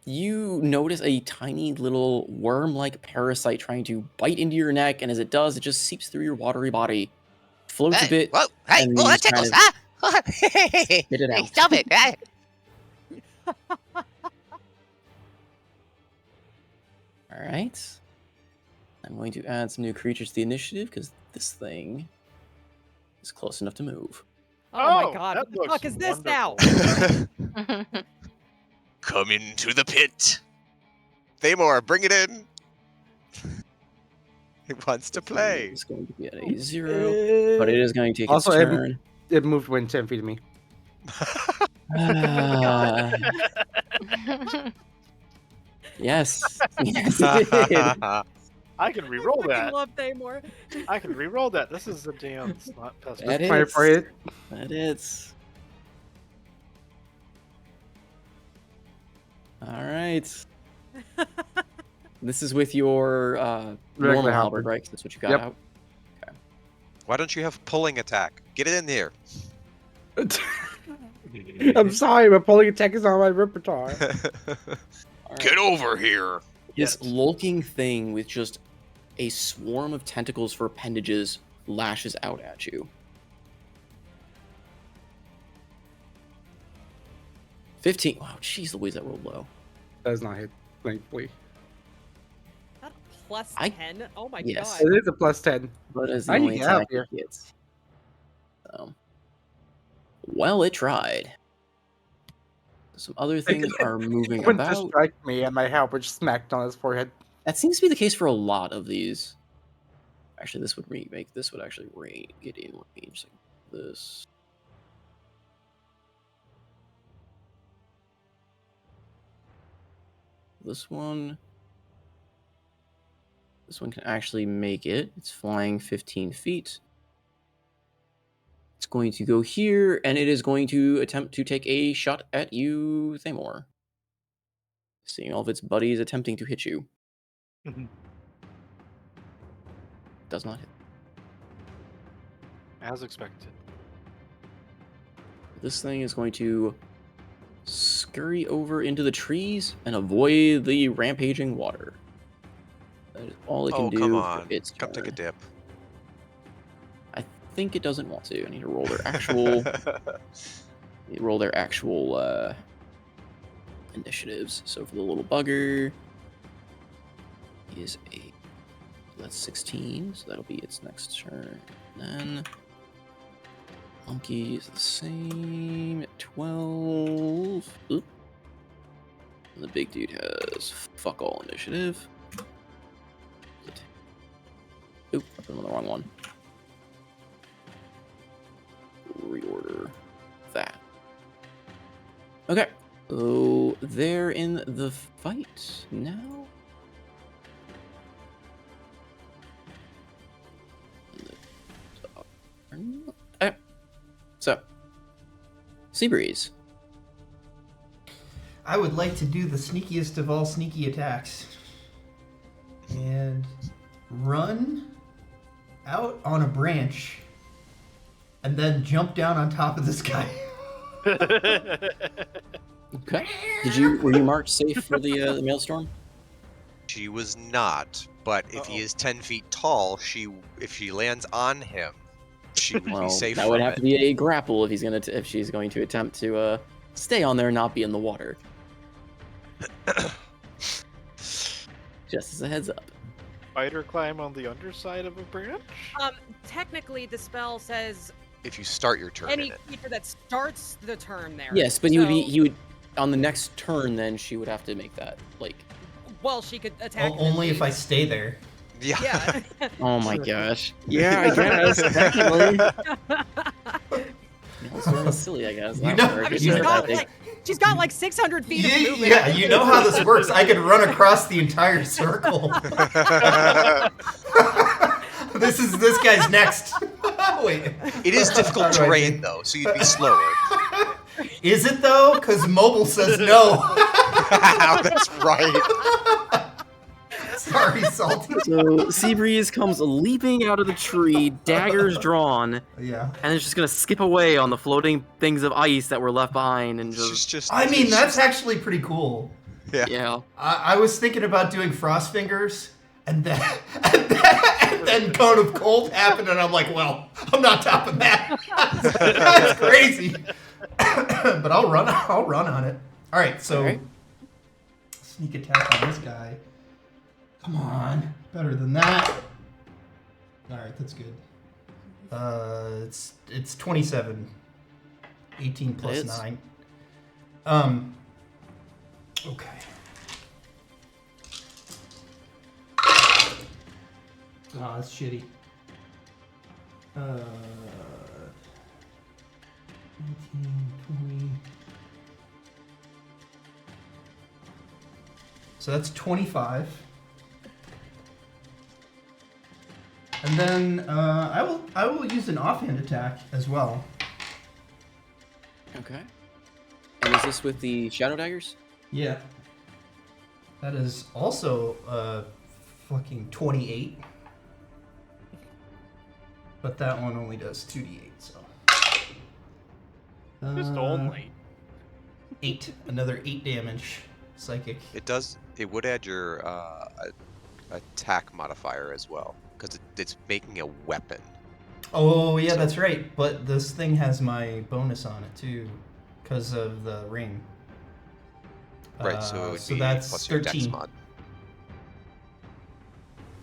you notice a tiny little worm-like parasite trying to bite into your neck, and as it does, it just seeps through your watery body, floats a bit, Whoa, hey, and whoa, you that just kind tickles, of huh? spit it Hey, out. stop it. Hey. All right. I'm going to add some new creatures to the initiative because this thing is close enough to move. Oh my Oh, god, that what the looks fuck is this now? wonderful. Come into the pit. Thamor, bring it in. He wants to play. It's going to be at a 0, but it is going to take Also, its turn. it moved within 10 feet of me. Ah, yes. Yes, it did. I can re-roll I fucking that. love Thamor. I can re-roll that. This is a damn not That pessimistic. is. Fire for it. That is. All right. This is with your Regular normal halberd, halberd. right? 'Cause that's what you got Yep. out. Why don't you have pulling attack? Get it in here. I'm sorry, but pulling attack is on my repertoire. All Get right. over here. This lulking thing with just a swarm of tentacles for appendages lashes out at you. 15. Wow, jeez Louise, that rolled low. Does not hit, thankfully. That plus I- 10? Oh my Yes. god. It is a plus 10. But as the I need only to get out attack here. it gets. So, well, it tried. Some other things are moving It went to about. strike me, and my halberd smacked on his forehead. That seems to be the case for a lot of these. Actually, this would make this would actually get in range like this. This one can actually make it. It's flying 15 feet. It's going to go here, and it is going to attempt to take a shot at you, Thamor. Seeing all of its buddies attempting to hit you. Does not hit. As expected. This thing is going to scurry over into the trees and avoid the rampaging water. That is all it can Oh, do come for on. its Come take a turn. dip. I think it doesn't want to. I need to roll their actual initiatives. So for the little bugger is a that's 16, so that'll be its next turn. Then monkey is the same at 12. Oop. And the big dude has fuck all initiative. Oop, I put him on the wrong one. Reorder that. Okay. So they're in the fight now. Okay. So, Seabreeze. I would like to do the sneakiest of all sneaky attacks. And run out on a branch and then jump down on top of this guy. Okay. Were you marked safe for the maelstrom? She was not, but if he is 10 feet tall, if she lands on him, she would be safe. That would have to be a grapple if she's going to attempt to stay on there and not be in the water. Just as a heads up. Spider climb on the underside of a branch? Technically, the spell says If you start your turn any in it. creature that starts the turn there. Yes, but he would on the next turn. Then she would have to make that like. Well, she could attack. Only if I stay there. Yeah. Yeah. Oh my gosh. Yeah, I guess. Technically. sort of silly, I guess. You That know- worked. I mean, It's she's not got that big. like she's got like 600 feet of movement. Yeah, you know how this works. I could run across the entire circle. This guy's next. Wait. It is difficult How do I terrain think? though, so you'd be slower. Is it though? Because mobile says no. That's right. Sorry, Salty. So Seabreeze comes leaping out of the tree, daggers drawn, Yeah. and is just gonna skip away on the floating things of ice that were left behind, and just I mean, that's actually pretty cool. yeah. I was thinking about doing Frost Fingers, and then and then Cone of Cold happened, and I'm like, well, I'm not topping that. That's crazy. But I'll run on it. All right, so All right. sneak attack on this guy. Come on, better than that. All right, that's good. It's 27. 18 plus It is. 9. Okay. Oh, that's shitty. 19, 20. So that's 25. And then I will use an offhand attack as well. Okay. And is this with the shadow daggers? Yeah. That is also fucking 28. But that one only does 2d8, so. Just only. 8. Another 8 damage. Psychic. It would add your attack modifier as well, because it's making a weapon. Oh, yeah, that's right. But this thing has my bonus on it, too, because of the ring. Right, so it would so be that's plus your 13. dex mod.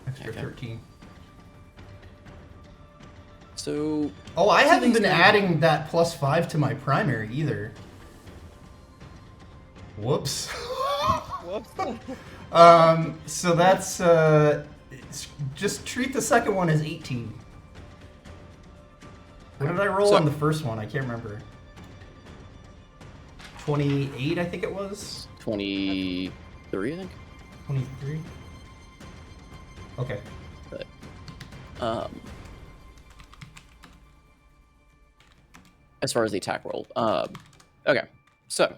Extra Okay. 13. So Oh, I haven't Something's been going adding that plus 5 to my primary either. Whoops. Whoops. So that's just treat the second one as 18. What did I roll So- on the first one? I can't remember. 28, I think it was. 23, I think. 23. Okay. As far as the attack roll, okay. So,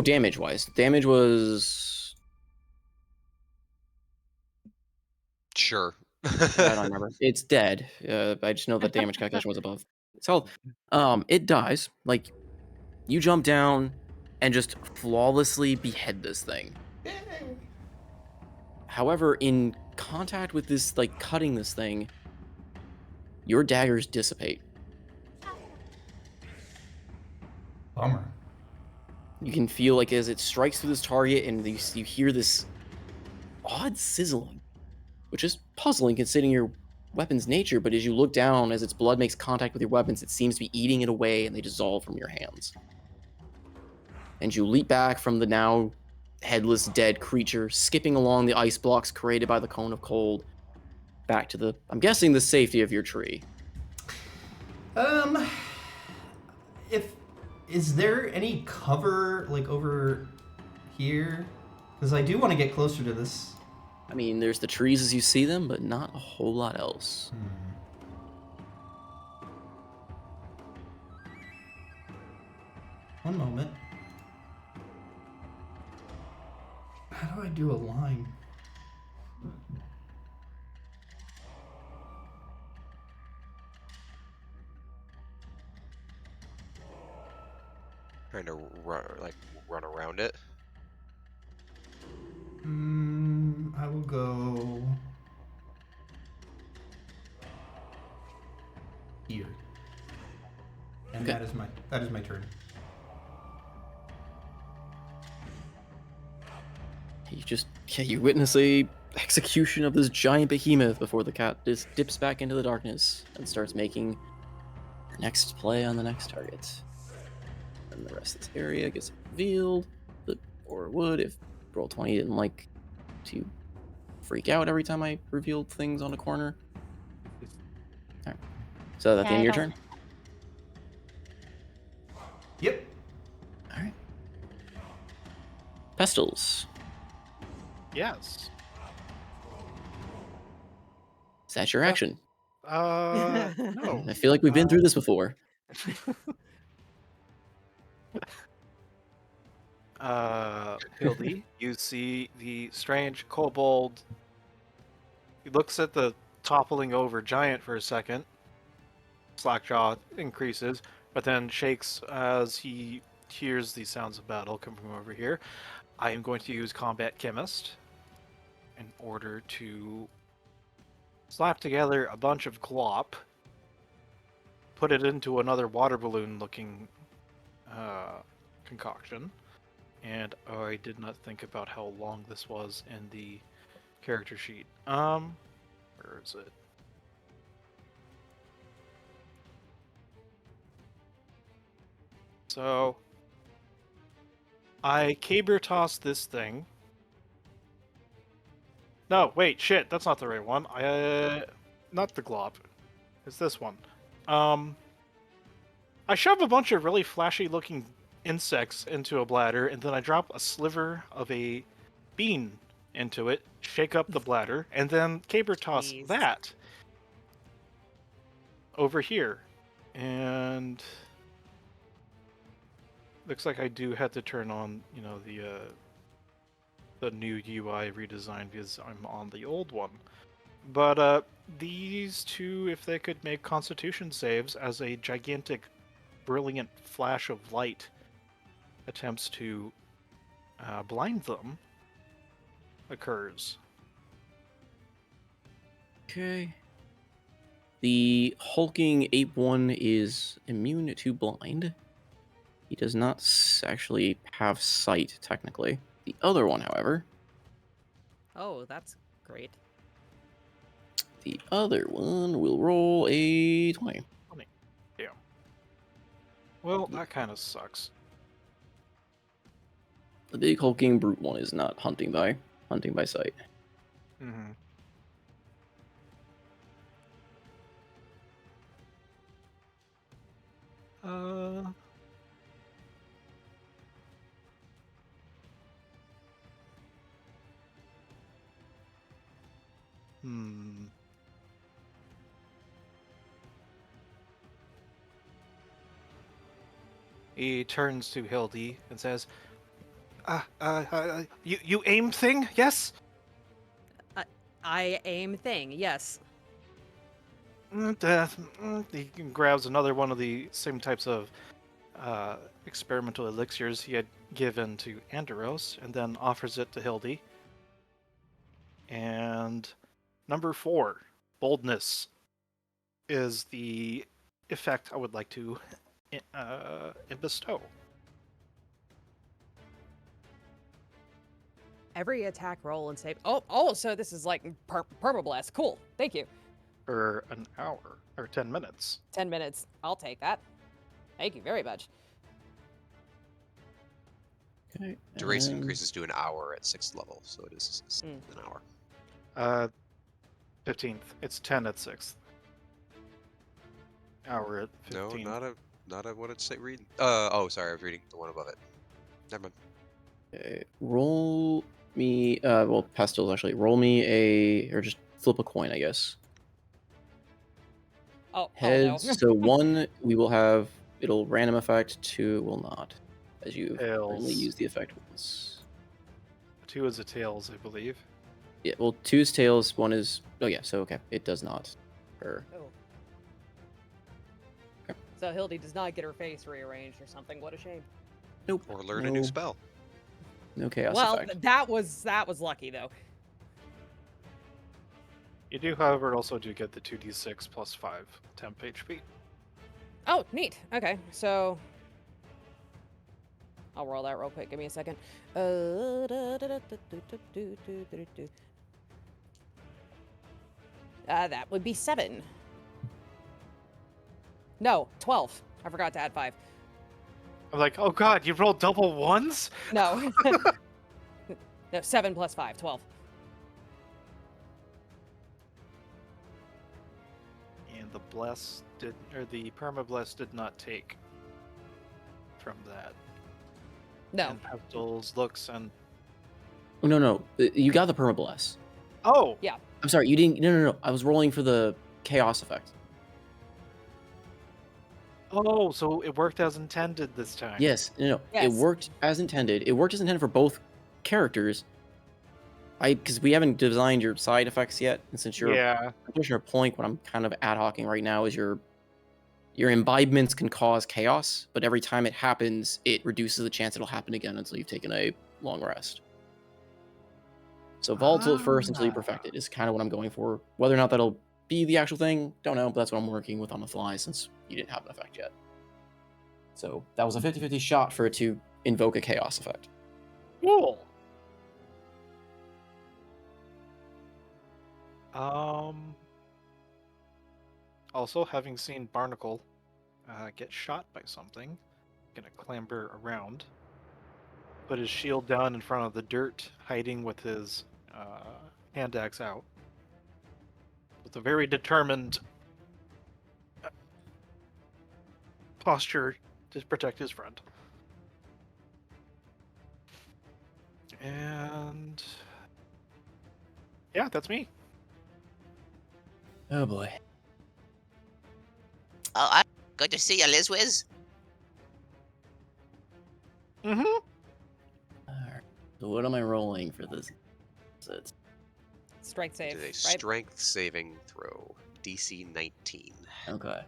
damage wise, damage was Sure. I don't remember. It's dead. I just know that damage calculation was above. So, it dies. Like, you jump down and just flawlessly behead this thing. However, in contact with this, like, cutting this thing, your daggers dissipate. Bummer. You can feel, like, as it strikes through this target, and you hear this odd sizzling, which is puzzling considering your weapon's nature, but as you look down, as its blood makes contact with your weapons, it seems to be eating it away, and they dissolve from your hands. And you leap back from the now headless, dead creature, skipping along the ice blocks created by the Cone of Cold, back to the, I'm guessing, the safety of your tree. Is there any cover, like, over here? Because I do want to get closer to this. I mean, there's the trees as you see them, but not a whole lot else. One moment. How do I do a line? Trying to run around it. I will go here. And Okay. that is my turn. You witness a execution of this giant behemoth before the cat just dips back into the darkness and starts making your next play on the next target. And the rest of this area gets revealed, or would if Roll20 didn't like to freak out every time I revealed things on a corner. Alright. So that's the end of your turn? Pestles. Yes. Is that your action? No. I feel like we've been through this before. Hildy, you see the strange kobold. He looks at the toppling over giant for a second. Slackjaw increases, but then shakes as he hears the sounds of battle coming from over here. I am going to use Combat Chemist in order to slap together a bunch of glop, put it into another water balloon looking concoction. And I did not think about how long this was in the character sheet. Where is it? So, I caber toss this thing. No, wait, shit, that's not the right one. Not the glop. It's this one. I shove a bunch of really flashy looking insects into a bladder, and then I drop a sliver of a bean into it, shake up the bladder, and then caber toss Jeez. that over here. And looks like I do have to turn on, you know, the new UI redesign because I'm on the old one. But these two, if they could make Constitution saves as a gigantic, brilliant flash of light attempts to blind them, occurs. Okay. The hulking ape one is immune to blind. He does not actually have sight, technically. The other one, however, Oh, that's great. the other one will roll a 20. Damn. Well, that kind of sucks. The big hulking brute one is not hunting by sight. Mm-hmm. Hmm. He turns to Hildy and says, you aim thing, yes? I aim thing, yes. He grabs another one of the same types of experimental elixirs he had given to Anderos, and then offers it to Hildy. And number 4, boldness, is the effect I would like to bestow. Every attack roll and save. Oh, so this is like permablast. Cool. Thank you. For an hour, or 10 minutes. 10 minutes. I'll take that. Thank you very much. Okay. Duration increases to an hour at 6th level, so it is an hour. 15th. It's 10 at 6th. Hour at 15. No, not a what it's reading. Oh, sorry, I was reading the one above it. Never mind. Okay, roll me, well, Pestles actually. Roll me or just flip a coin, I guess. Oh, Heads, no. so 1, we will have, it'll random effect, 2 will not, as you only use the effect once. 2 is a tails, I believe. Yeah, well, 2 is tails, 1 is, oh yeah, so okay, it does not occur. Oh. So Hildy does not get her face rearranged or something. What a shame. Nope. Or learn a new spell. No chaos Well, effect. that was lucky though. You do, however, also do get the 2d6 plus 5 temp HP. Oh, neat. Okay, so I'll roll that real quick. Give me a second. That would be 7. No, 12. I forgot to add 5. I'm like, oh god, you rolled double ones? No. No, 7 plus 5, 12. And the permabless did not take from that. No. And Pestles looks and No. You got the permabless. Oh, Yeah. I'm sorry, you didn't. No. I was rolling for the chaos effect. oh, so it worked as intended this time. Yes, no. It Yes. worked as intended. It worked as intended for both characters. Because we haven't designed your side effects yet, and since you're Yeah. Commissioner Plank, what I'm kind of ad hocing right now is your imbibements can cause chaos, but every time it happens, it reduces the chance it'll happen again until you've taken a long rest. So volatile at first until you perfect it is kind of what I'm going for. Whether or not that'll be the actual thing, don't know, but that's what I'm working with on the fly since you didn't have an effect yet. So that was a 50-50 shot for it to invoke a chaos effect. Cool. Also, having seen Barnacle get shot by something, gonna clamber around, put his shield down in front of the dirt, hiding with his hand axe out, with a very determined posture to protect his friend. And yeah, that's me. Oh boy. Oh, good to see you, Lizwiz. Mm-hmm. Alright. So what am I rolling for this? So it's Strength save, Did a right? strength saving throw. DC 19. okay.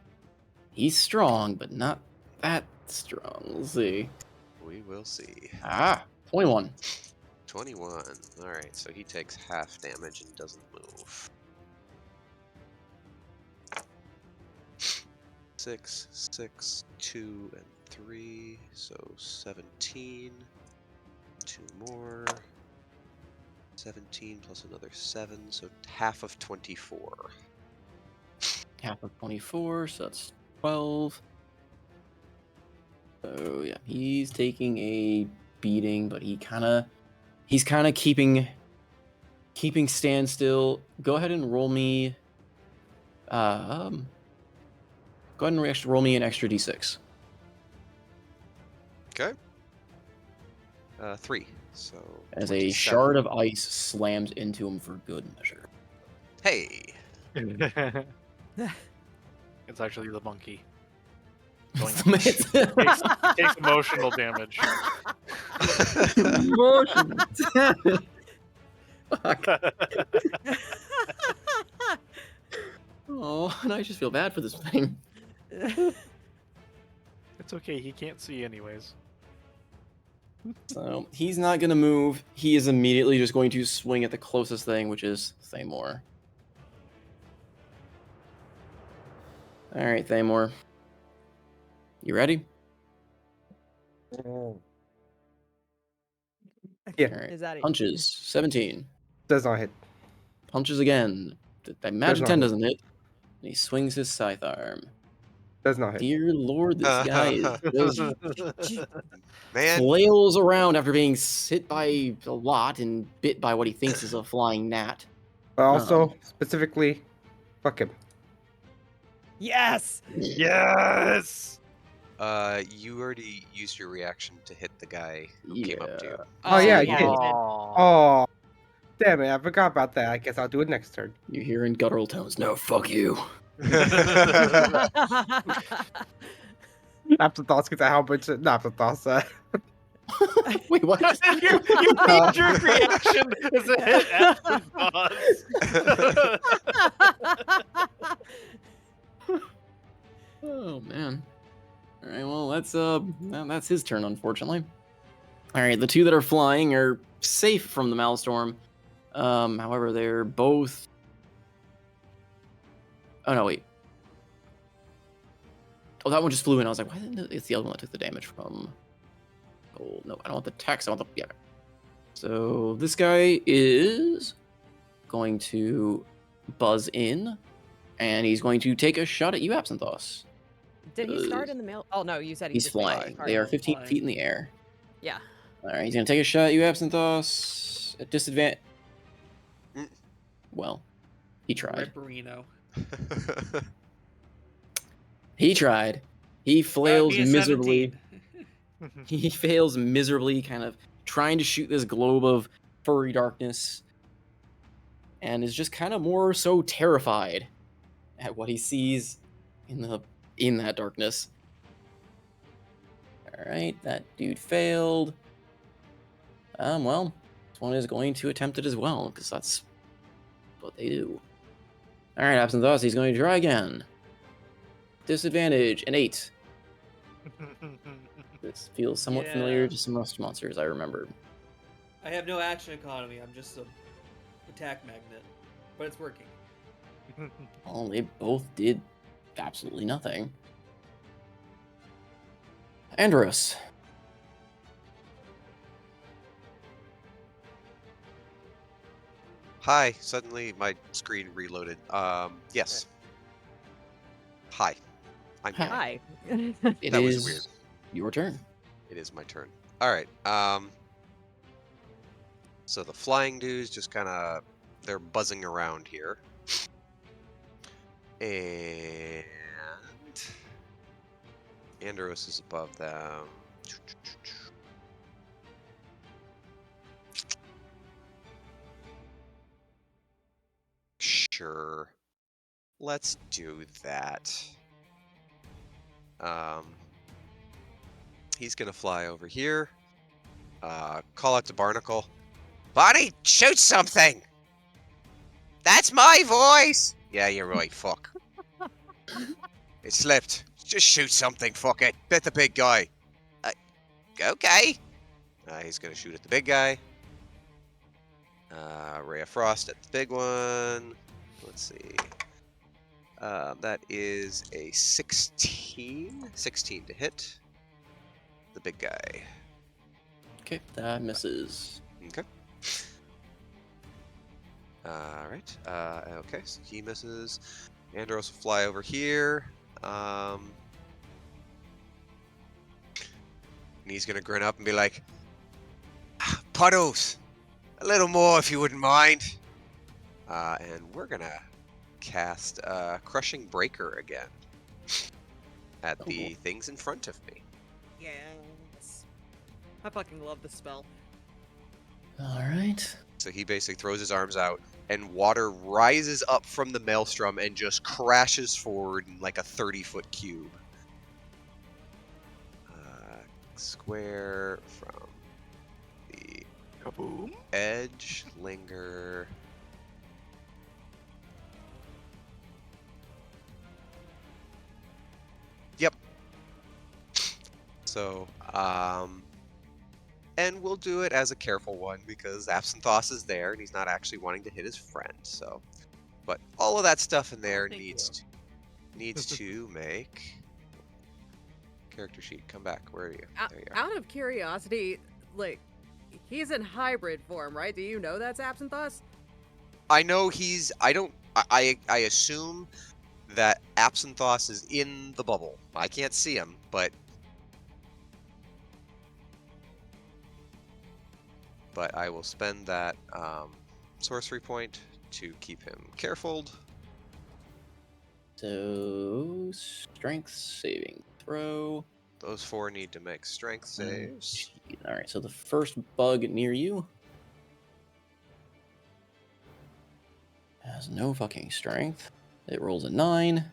He's strong, but not that strong. We'll see. We will see. 21. 21. Alright, so he takes half damage and doesn't move. 6, 6, 2, and 3, so 17. 2 more. 17 plus another 7, so half of 24. Half of 24, so that's 12. So yeah, he's taking a beating, but he's kind of keeping standstill. Go ahead and roll me. Go ahead and roll me an extra d6. Okay. 3, so As a 27. shard of ice slams into him for good measure. Hey! It's actually the monkey. It's- Takes emotional damage. Emotional damage. Fuck. Oh, and I just feel bad for this thing. It's okay, he can't see anyways. So he's not gonna move. He is immediately just going to swing at the closest thing, which is Thamor. All right, Thamor. You ready? Yeah. All right. Is that it? Punches. 17. Does not hit. Punches again. That magic not 10 hit. doesn't hit. And he swings his scythe arm. Does not hit. Dear Lord, this guy is just Man, flails around after being hit by a lot and bit by what he thinks is a flying gnat. But also, specifically, fuck him. Yes! Yes! you already used your reaction to hit the guy who came up to you. Oh, yeah, I yeah, did. he did. Oh, damn it! I forgot about that. I guess I'll do it next turn. You hear in guttural tones, no, fuck you. Afterthoughts gets a how much? Not afterthoughts. Wait, what? Your knee-jerk reaction is a hit afterthoughts. Oh man. All right, well that's his turn, unfortunately. All right, the two that are flying are safe from the Maelstrom. However, they're both. Oh no, wait. Oh, that one just flew in. I was like, why didn't it's the other one that took the damage from? Oh no, I don't want the text. I want the yeah. So this guy is going to buzz in, and he's going to take a shot at you, Absynthos. Did he start in the mail? Oh no, you said he He's was flying. They are 15 feet in the air. Yeah. All right, he's gonna take a shot at you, Absynthos, at disadvantage. Well, he tried. Ripperino. He tried. He flails Be a miserably. 17. He fails miserably, kind of trying to shoot this globe of furry darkness and is just kind of more so terrified at what he sees in that darkness. All right, that dude failed. Well, this one is going to attempt it as well because that's what they do. All right, absent thoughts. He's going to try again. Disadvantage, an 8. This feels somewhat familiar Yeah. to some Rust monsters I remembered. I have no action economy. I'm just a attack magnet, but it's working. Well, they both did absolutely nothing. Andros. Hi. Suddenly my screen reloaded. Yes. Hi. I'm here. Hi. It That was is weird. your turn. It is my turn. All right. So the flying dudes just kind of they're buzzing around here, and Andros is above them. Sure. Let's do that. He's gonna fly over here. Call out to Barnacle. Bonnie, shoot something! That's my voice! Yeah, you're right. Fuck. It slipped. Just shoot something, fuck it. Bet the big guy. Okay. He's gonna shoot at the big guy. Ray of Frost at the big one. Let's see. That is a 16. 16 to hit. The big guy. Okay, that misses. Okay. Alright. Okay, so he misses. Andros will fly over here. And he's gonna grin up and be like, Puddles. A little more if you wouldn't mind. and we're gonna cast Crushing Breaker again at the things in front of me. Yes. I fucking love this spell. All right. So he basically throws his arms out, and water rises up from the maelstrom and just crashes forward in like a 30-foot cube. Square from the Kaboom. edge, linger. Yep. So, and we'll do it as a careful one because Absinthoss is there and he's not actually wanting to hit his friend. So, but all of that stuff in there thank needs to make character sheet. Come back. Where are you? There you are. Out of curiosity, like, he's in hybrid form, right? Do you know that's Absinthoss? I know he's. I don't. I assume that Absinthoss is in the bubble. I can't see him, but I will spend that sorcery point to keep him careful. So, strength saving throw. Those 4 need to make strength saves. All right, so the first bug near you has no fucking strength. It rolls a 9.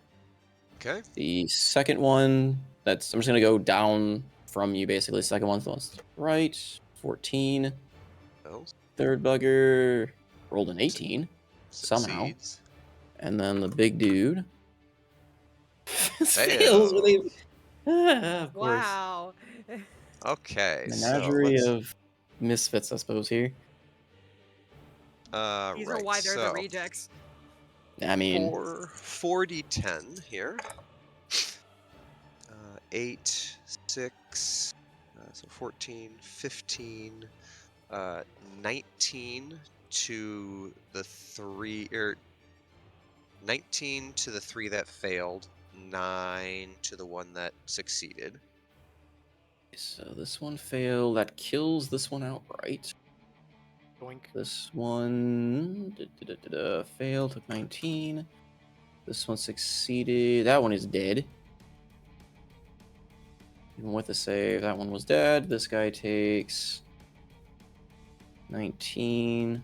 Okay. The second one, I'm just gonna go down from you basically. The second one's the one to the right, 14. Oh, Third bugger rolled an 18 somehow. succeeds. And then the big dude Fails. fails with a. Of course. Wow. Okay. Menagerie so of misfits, I suppose, here. These right. are why they're so the rejects. I mean, 4d10 here. 8, 6, so 14, 15, 19 to the 3, or 19 to the 3 that failed, 9 to the 1 that succeeded. so this one failed. That kills this one outright. Doink. This one failed, took 19. This one succeeded. That one is dead. Even with the save, that one was dead. This guy takes 19.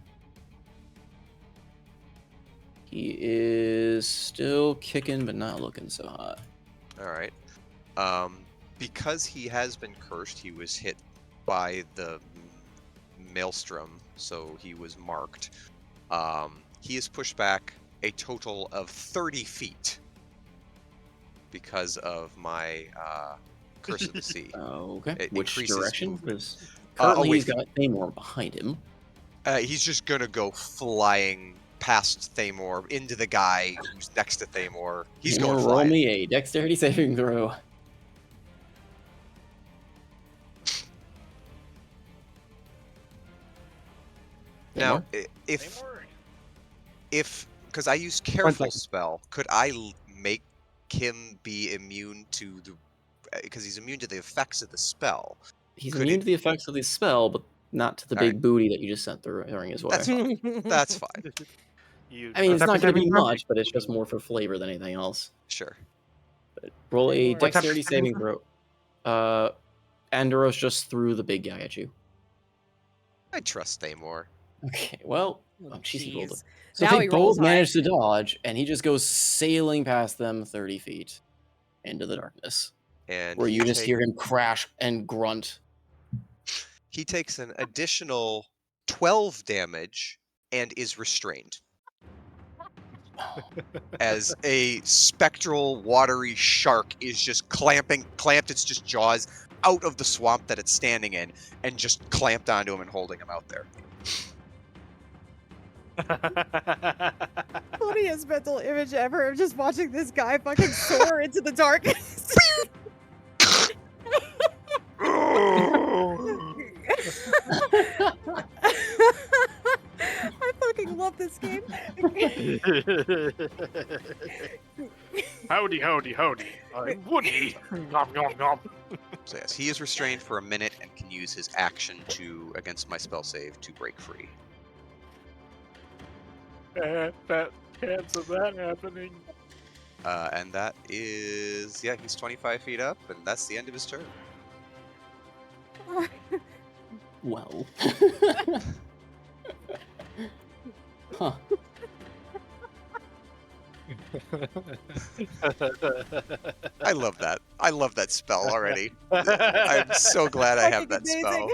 He is still kicking, but not looking so hot. All right. Because he has been cursed, he was hit by the maelstrom, so he was marked. He is pushed back a total of 30 feet because of my curse of the sea. Okay. It Which increases direction? movement. Because currently wait. he's got Thamor behind him. He's just gonna go flying past Thamor into the guy who's next to Thamor. He's going Roll flying. me a dexterity saving throw. Now, Thamor? if because I use careful spell, could I make him be immune to the? Because he's immune to the effects of the spell. He's Could immune it- to the effects of the spell, but not to the All big right. booty that you just sent during his way. That's fine. That's fine. I mean, it's not going to be Representative much, but it's just more for flavor than anything else. Sure. But roll a Thamor. dexterity saving throw. Andros just threw the big guy at you. I trust Thamor. Okay, well, jeez, he rolled it. Jeez. So Now they he rolls both high. manage to dodge, and he just goes sailing past them 30 feet into the darkness, And where he you just take- hear him crash and grunt. He takes an additional 12 damage and is restrained. As a spectral, watery shark is just clamped its just jaws out of the swamp that it's standing in, and just clamped onto him and holding him out there. Funniest mental image ever of just watching this guy fucking soar into the darkness. I fucking love this game. Howdy, howdy, howdy. I'm Woody. Nom, nom, nom. So yes, he is restrained for a minute and can use his action against my spell save to break free. That chance of that happening. And that is, yeah, he's 25 feet up, and that's the end of his turn. Well. Huh. I love that. I love that spell already. I'm so glad I have that spell.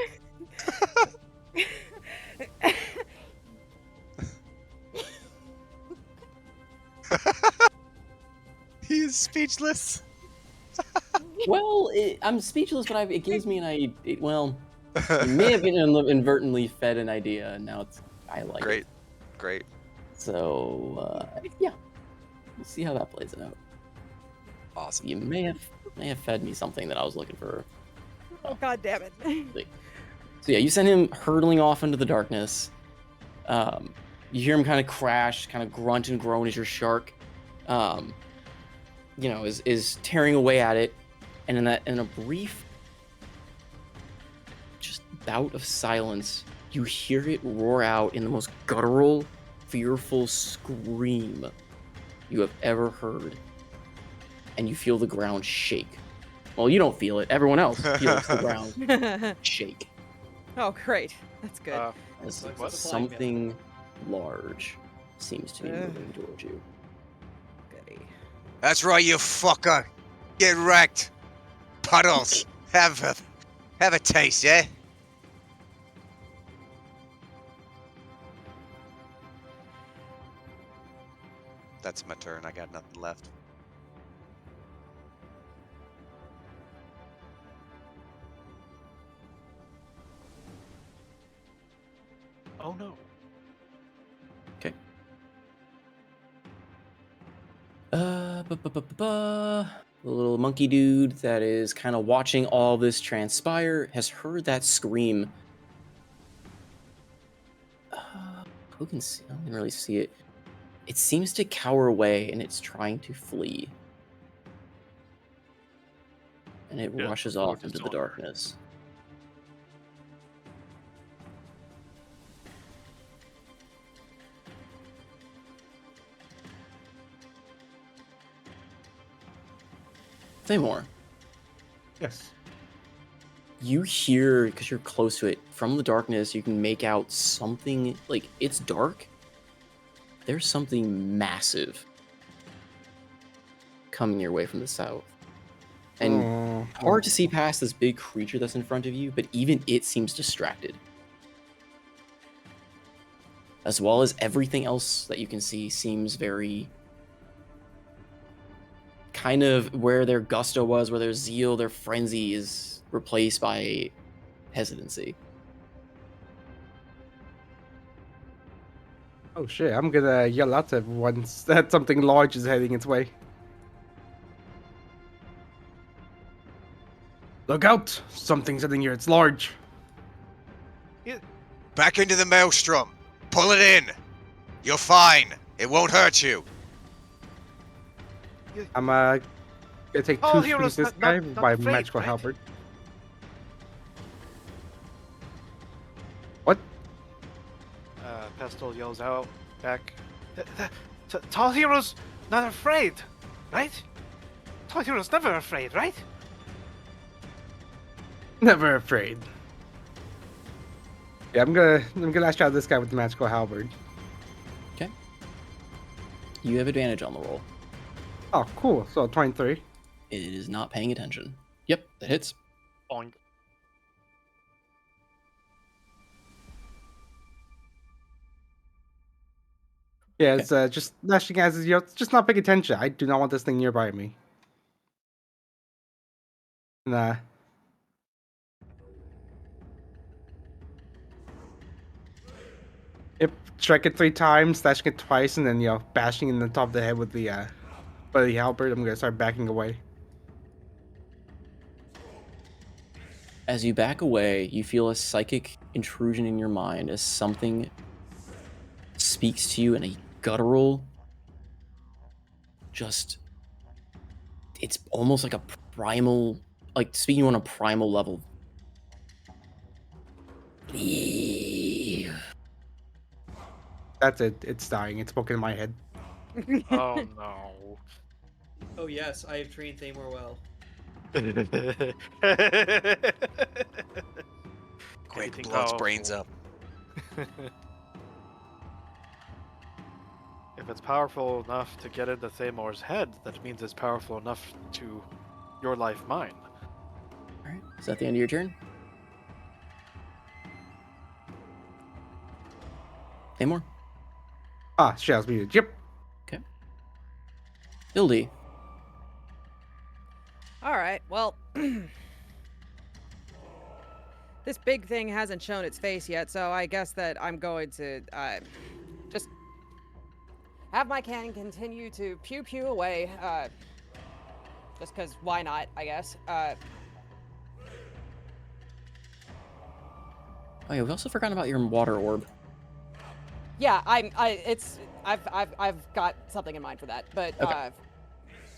He is speechless. Well, I'm speechless, but it gives me an idea. Well, you may have inadvertently fed an idea, and now I like it. Great. So, yeah, we'll see how that plays out. Awesome. You may have fed me something that I was looking for. Oh, god damn it. So yeah, you send him hurtling off into the darkness. You hear him kind of crash, kind of grunt and groan as your shark, is tearing away at it. And in a brief, just bout of silence, you hear it roar out in the most guttural, fearful scream you have ever heard. And you feel the ground shake. Well, you don't feel it. Everyone else feels the ground shake. Oh, great. That's good. As What? something large seems to be moving towards you. Goody. That's right, you fucker. Get wrecked. Puddles. Have a taste, yeah? That's my turn. I got nothing left. Oh no. Okay. The little monkey dude that is kind of watching all this transpire has heard that scream. Who can see? I don't really see it. It seems to cower away and it's trying to flee. And it Yeah, rushes or off into the disorder. darkness. Thamor. Yes. you hear, because you're close to it, from the darkness, you can make out something, like, it's dark. There's something massive coming your way from the south. And hard to see past this big creature that's in front of you, but even it seems distracted. As well as everything else that you can see seems very... kind of where their gusto was, where their zeal, their frenzy is replaced by hesitancy. Oh shit, I'm gonna yell out to everyone that something large is heading its way. Look out! Something's heading here, it's large. Back into the maelstrom. Pull it in. You're fine. It won't hurt you. I'm gonna take Oh, two heroes, swings this not- time not by afraid, magical right? halberd. What? Pestle yells out back. Tall heroes not afraid, right? Tall heroes never afraid, right? Never afraid. Yeah, I'm gonna lash out this guy with the magical halberd. Okay. You have advantage on the roll. Oh, cool. So 23. It is not paying attention. Yep, that hits. Boing. Yeah, it's just lashing as is, just not paying attention. I do not want this thing nearby me. Nah. If strike it 3 times, slashing it twice, and then bashing in the top of the head with the halberd, I'm gonna start backing away. As you back away, you feel a psychic intrusion in your mind as something speaks to you in a guttural, just... it's almost like a primal, like speaking on a primal level. Leave. That's it. It's dying. It's poking in my head. Oh no. Oh yes, I have trained Thamor well. Quick, Anything blow its brains powerful. up. If it's powerful enough to get into Thamor's head, that means it's powerful enough to your life mine. Alright, is that the end of your turn? Any more? Ah, shell's muted. Yep. Okay. Ildy. All right, well, this big thing hasn't shown its face yet, so I guess that I'm going to just have my cannon continue to pew pew away, just because why not, I guess. Oh yeah, we also forgot about your water orb. Yeah, I've got something in mind for that, but Okay.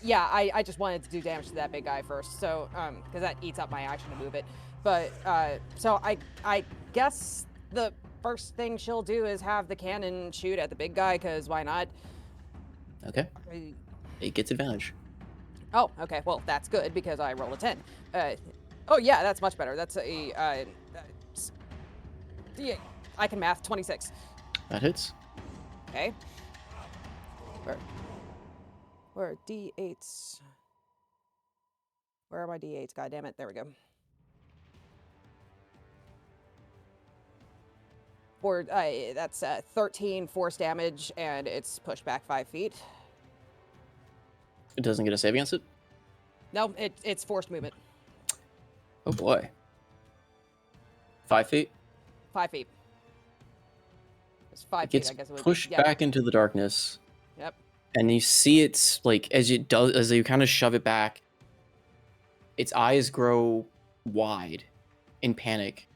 yeah, I just wanted to do damage to that big guy first, so because that eats up my action to move it. But so I guess the first thing she'll do is have the cannon shoot at the big guy, because why not? Okay. It gets advantage. Oh, okay. Well, that's good because I roll a 10. Oh yeah, that's much better. That's a D8. I can math 26. That hits. Okay. Where are D8s? Where are my D8s? God damn it. There we go. That's 13 force damage, and it's pushed back 5 feet. It doesn't get a save against it? No, it's forced movement. Oh boy. 5 feet? 5 feet. It's 5 It feet, gets I guess it would pushed be. Yeah. back into the darkness. Yep. And you see it's like as you kind of shove it back, its eyes grow wide in panic,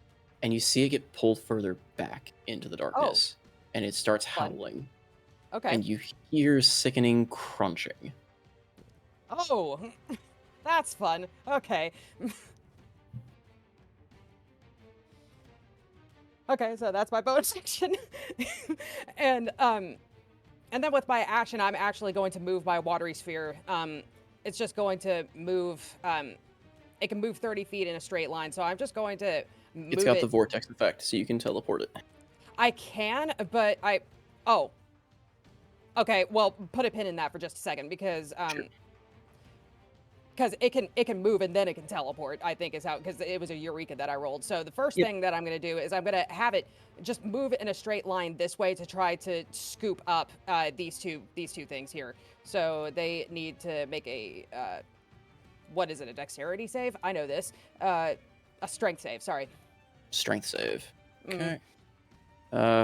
and you see it get pulled further back into the darkness, and it starts Fun. howling. Okay. And you hear sickening crunching. Oh, that's fun. Okay. Okay, so that's my bonus action. And then with my action, I'm actually going to move my watery sphere. It's just going to move it can move 30 feet in a straight line. So I'm just going to move It's got it. the vortex effect, so you can teleport it. I can, but oh, okay. Well, put a pin in that for just a second because Sure. because it can move and then it can teleport. I think is how, because it was a Eureka that I rolled. So the first thing that I'm going to do is I'm going to have it just move in a straight line this way to try to scoop up these two things here. So they need to make a what is it, a dexterity save? I know this. A strength save. Sorry. Strength save. Mhm. Okay.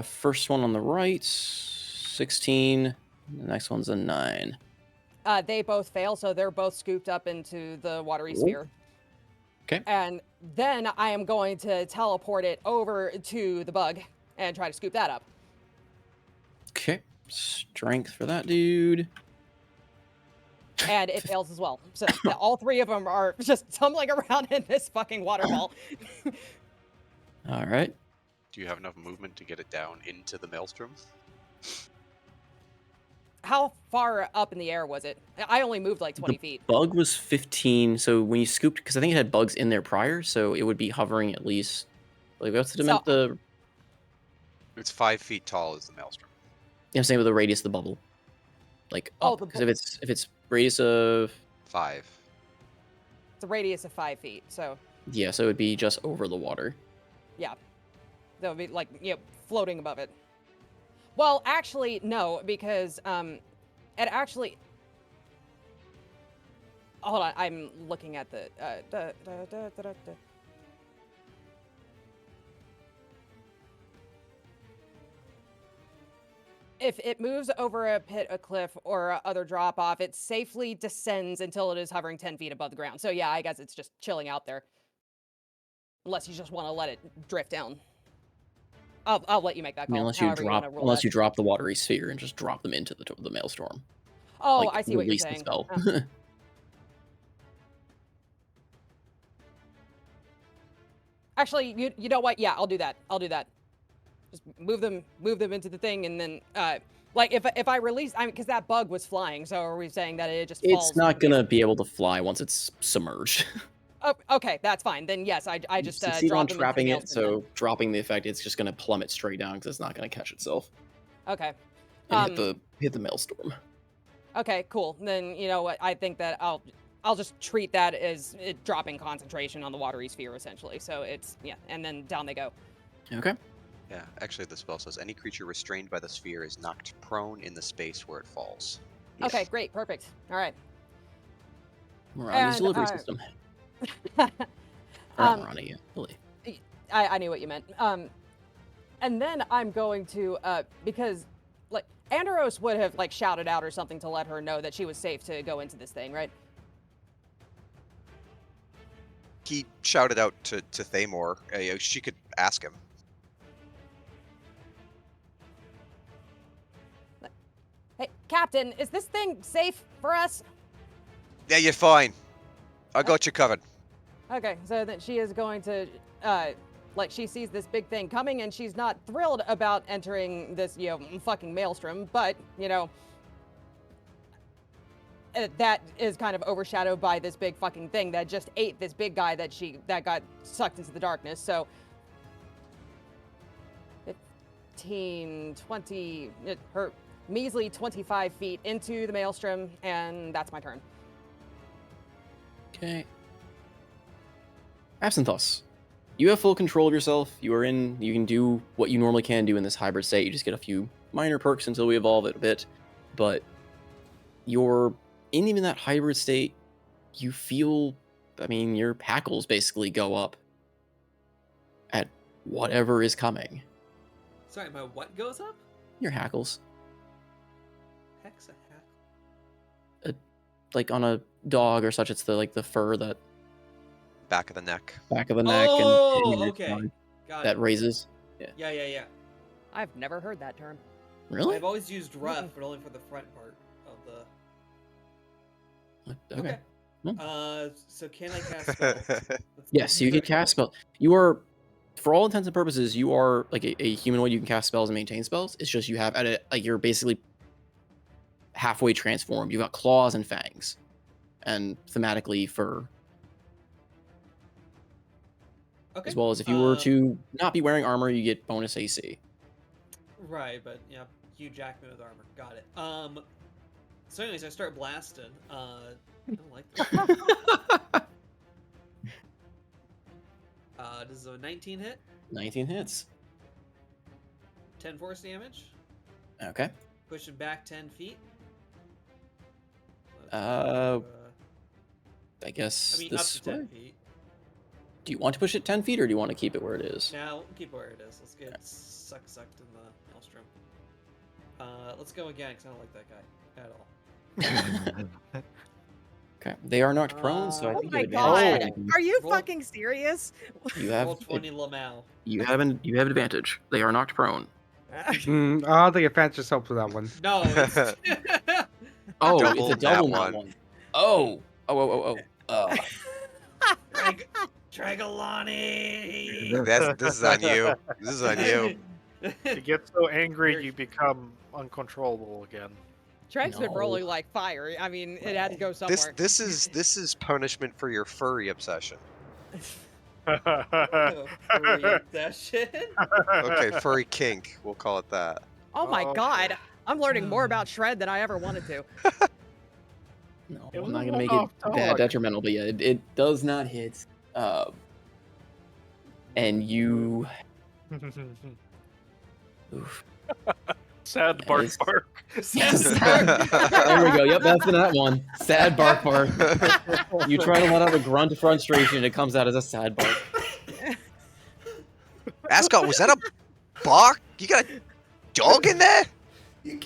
First one on the right, 16. The next one's a 9. They both fail, so they're both scooped up into the watery Cool. sphere. Okay. And then I am going to teleport it over to the bug and try to scoop that up. Okay. Strength for that dude. And it fails as well. So all three of them are just tumbling around in this fucking waterfall. All right. Do you have enough movement to get it down into the maelstrom? How far up in the air was it? I only moved like 20 feet. Bug was 15, so when you scooped, because I think it had bugs in there prior, so it would be hovering at least. Like, what's the It's 5 feet tall is the maelstrom. Yeah, I'm saying with the radius of the bubble, like Oh, up. the Because if it's radius of 5. It's a radius of 5 feet, so yeah, so it would be just over the water. yeah. That would be like, floating above it. Well, actually, no, because it actually. Hold on, I'm looking at the. If it moves over a pit, a cliff, or other drop off, it safely descends until it is hovering 10 feet above the ground. So yeah, I guess it's just chilling out there. Unless you just want to let it drift down. I'll let you make that I call. mean, unless you drop the watery sphere and just drop them into the maelstrom. Oh, like, I see what you're release the saying. spell. Oh. Actually, you know what? Yeah, I'll do that. Just move them into the thing, and then like if I release, because that bug was flying. So are we saying that it just falls? It's not gonna be able to fly once it's submerged. Oh, okay, that's fine. Then yes, I You just succeed drop on them trapping into it, the maelstrom so dropping the effect, it's just gonna plummet straight down because it's not gonna catch itself then. Okay. and hit the maelstrom. Okay, cool. Then you know what? I think that I'll just treat that as it dropping concentration on the watery sphere essentially. So it's and then down they go. Okay. Yeah, actually the spell says any creature restrained by the sphere is knocked prone in the space where it falls. Okay, great, perfect. All right. Morani's And, delivery system. Or not Morani, yeah, really. I knew what you meant. And then I'm going to because like Andros would have like shouted out or something to let her know that she was safe to go into this thing, right? He shouted out to Thamor. She could ask him. Hey, Captain, is this thing safe for us? Yeah, you're fine. I got you covered. Okay, so then she is going to, like, she sees this big thing coming, and she's not thrilled about entering this, fucking maelstrom, but, that is kind of overshadowed by this big fucking thing that just ate this big guy that got sucked into the darkness, so 15, 20, her measly 25 feet into the maelstrom, and that's my turn. Okay. Absinthoss. You have full control of yourself. You can do what you normally can do in this hybrid state. You just get a few minor perks until we evolve it a bit. But you're in even that hybrid state, you feel, your hackles basically go up at whatever is coming. Sorry, my what goes up? Your hackles. Heck's a hack. Like on a dog or such, it's the fur that Back of the neck. Oh, and your okay. spine Got that it. raises. Yeah. I've never heard that term. Really? I've always used rough, but only for the front part of the. Okay. So can I cast spells? Yes, you can cast spells. You are, for all intents and purposes, you are like a humanoid. You can cast spells and maintain spells. It's just you have you're basically halfway transformed. You've got claws and fangs, and thematically for Okay. As well as if you were to not be wearing armor, you get bonus AC. Right, but yeah, Hugh Jackman with armor. Got it. So anyways, I start blasting. I don't like this. Does a 19 hit? 19 hits. 10 force damage. Okay. Pushing back 10 feet. I guess I mean, this up to 10 way. feet. Do you want to push it 10 feet or do you want to keep it where it is? Now, keep it where it is. Let's get sucked in the maelstrom. Let's go again, because I don't like that guy at all. Okay. They are knocked prone, so I Oh think my you have advantage. god. Are you Roll- fucking serious? You Roll have 20 Lamau. you have advantage. They are knocked prone. I don't think advantage helps with that one. No, it's... Oh, Double it's a double nat nat one. one. Oh. Dragolani! This is on you. This is on you. You get so angry you become uncontrollable again. Treg's been No. rolling like fire. I mean, it had to go somewhere. This is punishment for your furry obsession. Furry obsession. Okay, furry kink. We'll call it that. Oh my Okay. god. I'm learning more about Shred than I ever wanted to. No, It I'm was not a gonna make one-off it that dog. detrimental, but yeah, it does not hit. And you. Oof. Sad bark Yes. bark. There we go. Yep, that's the nat one. Sad bark bark. You try to let out a grunt of frustration, it comes out as a sad bark. Ascot, was that a bark? You got a dog in there? You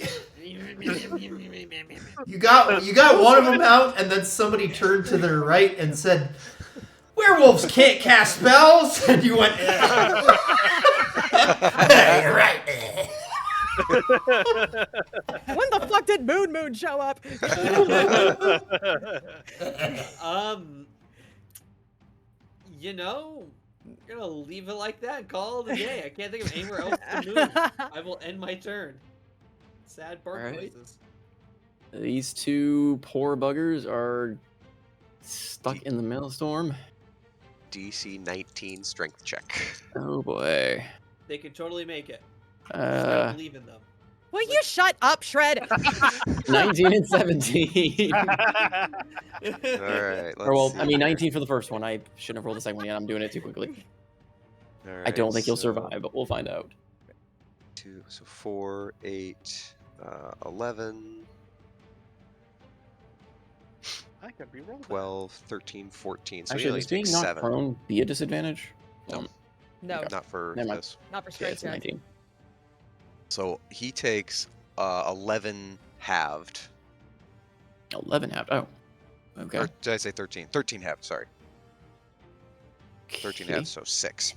got one of them out, and then somebody turned to their right and said, "Werewolves can't cast spells," and you went, "Hey, you're right." When the fuck did Moon show up? You know, I'm gonna leave it like that. Call it a day. I can't think of anywhere else to move. I will end my turn. Sad bark Alright. noises. These two poor buggers are stuck in the maelstrom. DC 19 strength check. Oh boy. They can totally make it. I don't Uh, believe in them. Will you shut up, Shred? 19 and 17. All right. Or well, see I mean, here. 19 for the first one. I shouldn't have rolled the second one yet. I'm doing it too quickly. All I right, don't think you'll so survive, but we'll find out. 4, 8, 11, I can be rolled. 12, 13, 14. So Actually, you only does being take knocked 7. prone be a disadvantage? No. No, Not for Never mind. this. not for Yeah, Shred it's check. 19. So he takes 11 halved. 11 half. Oh. Okay. Or did I say 13? 13 halved, sorry. 13 Okay. halved, so 6.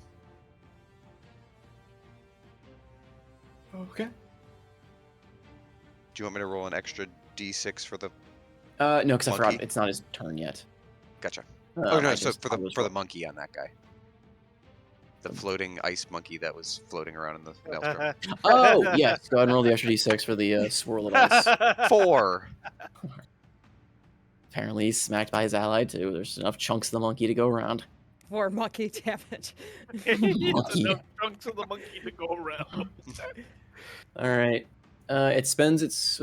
Okay. Do you want me to roll an extra d6 for the... No, because I forgot Monkey? it's not his turn yet. Gotcha. Oh Oh, no, so for the monkey on that guy. The floating ice monkey that was floating around in the maelstrom. Oh, yes. Go ahead and roll the extra d6 for the swirl of ice. 4. Apparently, he's smacked by his ally, too. There's enough chunks of the monkey to go around. For monkey damage. Monkey. Enough chunks of the monkey to go around. All right. It spends its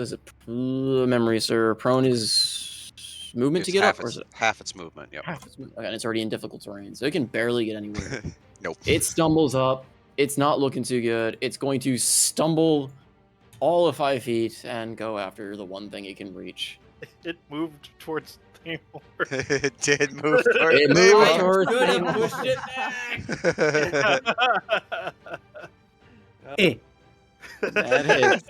memory, sir. Prone is movement to It's get half up, or its, is it half its movement, yep. half its movement? Okay, and it's already in difficult terrain, so it can barely get anywhere. Nope. It stumbles up. It's not looking too good. It's going to stumble all of 5 feet and go after the one thing it can reach. It moved towards the It did move towards It the moved table. towards Should the have pushed it back. That hits.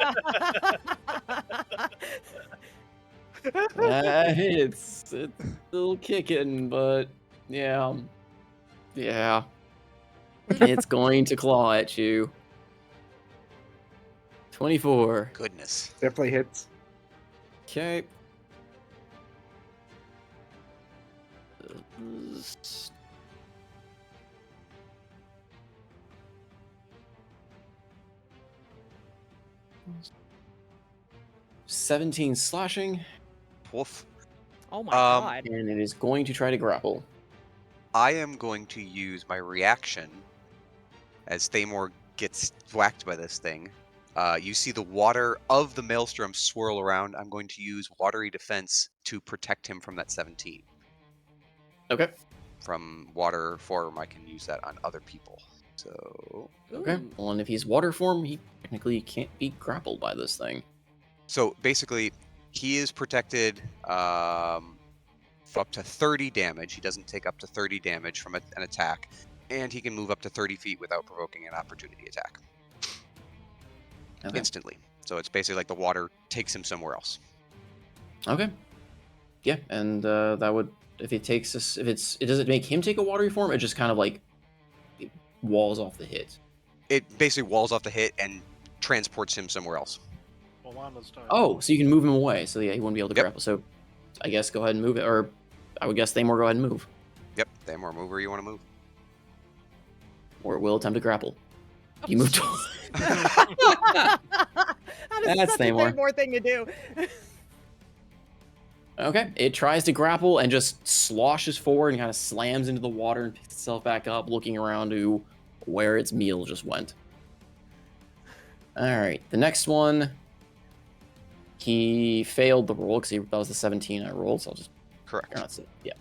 That hits. It's still kicking, but yeah. Yeah. It's going to claw at you. 24. Goodness. Definitely hits. Okay. $17 slashing, Woof. Oh my Um, god. and it is going to try to grapple. I am going to use my reaction as Thamor gets whacked by this thing. You see the water of the maelstrom swirl around. I'm going to use watery defense to protect him from that 17. Okay. From water form, I can use that on other people. So Okay. Ooh. Well, and if he's water form, he technically can't be grappled by this thing. So basically, he is protected for up to 30 damage. He doesn't take up to 30 damage from an attack, and he can move up to 30 feet without provoking an opportunity attack Okay. instantly. So it's basically like the water takes him somewhere else. Okay. Yeah, and that would if it takes us if it doesn't make him take a watery form, it just kind of like it walls off the hit. It basically walls off the hit and transports him somewhere else. Alana's dying. Oh, so you can move him away. So yeah, he wouldn't be able to Yep. grapple. So I guess go ahead and move it, or I would guess Thamor go ahead and move, Yep, Thamor, move where you want to move. or it will attempt to grapple. You move. That is That's such a Thamor. Thamor thing to do. Okay, it tries to grapple and just sloshes forward and kind of slams into the water and picks itself back up, looking around to where its meal just went. All right, the next one, he failed the roll because that was the 17 I rolled, so I'll just Correct. that's it. Yeah,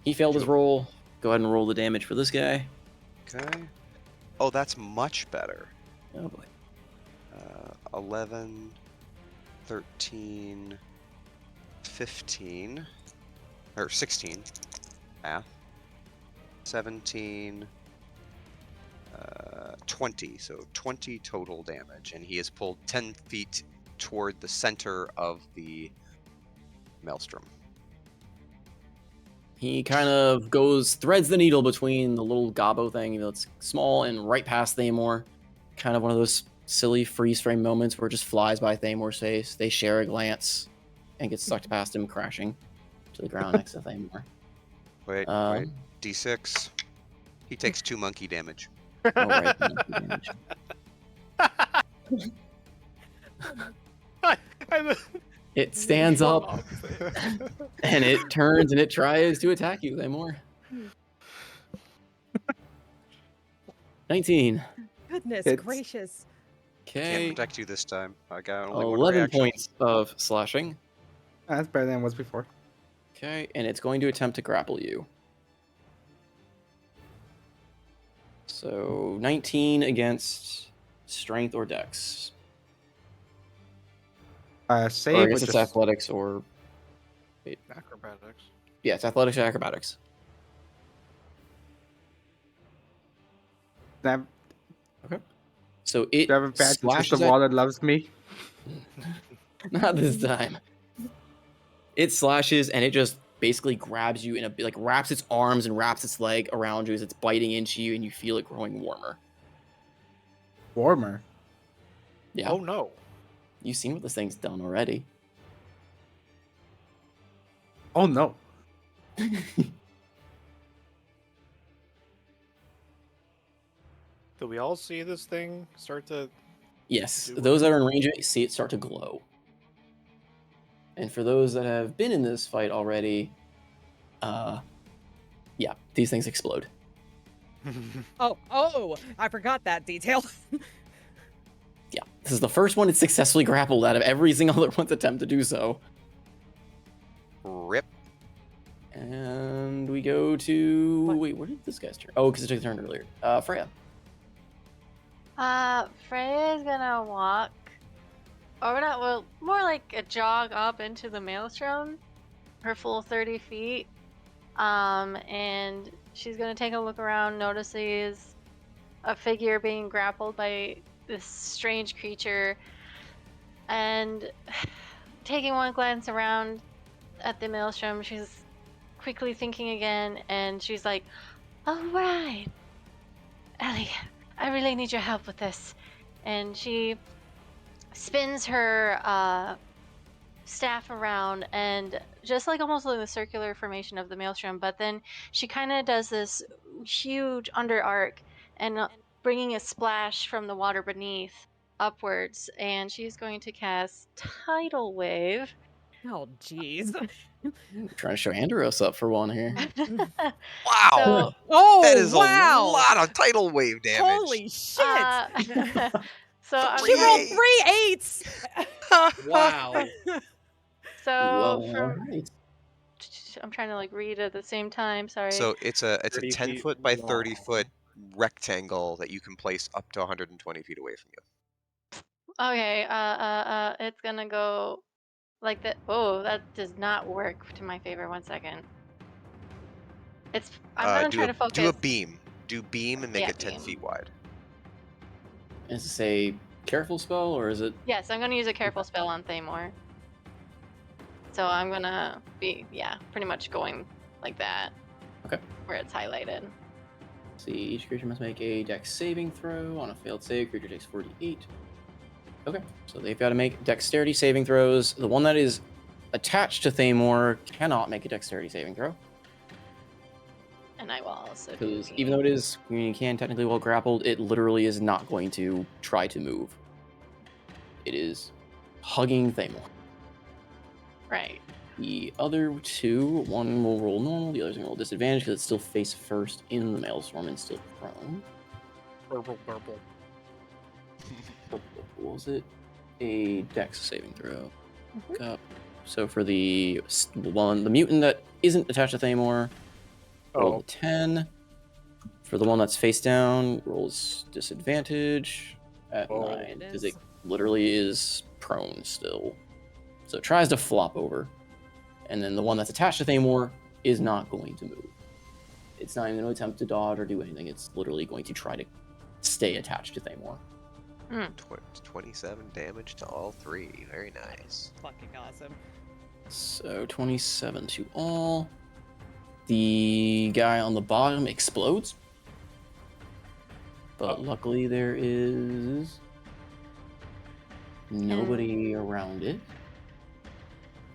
he failed his Sure. roll. Go ahead and roll the damage for this guy. Okay. Oh, that's much better. Oh boy. 11, 13, 15, or 16. Math. 17, 20. So 20 total damage, and he is pulled 10 feet toward the center of the maelstrom. He kind of threads the needle between the little gobbo thing that's small and right past Thamor. Kind of one of those silly freeze frame moments where it just flies by Thamor's face. They share a glance and get sucked past him, crashing to the ground next to Thamor. Wait, Um, D6. He takes 2 monkey damage. Oh, right. Damage. It stands up and it turns and it tries to attack you, Thamor. 19. Goodness It's- gracious. Can't Okay. protect you this time. I got only one 11 reaction. points of slashing. That's better than it was before. Okay, and it's going to attempt to grapple you. So 19 against strength or dex. Or I Save guess or it's just athletics or Acrobatics. yeah, it's athletics or acrobatics. snap. So it Do I have a badge that says slashes the at water loves me? not this time. It slashes and it just basically grabs you in a like wraps its arms and wraps its leg around you as it's biting into you, and you feel it growing warmer. Warmer. Yeah, Oh no. you've seen what this thing's done already. Oh no. Do we all see this thing start to? Yes, Do those that are in range of it, you see it start to glow. And for those that have been in this fight already, yeah, these things explode. Oh, I forgot that detail. Yeah, this is the first one it's successfully grappled out of every single other one's attempt to do so. Rip. And we go to wait, where did this guy's turn? Oh, because it took a turn earlier. Freya. Freya's gonna walk, or not, well, more like a jog up into the maelstrom, her full 30 feet. And she's gonna take a look around, notices a figure being grappled by this strange creature, and taking one glance around at the maelstrom, she's quickly thinking again, and she's like, "All right, Ellie, I really need your help with this." And she spins her staff around, and just like almost like the circular formation of the maelstrom, but then she kind of does this huge under arc and bringing a splash from the water beneath upwards, and she's going to cast Tidal Wave Oh, jeez. Trying to show Andros up for one here. Wow! So, Oh, That is wow. a lot of tidal wave damage. Holy shit. so I'm She Three rolled gonna, 3 eights. Wow. so Well, for alright. I'm trying to like read at the same time. Sorry. So it's a 30 10 feet foot by long. 30 foot rectangle that you can place up to 120 feet away from you. Okay. It's gonna go like that. Oh, that does not work to my favor. 1 second. I'm gonna try to Do focus. a beam. Do beam and make Yeah, it 10 beam. feet wide. Is this a careful spell or is it? Yes, I'm gonna use a careful spell on Thamor. So I'm gonna be pretty much going like that. Okay. Where it's highlighted. See, each creature must make a dex saving throw. On a failed save, creature takes 48. Okay, so they've got to make dexterity saving throws. The one that is attached to Thamor cannot make a dexterity saving throw. And I will also do Because beam. even though it is, you can technically well grappled, it literally is not going to try to move. It is hugging Thamor. Right. The other two, one will roll normal, the other's going to roll disadvantage because it's still face first in the maelstrom and still prone. Purple, purple. What was it? A dex saving throw. Mhm. Up. So for the mutant that isn't attached to Thamor, roll a 10. For the one that's face down, rolls disadvantage at 9 because it literally is prone still. So it tries to flop over. And then the one that's attached to Thamor is not going to move. It's not even going to attempt to dodge or do anything. It's literally going to try to stay attached to Thamor. 27 damage to all three. Very nice. Fucking awesome. So 27 to all. The guy on the bottom explodes. But luckily there is nobody around it.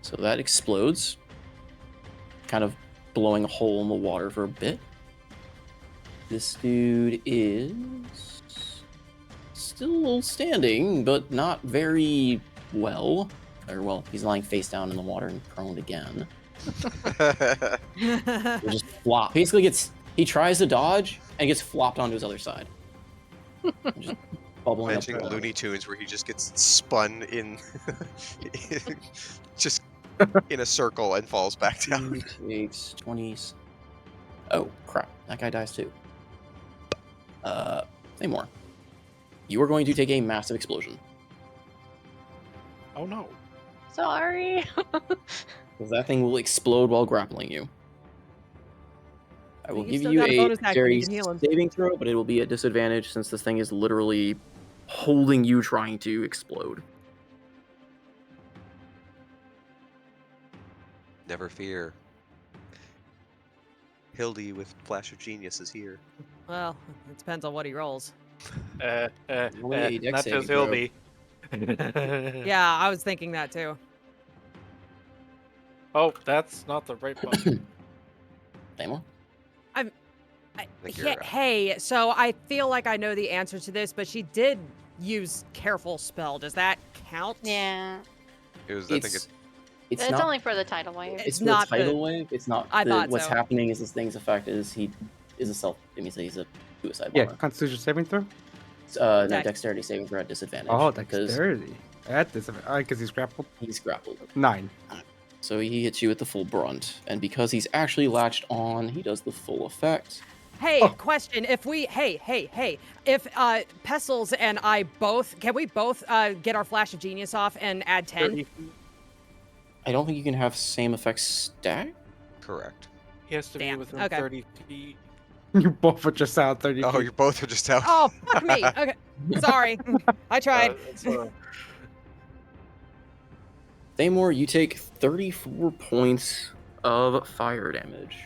So that explodes, kind of blowing a hole in the water for a bit. This dude is still standing, but not very well. Or, well, he's lying face down in the water and prone again. He just flop. Basically he tries to dodge and gets flopped onto his other side. Just bubbling up. Mentioning Looney Tunes where he just gets spun in just in a circle and falls back down. Takes 20s. Oh crap! That guy dies too. Namor, you are going to take a massive explosion. Oh no. Sorry. Because that thing will explode while grappling you. I will He's give still you got a a bonus action, dexterity you can heal him. saving throw, but it will be at disadvantage since this thing is literally holding you trying to explode. Never fear. Hildy with Flash of Genius is here. Well, it depends on what he rolls. Only a dex Not saving just throw. Hildy. Yeah, I was thinking that too. Oh, that's not the right button. Namor? Hey, so I feel like I know the answer to this, but she did use careful spell. Does that count? Yeah. It was. I think It's It's not. only for the tidal wave. It's not the tidal the- wave. It's not. I thought what's so. happening is this thing's effect is he is a self. It means that he's a suicide Yeah, bomber. Constitution saving throw. No, Dex. dexterity saving throw at disadvantage. Oh, because dexterity. At this, because he's grappled. he's grappled. 9. So he hits you with the full brunt, and because he's actually latched on, he does the full effect. Hey, Oh. question. If we, if Pestles and I both, can we both get our Flash of Genius off and add 10? 30. I don't think you can have same effects stack. correct. He has to be Damn, within okay. 30 feet. You both are just out 30 Oh, feet. you both are just out. Oh, fuck me. Okay. Sorry. I tried. Thamor, you take 34 points of fire damage.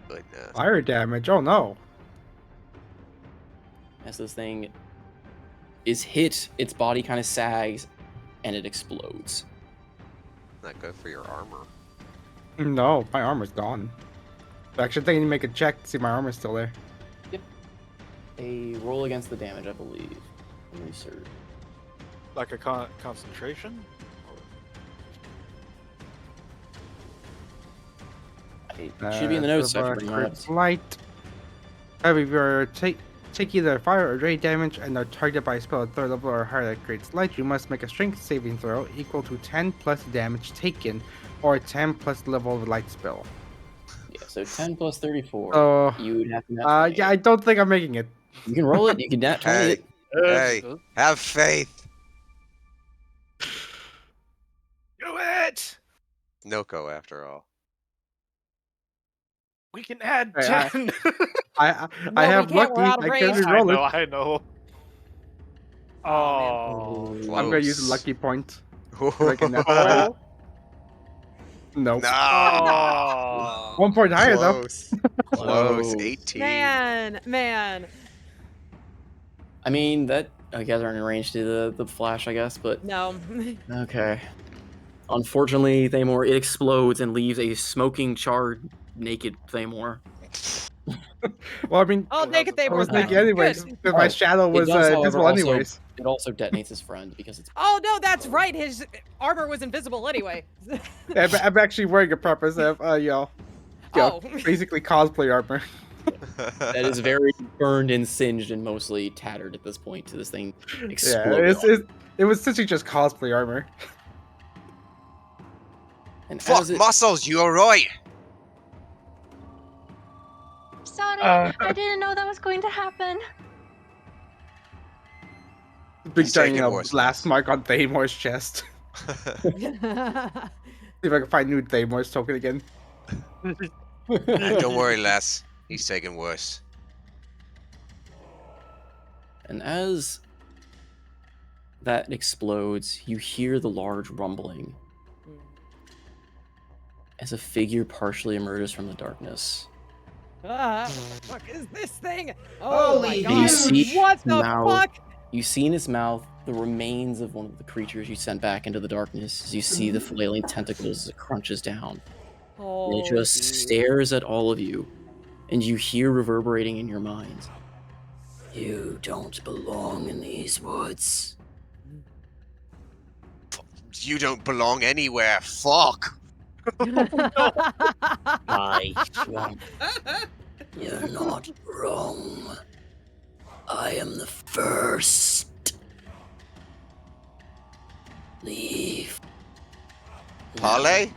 Goodness. Fire damage. Oh no. As this thing is hit, its body kind of sags, and it explodes. Not good for your armor. No, my armor's gone. Actually, I think I need to make a check to see if my armor's still there. A roll against the damage, I believe. Let me search. Like a concentration? It should be in the notes Silver section. Bring that up. Light. However, if you take either fire or radiant damage and are targeted by a spell at 3rd level or higher that creates light, you must make a strength saving throw equal to 10 plus damage taken, or 10 plus level of light spell. Yeah, so 10 plus 34. Oh, You would have to nat 20 yeah, I don't think I'm making it. You can roll it. You can nat 20 it. Hey, have faith. Do it! Noko, after all. We can add Hey, 10. I No, have we can't, we're lucky. out of I range. can I reroll know, it. I know. Oh, Oh, I'm gonna use a Close. lucky point. I can nat 20. oh, Nope. oh. 1 point higher though. Close. Close. Close. 18. man. I mean, that I guess aren't in range to the flash, I guess, but No. okay. Unfortunately, Thamor, it explodes and leaves a smoking, charred, naked Thamor. Well, I mean, Oh, naked I Thabor's was back. thinking anyways, Good. because my Oh, shadow it was does, however, invisible also- anyways. It also detonates his friend because it's. Oh no, that's right. His armor was invisible anyway. I'm actually wearing a purpose of, Oh. basically cosplay armor. That is very burned and singed and mostly tattered at this point to this thing Yeah, exploded. it was essentially just cosplay armor. And Fuck, as it, muscles, you alright? Sorry, I didn't know that was going to happen. Big He's giant taking worse blast now. mark on Thamor's chest. See if I can find new Thamor's token again. Don't worry, lass. He's taking worse. And as that explodes, you hear the large rumbling as a figure partially emerges from the darkness. What is this thing? Oh my Holy god. You see What the mouth. fuck? You see in its mouth the remains of one of the creatures you sent back into the darkness as you see the flailing tentacles as it crunches down. And it just stares at all of you, and you hear reverberating in your minds. You don't belong in these woods. You don't belong anywhere. Fuck. My swamp. You're not wrong. I am the first. Leave. Parlay?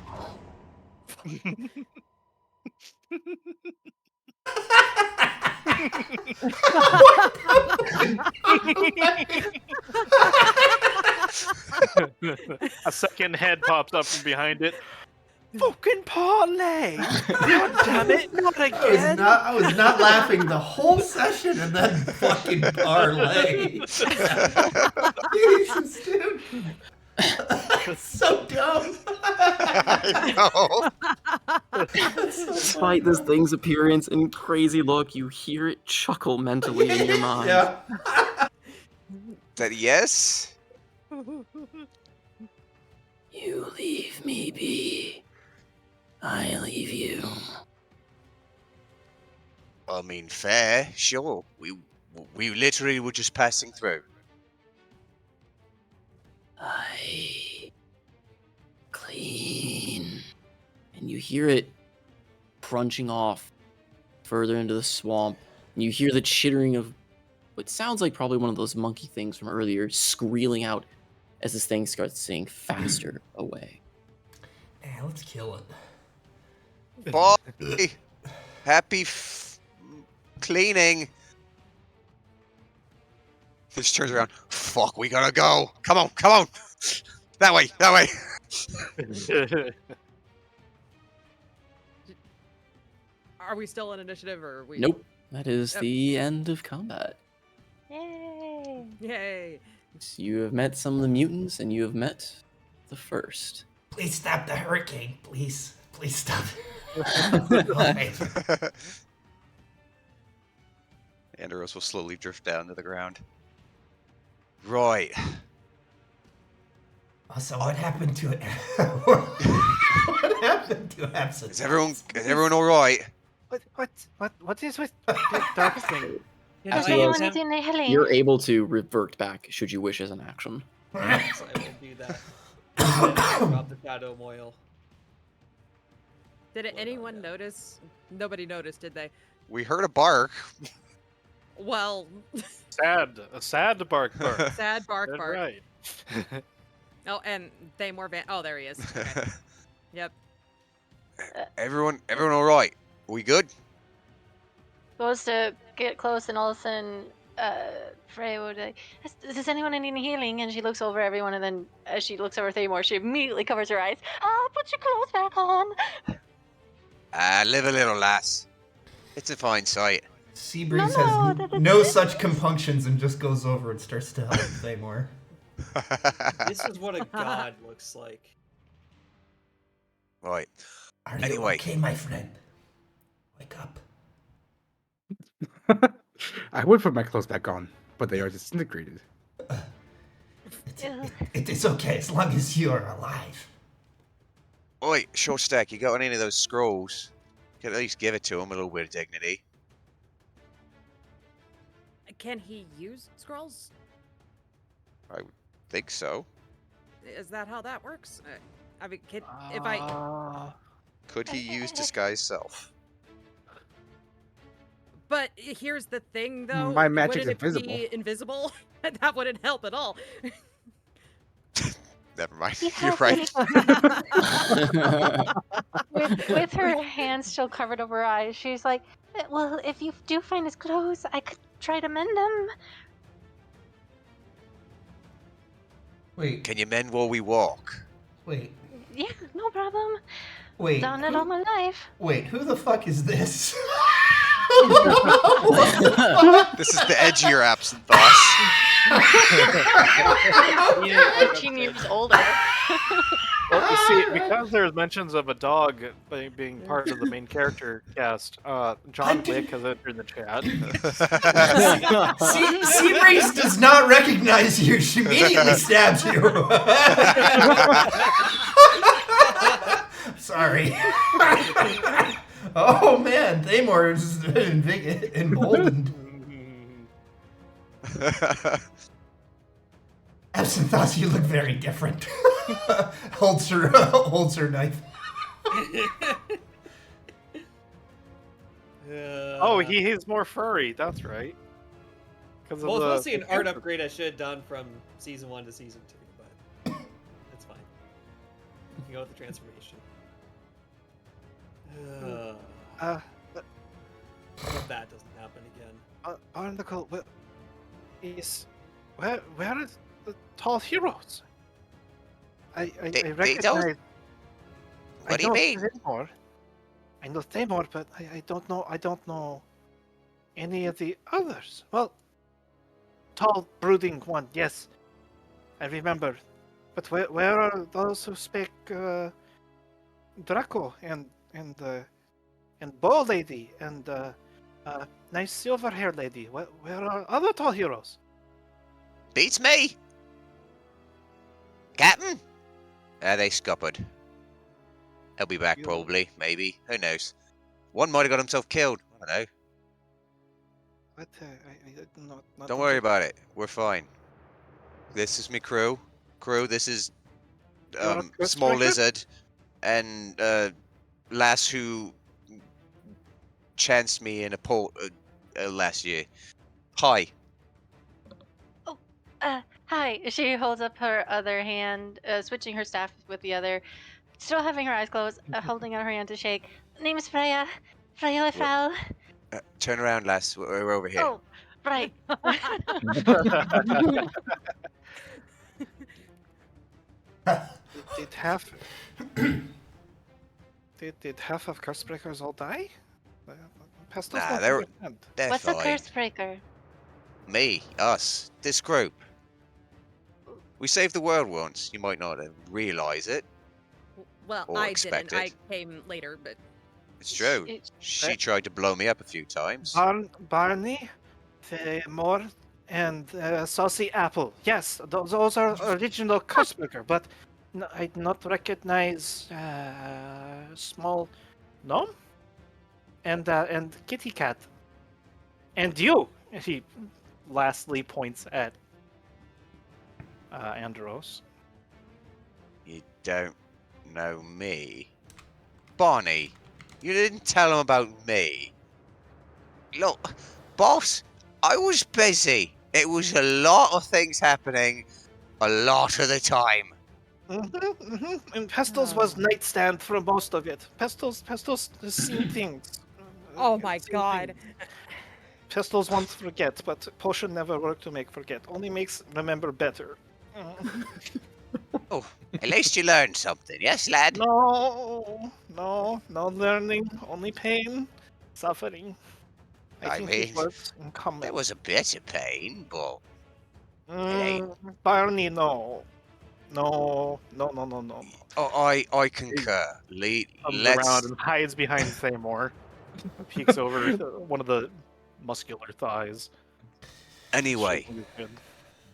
A second head pops up from behind it. Fucking parlay! God damn it, not again! I was not laughing the whole session and then fucking parlay. Jesus, dude. So dumb. I know. Despite this thing's appearance and crazy look, you hear it chuckle mentally in your mind. Yeah. That yes? You leave me be. I leave you. I mean, fair, sure. We literally were just passing through. I clean. And you hear it crunching off further into the swamp. And you hear the chittering of what sounds like probably one of those monkey things from earlier squealing out as this thing starts sailing faster away. Man, let's kill it. Boy, happy cleaning. He just turns around. Fuck, we gotta go. Come on, come on. That way, that way. Are we still in initiative or are we? Nope. That is Yep. the end of combat. Yay! Yay. You have met some of the mutants, and you have met the first. Please stop the hurricane. Please. Please stop. Andros will slowly drift down to the ground. Right. Also, what happened to it? What happened to Absent? Is everyone all right? What is with the dark thing? You know, Does Absolutely. anyone Yes. need any healing? You're able to revert back should you wish as an action. Yes, I will do that. Drop the shadow moil. Did What about anyone now? notice? Nobody noticed, did they? We heard a bark. Well, A sad bark bark. sad bark That's bark. right. Oh, and Oh, there he is. Okay. Yep. Everyone all right? We good? Goes to get close, and all of a sudden, Freya would be like, does anyone need any healing? And she looks over everyone, and then as she looks over Thamor, she immediately covers her eyes. Put your clothes back on. Live a little, lass. It's a fine sight. Seabreeze No, has that- no such compunctions and just goes over and starts to help Thamor. This is what a god looks like. Right. Are you Anyway. okay, my friend? Wake up. I would put my clothes back on, but they are disintegrated. It's okay as long as you're alive. Oi, short stack, you got any of those scrolls? You can at least give it to him, a little bit of dignity. Can he use scrolls? I would think so. Is that how that works? I mean, if I. Could he use disguise self? But here's the thing, though. My magic's Wouldn't it invisible. be invisible? That wouldn't help at all. Never mind. He You're has right. with her hands still covered over her eyes, she's like, well, if you do find his clothes, I could try to mend them. Wait, Can you mend while we walk? wait, Yeah, no problem. wait. Done it all my life. Wait, who the fuck is this? This is the edgier absent boss. 13 years older. Well, you see, because there's mentions of a dog being part of the main character cast, John Wick has entered the chat. Seabreeze does not recognize you. She immediately stabs you. Sorry. Oh man, Thamor is emboldened. Absinthe, you look very different. holds her knife. Oh, he's more furry. That's right. Because Well, it's mostly an art upgrade I should have done from season 1 to season 2, but that's fine. You can go with the transformation. I hope that doesn't happen again. Barnacle, where is the tall heroes? I recognize. What do you mean? Thamor. I know Thamor, but I don't know any of the others. Well, tall brooding one, yes, I remember. But where are those who speak Draco and Bow Lady and nice silver hair lady? Where are other tall heroes? Beats me. Captain? They scuppered. He'll be back probably, maybe. Who knows? One might have got himself killed. I don't know. What? Not Don't worry about it. We're fine. This is me crew. This is You're a quest Small tracker? Lizard and lass who chanced me in a port last year. Hi. Hi. She holds up her other hand, switching her staff with the other, still having her eyes closed, holding out her hand to shake. Name is Freya. Freya Lefel. Turn around, lass. We're over here. Oh, right. Did half did half of Curse all die? Pastels Nah, don't they're understand. What's fine. a curse breaker? Me, us, this group. We saved the world once. You might not realize it. Well, Or I expect didn't. I it. came later, but It's true. She tried to blow me up a few times. Barney, Thamor, and Saucy Apple. Yes, those are original Cursebreaker, but I do not recognize Small Gnome and Kitty Cat. And you, he lastly points at Andros. You don't know me. Barney, You didn't tell him about me. Look, boss, I was busy. It was a lot of things happening a lot of the time. And Pestil's was nightstand for most of it. Pestil's has seen things. Oh my Seen god. things. Pistols wants forget, but potion never work to make forget. Only makes remember better. Oh, at least you learned something, yes, lad? No learning, only pain, suffering. I I think mean, these words in common. there was a bit of pain, but Barney, no. No. I concur. Comes Let's. around and hides behind Thamor. Peeks over one of the muscular thighs. Anyway, Shaking his head.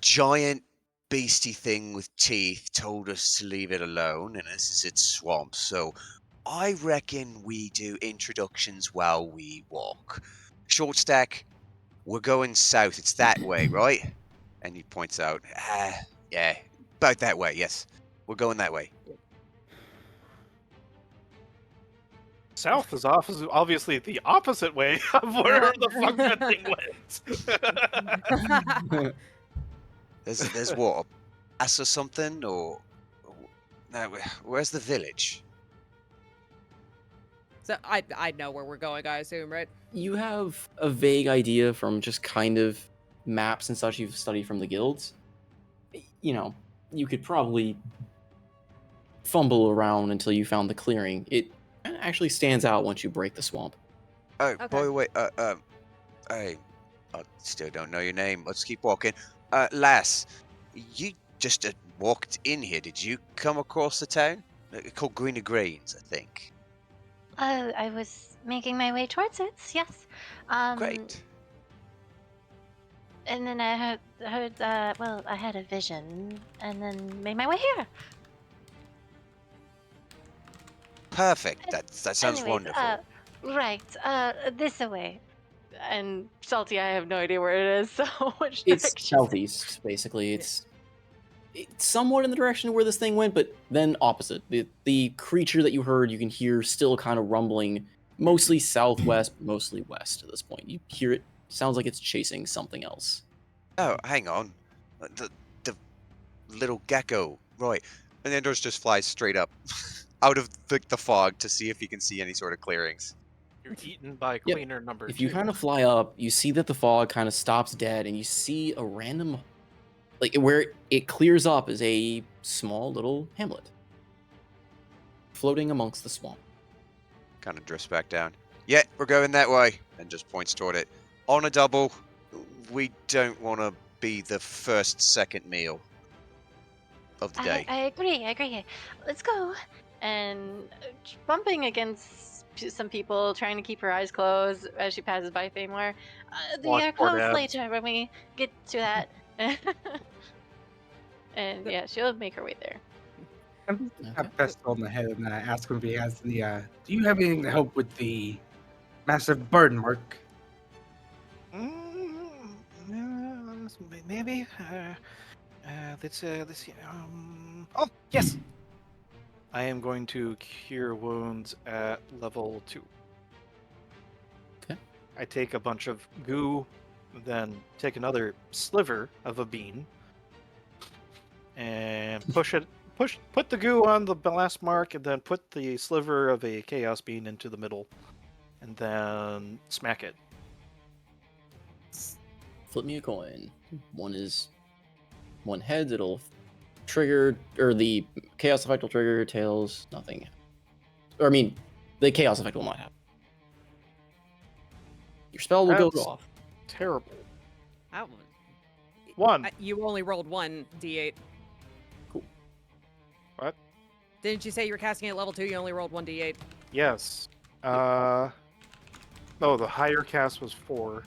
giant beastie thing with teeth told us to leave it alone, and this is its swamp, so I reckon we do introductions while we walk. Short stack, we're going south. It's that way, right? And he points out, yeah, about that way, yes. We're going that way. South is obviously the opposite way of where the fuck that thing went. There's what, a pass or something, or no, where's the village? So I know where we're going, I assume, right? You have a vague idea from just kind of maps and such you've studied from the guilds. You know, you could probably fumble around until you found the clearing. It actually stands out once you break the swamp. Oh, Okay. by the way, I still don't know your name. Let's keep walking. Lass, you just walked in here. Did you come across the town? Called Green Greens, I think. I was making my way towards it. Yes. Great. And then I heard. Well, I had a vision, and then made my way here. Perfect. That sounds Anyways, wonderful. right. This away. And Salty, I have no idea where it is. So which It's direction? southeast, basically. It's somewhat in the direction where this thing went, but then opposite. The creature that you heard, you can hear still kind of rumbling, mostly southwest, mostly west at this point. You hear it. Sounds like it's chasing something else. Oh, hang on. The little gecko. Right. And Andros just flies straight up out of the fog to see if he can see any sort of clearings. You're eaten by Yep. cleaner number If 2. you kind of fly up, you see that the fog kind of stops dead, and you see a random, like where it clears up is a small little hamlet floating amongst the swamp. Kind of drifts back down. Yeah, we're going that way. And just points toward it. On a double. We don't want to be the second meal of the day. I agree. Let's go. And bumping against some people, trying to keep her eyes closed as she passes by Thamor. They Watch are for closed dabs. later when we get to that. And yeah, she'll make her way there. Tap Pestle on the head and ask him if he has the. Do you have anything to help with the massive burden work? Maybe. Let's see. Oh, yes. I am going to cure wounds at level 2. Okay. I take a bunch of goo, then take another sliver of a bean, and put the goo on the last mark, and then put the sliver of a chaos bean into the middle, and then smack it. Flip me a coin. One heads, it'll trigger, or the chaos effect will trigger. Tails, nothing. Or I mean, the chaos effect will not happen. Your spell will go That's off. Terrible. That 1. You only rolled 1 d8. Cool. What? Didn't you say you were casting at level 2? You only rolled 1 d8. Yes. No, the higher cast was 4.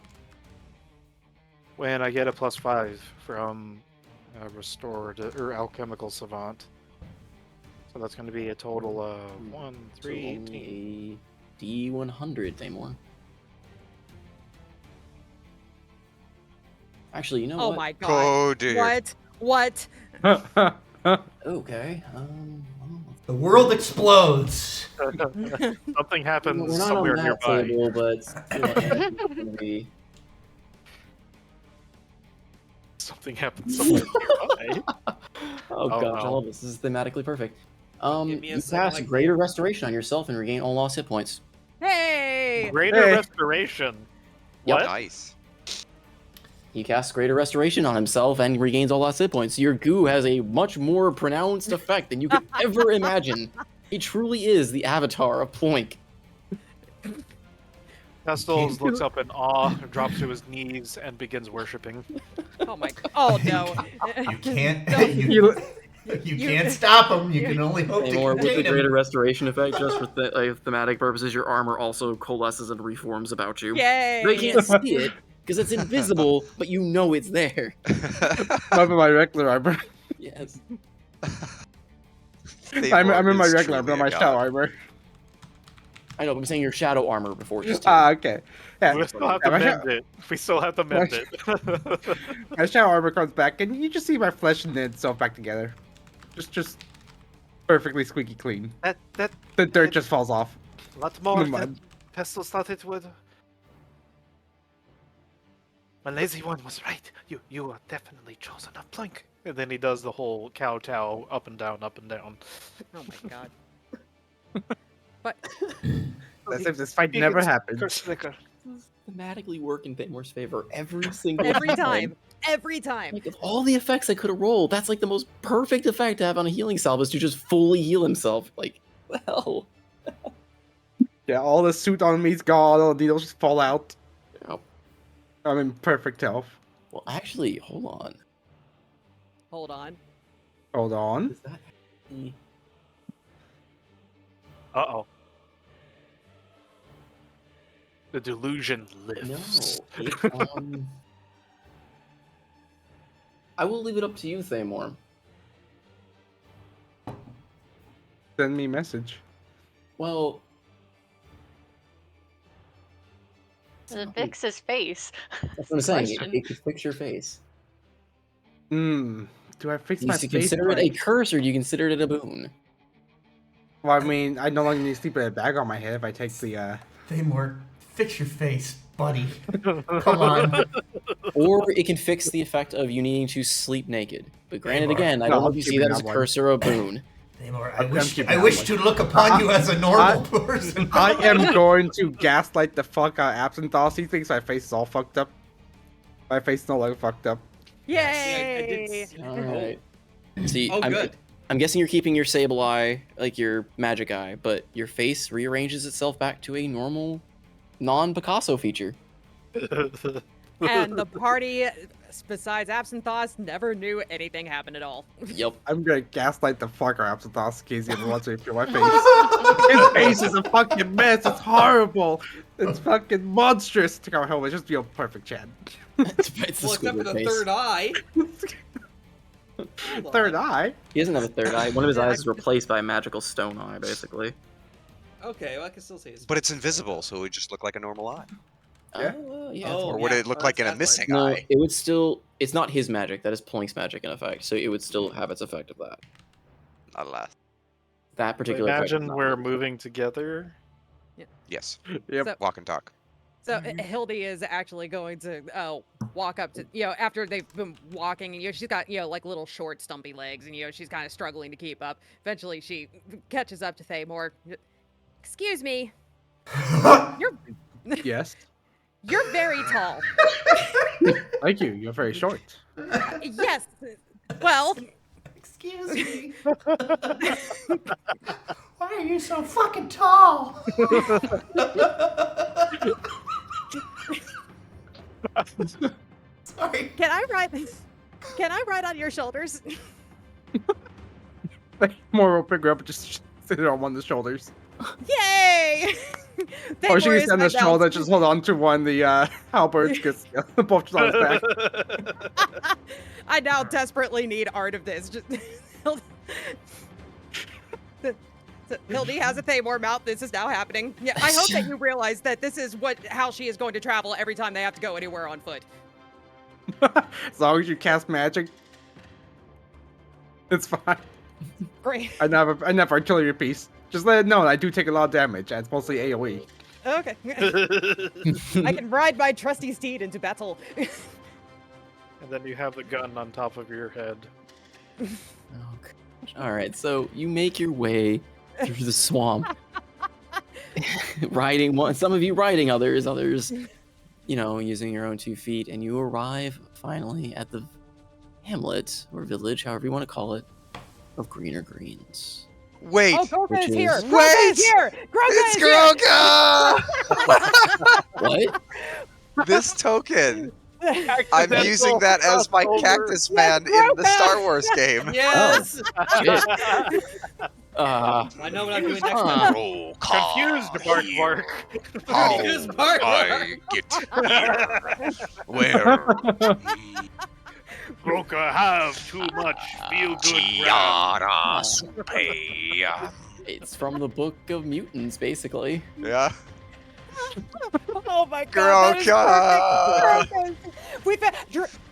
When I get a +5 from Restored or Alchemical Savant. So that's going to be a total of 1, 3, So only a D100, Thamor. Actually, you know Oh what? my god. Oh dear. What? Okay. Well, The world explodes. Something happens We're not somewhere on that nearby. table, but Anthony's gonna be. Something happens somewhere nearby. Oh Oh, gosh, I no. love this. This is thematically perfect. Give me a You second cast like Greater that. Restoration on yourself and regain all lost hit points. Hey! Greater Hey. restoration. Yep. What? Nice. He casts Greater Restoration on himself and regains all lost hit points. Your goo has a much more pronounced effect than you could ever imagine. He truly is the avatar of Ploink. Castells looks up in awe, drops to his knees, and begins worshiping. Oh my. Oh no. You can't. No. You can't stop him. You can only hope to Or with the contain Greater him. Restoration effect, just for thematic purposes, your armor also coalesces and reforms about you. Yay! They can't see it because it's invisible, but you know it's there. I'm in my regular armor. Yes. I'm in my is regular armor, truly not my a shadow god. armor. I know, but I'm saying your shadow armor before just Okay. Yeah. We still have to Yeah, my mend it. We still have to mend it. My shadow armor comes back, and you just see my flesh and itself back together. Just perfectly squeaky clean. that The dirt just falls off. lot more The than mud. Pestle started with. My lazy one was right. You are definitely chosen of Plink. And then he does the whole kowtow up and down, up and down. Oh my god. But As if this fight never happened. Slicker. thematically work in Thamor's favor every single every time. Every time. Like, of all the effects I could have rolled, that's like the most perfect effect to have on a healing salve is to just fully heal himself. Like, well. Yeah, all the suit on me's gone, all the needles just fall out. Yep. I'm in perfect health. Well, actually, hold on. Hold on. Hold on. Is that actually... Uh-oh. The delusion lifts. No. It, I will leave it up to you, Thamor. Send me a message. Well... Fix his face. That's what I'm saying. Question. It could fix your face. Do I fix Do my you face? consider it a curse or do you consider it a boon? Well, I mean, I no longer need to sleep with a bag on my head if I take the, Thamor, fix your face, buddy. Come on. Or it can fix the effect of you needing to sleep naked. But granted, Thamor. again, I No, don't know I'm if you see keeping that as a that one. curse or a boon. Thamor, I'm keeping I that wish one. to look upon you as a normal person. I am going to gaslight the fuck out of Absinthe. He thinks my face is all fucked up. My face is no longer fucked up. Yay! I did see. Alright. See, Oh, good. I'm guessing you're keeping your sable eye, like your magic eye, but your face rearranges itself back to a normal, non-Picasso feature. And the party, besides Absinthe, never knew anything happened at all. Yep. I'm gonna gaslight the fuck out of Absinthe in case he ever wants to feel my face. His face is a fucking mess. It's horrible. It's fucking monstrous. To go home, it's just be a perfect Chad. It's the Well, except for Squidward the face. third eye. Hold Third on. eye. He doesn't have a third eye. One of his eyes is replaced by a magical stone eye, basically. Okay, well, I can still see his. But it's invisible, so it would just look like a normal eye. Yeah. Yeah. Oh, Or would yeah. it look Oh, like in a that's missing No, eye? it would still. It's not his magic. That is Plink's magic in effect. So it would still have its effect of that. Alas. That particular. effect is Imagine not we're his. moving together. Yes. Yep. So- Walk and talk. So Hildy is actually going to walk up to, after they've been walking, and she's got, like little short stumpy legs, and she's kind of struggling to keep up. Eventually she catches up to Thamor. Excuse me. You're Yes. you're very tall. Thank you. You're very short. Yes. Well, Excuse me. Why are you so fucking tall? Sorry. can I ride on your shoulders? More will pick her up and just sit it on one of the shoulders. Yay! Or she Thamor can is stand on the my shoulder, belt. just hold on to one of the halberds because both just on his back. I now desperately need art of this. Just Hildy has a Thamor mount. This is now happening. Yeah, I hope that you realize that this is how she is going to travel every time they have to go anywhere on foot. As long as you cast magic, it's fine. Great. Enough artillery piece. Just let it know I do take a lot of damage, and it's mostly AoE. Okay. I can ride my trusty steed into battle. And then you have the gun on top of your head. Oh, gosh. All right, so you make your way through the swamp, riding one. Some of you riding, others, using your own 2 feet, and you arrive finally at the hamlet or village, however you want to call it, of Greener Greens. Wait, Oh, Groga Which is here! is- Groga is here! Groga it's is here! Groga! What? This token. I'm Accidental using that as my crossover. cactus Yes, man in the Groga! Star Wars game. Yes! Shit. I know what I'm doing next Huh. time. Roll Confused, Bark Bark. How Confused, Bark. I get here? Where? Groka have too much feel good Tiara Supe. It's from the Book of Mutants, basically. Yeah. Oh my god, that is Groka! perfect! We found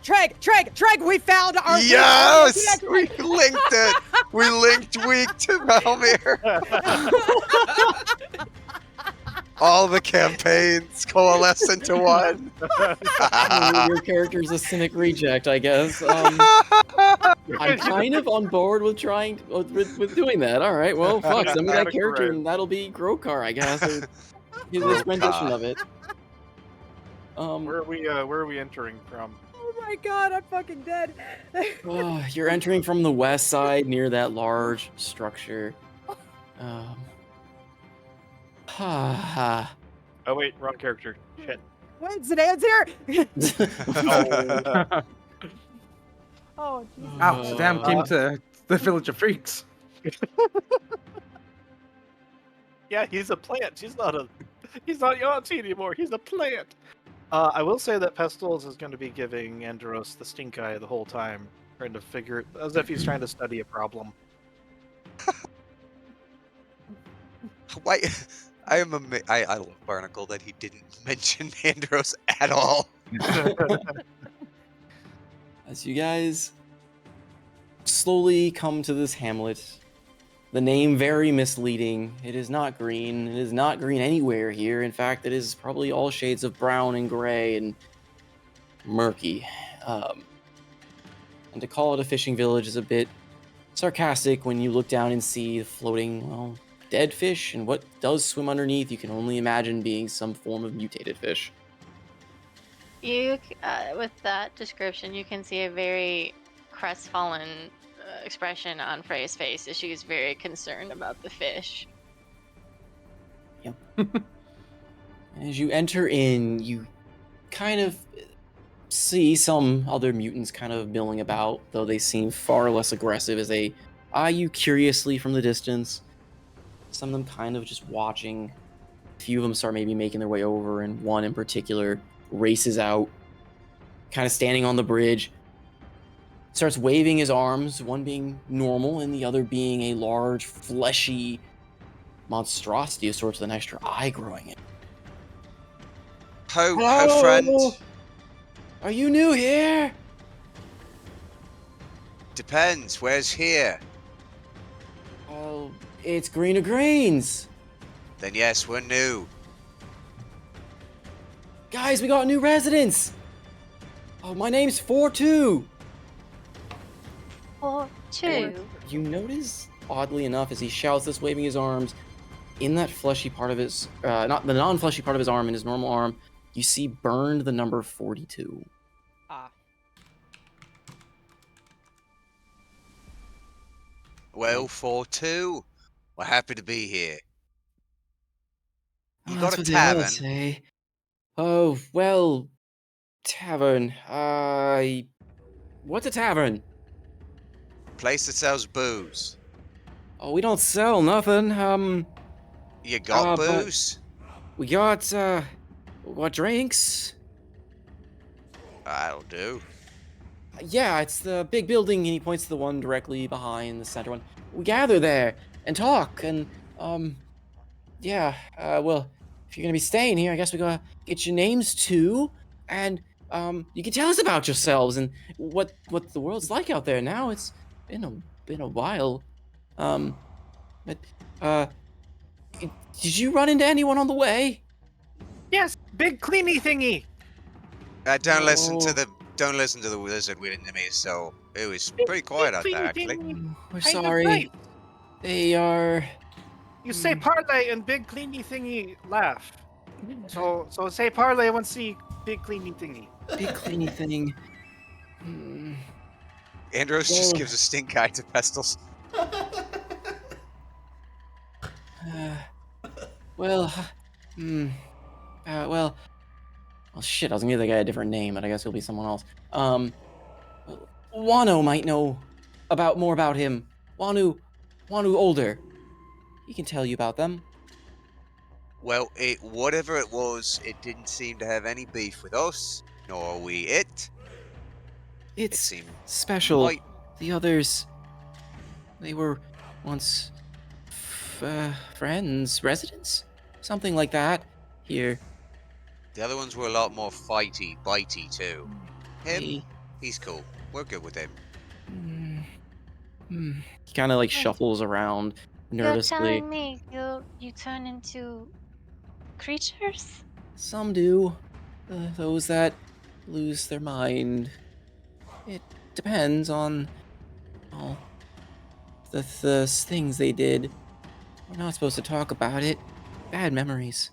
Treg, we found our Yes! We linked it! We linked weak to Valmir! All the campaigns coalesce into one. Your character's a cynic reject, I guess. I'm kind of on board with trying with doing that. All right, well, fuck, send me that character, and that'll be Grokar, I guess. Or his rendition of it. Where are we entering from? Oh my god, I'm fucking dead. You're entering from the west side near that large structure. Oh wait, wrong character. Shit. Wait, Zidane's here! Oh, Jesus. Ow, Saddam came to the Village of Freaks. Yeah, he's a plant. He's not Yanti anymore. He's a plant. I will say that Pestles is going to be giving Andros the stink eye the whole time, trying to figure, as if he's trying to study a problem. Why? I love Barnacle that he didn't mention Andros at all. As you guys slowly come to this hamlet, the name very misleading. It is not green. It is not green anywhere here. In fact, it is probably all shades of brown and gray and murky. And to call it a fishing village is a bit sarcastic when you look down and see floating, well, dead fish, and what does swim underneath you can only imagine being some form of mutated fish. With that description, you can see a very crestfallen expression on Freya's face as she's very concerned about the fish. Yep. As you enter in, you kind of see some other mutants kind of milling about, though they seem far less aggressive as they eye you curiously from the distance. Some of them kind of just watching. A few of them start maybe making their way over, and one in particular races out, kind of standing on the bridge, starts waving his arms, one being normal and the other being a large, fleshy monstrosity of sorts with an extra eye growing in. Ho, friend. Are you new here? Depends. Where's here? Well, it's Greener Greens. Then yes, we're new. Guys, we got new residents. Oh, my name's Fortuitous. Or two. You notice, oddly enough, as he shouts this, waving his arms, in that fleshy part of his, not the non-fleshy part of his arm, in his normal arm, you see burned the number 42. Ah. Well, 4-2. We're happy to be here. You got That's a what they all tavern? say. Oh, well, tavern. What's a tavern? Place that sells booze. Oh, we don't sell nothing. You got but booze? we got, what drinks? That'll do. Yeah, it's the big building, and he points to the one directly behind the center one. We gather there and talk, and, yeah, well, if you're gonna be staying here, I guess we gotta get your names too, and, you can tell us about yourselves and what the world's like out there now. It's been a while. But, did you run into anyone on the way? Yes, big cleany thingy. Don't listen to Oh. the lizard with enemies. So it was pretty Big quiet out there, cleany actually. thingy. We're Kind of sorry. nice. They are. You say parlay and big cleany thingy laugh. So say parlay and see big cleany thingy. Big cleany thing. Hmm. Andros Well- just gives a stink eye to Pestles. Well, hmm. Well, shit. I was gonna give the guy a different name, but I guess he'll be someone else. Wano might know more about him. Wanu older. He can tell you about them. Well, whatever it was, it didn't seem to have any beef with us, nor we it. It It's seemed special. might. The others, they were once friends, residents, something like that. Here, The other ones were a lot more fighty, bitey too. Him, they. he's cool. We're good with him. He kind of like Wait. shuffles around You're nervously. telling me you turn into creatures? Some do. Those that lose their mind. It depends on all the things they did. We're not supposed to talk about it. Bad memories.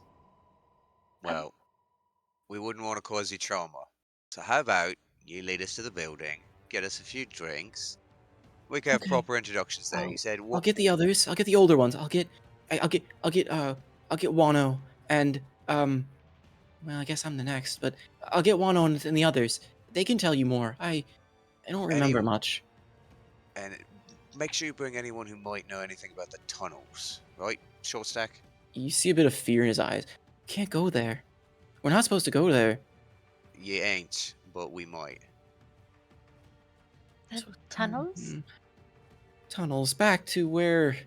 Well, we wouldn't want to cause you trauma. So how about you lead us to the building, get us a few drinks. We can have Okay. proper introductions there. I'll- You said I'll what? get the others. I'll get the older ones. I'll get Wano and well, I guess I'm the next, but I'll get Wano and the others. They can tell you more. I don't remember much. And make sure you bring anyone who might know anything about the tunnels, right? Short stack. You see a bit of fear in his eyes. Can't go there. We're not supposed to go there. You ain't, but we might. The So, tunnels? Tunnels back to where.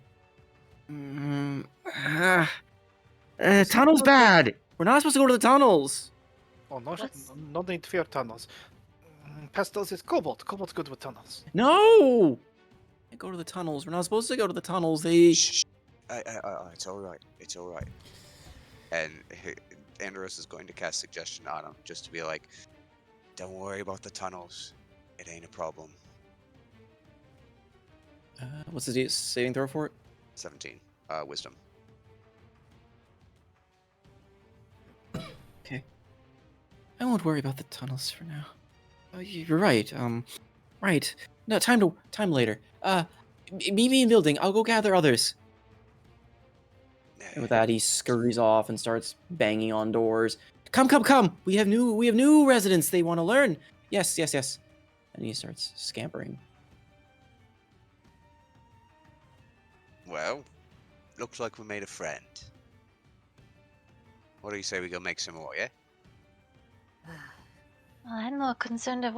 Tunnels bad. We're not supposed to go to the tunnels. Oh, no, What's- no need fear tunnels. Pestles is cobalt. Cobalt's good with tunnels. No. Can't go to the tunnels. We're not supposed to go to the tunnels. They. Shh. It's all right. It's all right. And Andros is going to cast suggestion on him, just to be like, "Don't worry about the tunnels. It ain't a problem." What's the saving throw for it? 17. Wisdom. Okay. I won't worry about the tunnels for now. You're right. Right. No, time later. Meet me in building. I'll go gather others. And with that, he scurries off and starts banging on doors. Come! We have new residents. They want to learn. Yes. And he starts scampering. Well, looks like we made a friend. What do you say we go make some more, yeah? Well, I'm more concerned of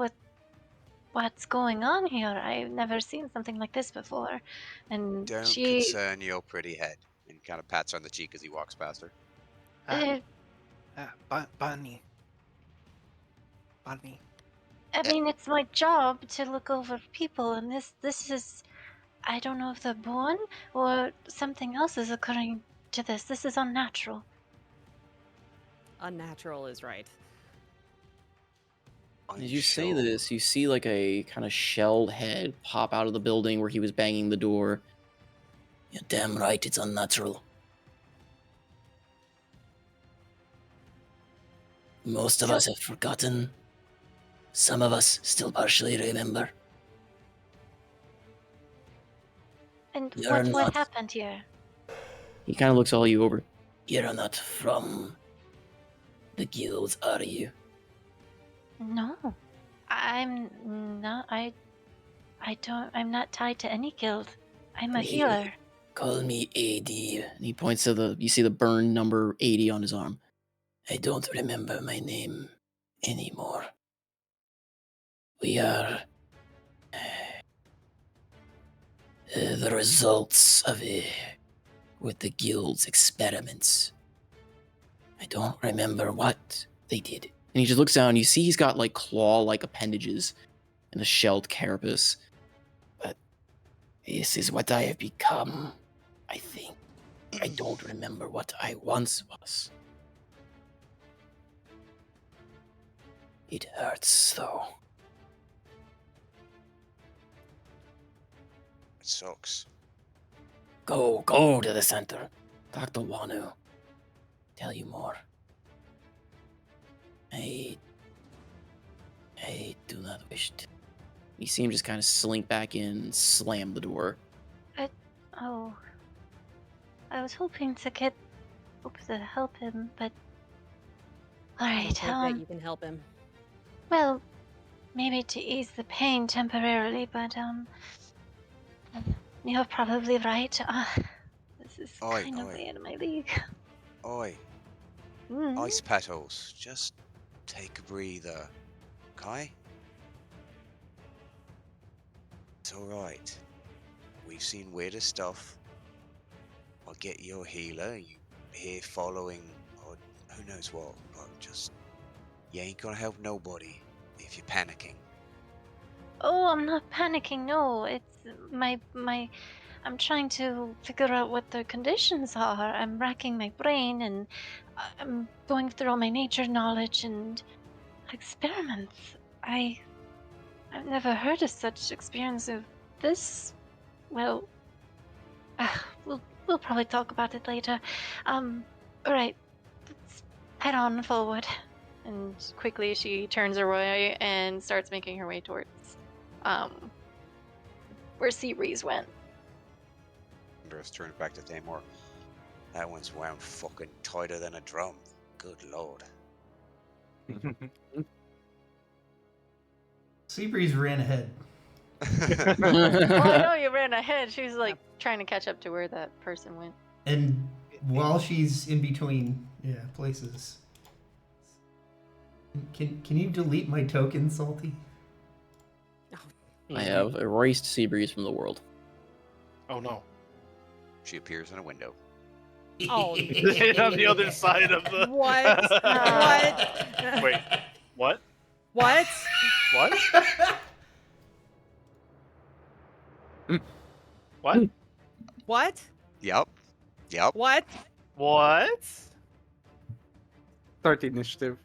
what's going on here. I've never seen something like this before. And Don't she concern your pretty head. And kind of pats her on the cheek as he walks past her. Bunny. I mean, it's my job to look over people, and this is, I don't know if they're born or something else is occurring to this. This is unnatural. Unnatural is right. As you say this, you see like a kind of shelled head pop out of the building where he was banging the door. You're damn right, it's unnatural. Most of us have forgotten. Some of us still partially remember. And You're what not- happened here? He kind of looks all you over. You're not from the guilds, are you? No, I'm not. I'm not tied to any guild. I'm a Me. healer. Call me AD. And he points to you see the burn number 80 on his arm. I don't remember my name anymore. We are the results of with the guild's experiments. I don't remember what they did. And he just looks down, you see he's got like claw-like appendages and a shelled carapace. But This is what I have become, I think. I don't remember what I once was. It hurts, though. It sucks. Go to the center. Talk to Wanu. Tell you more. I do not wish to. You see him just kind of slink back in and slam the door. Oh. I was hoping to help him, but I alright, hope that you can help him. well, maybe to ease the pain temporarily, but you're probably right. This is Oi, kind of oi. way out of my league. Oi, Mm. Ice Petals, just take a breather, okay? It's alright. We've seen weirder stuff. I'll get your healer, you here following, or who knows what, but just, you ain't gonna help nobody if you're panicking. Oh, I'm not panicking. No, it's my. I'm trying to figure out what the conditions are. I'm racking my brain and I'm going through all my nature knowledge and experiments. I've never heard of such experience of this. Well, we'll probably talk about it later. All right, let's head on forward. And quickly she turns away and starts making her way towards where Sea Breeze went. Andros turns back to Tamor. That one's wound fucking tighter than a drum. Good lord. Seabreeze ran ahead. Well, I know you ran ahead. She was like trying to catch up to where that person went. And while she's in between, places, can you delete my token, Salty? I have erased Seabreeze from the world. Oh no. She appears in a window. Oh, On the other side of the. What? What? Wait. What? What? What? What? What? Yep. Yep. What? What? Start the initiative.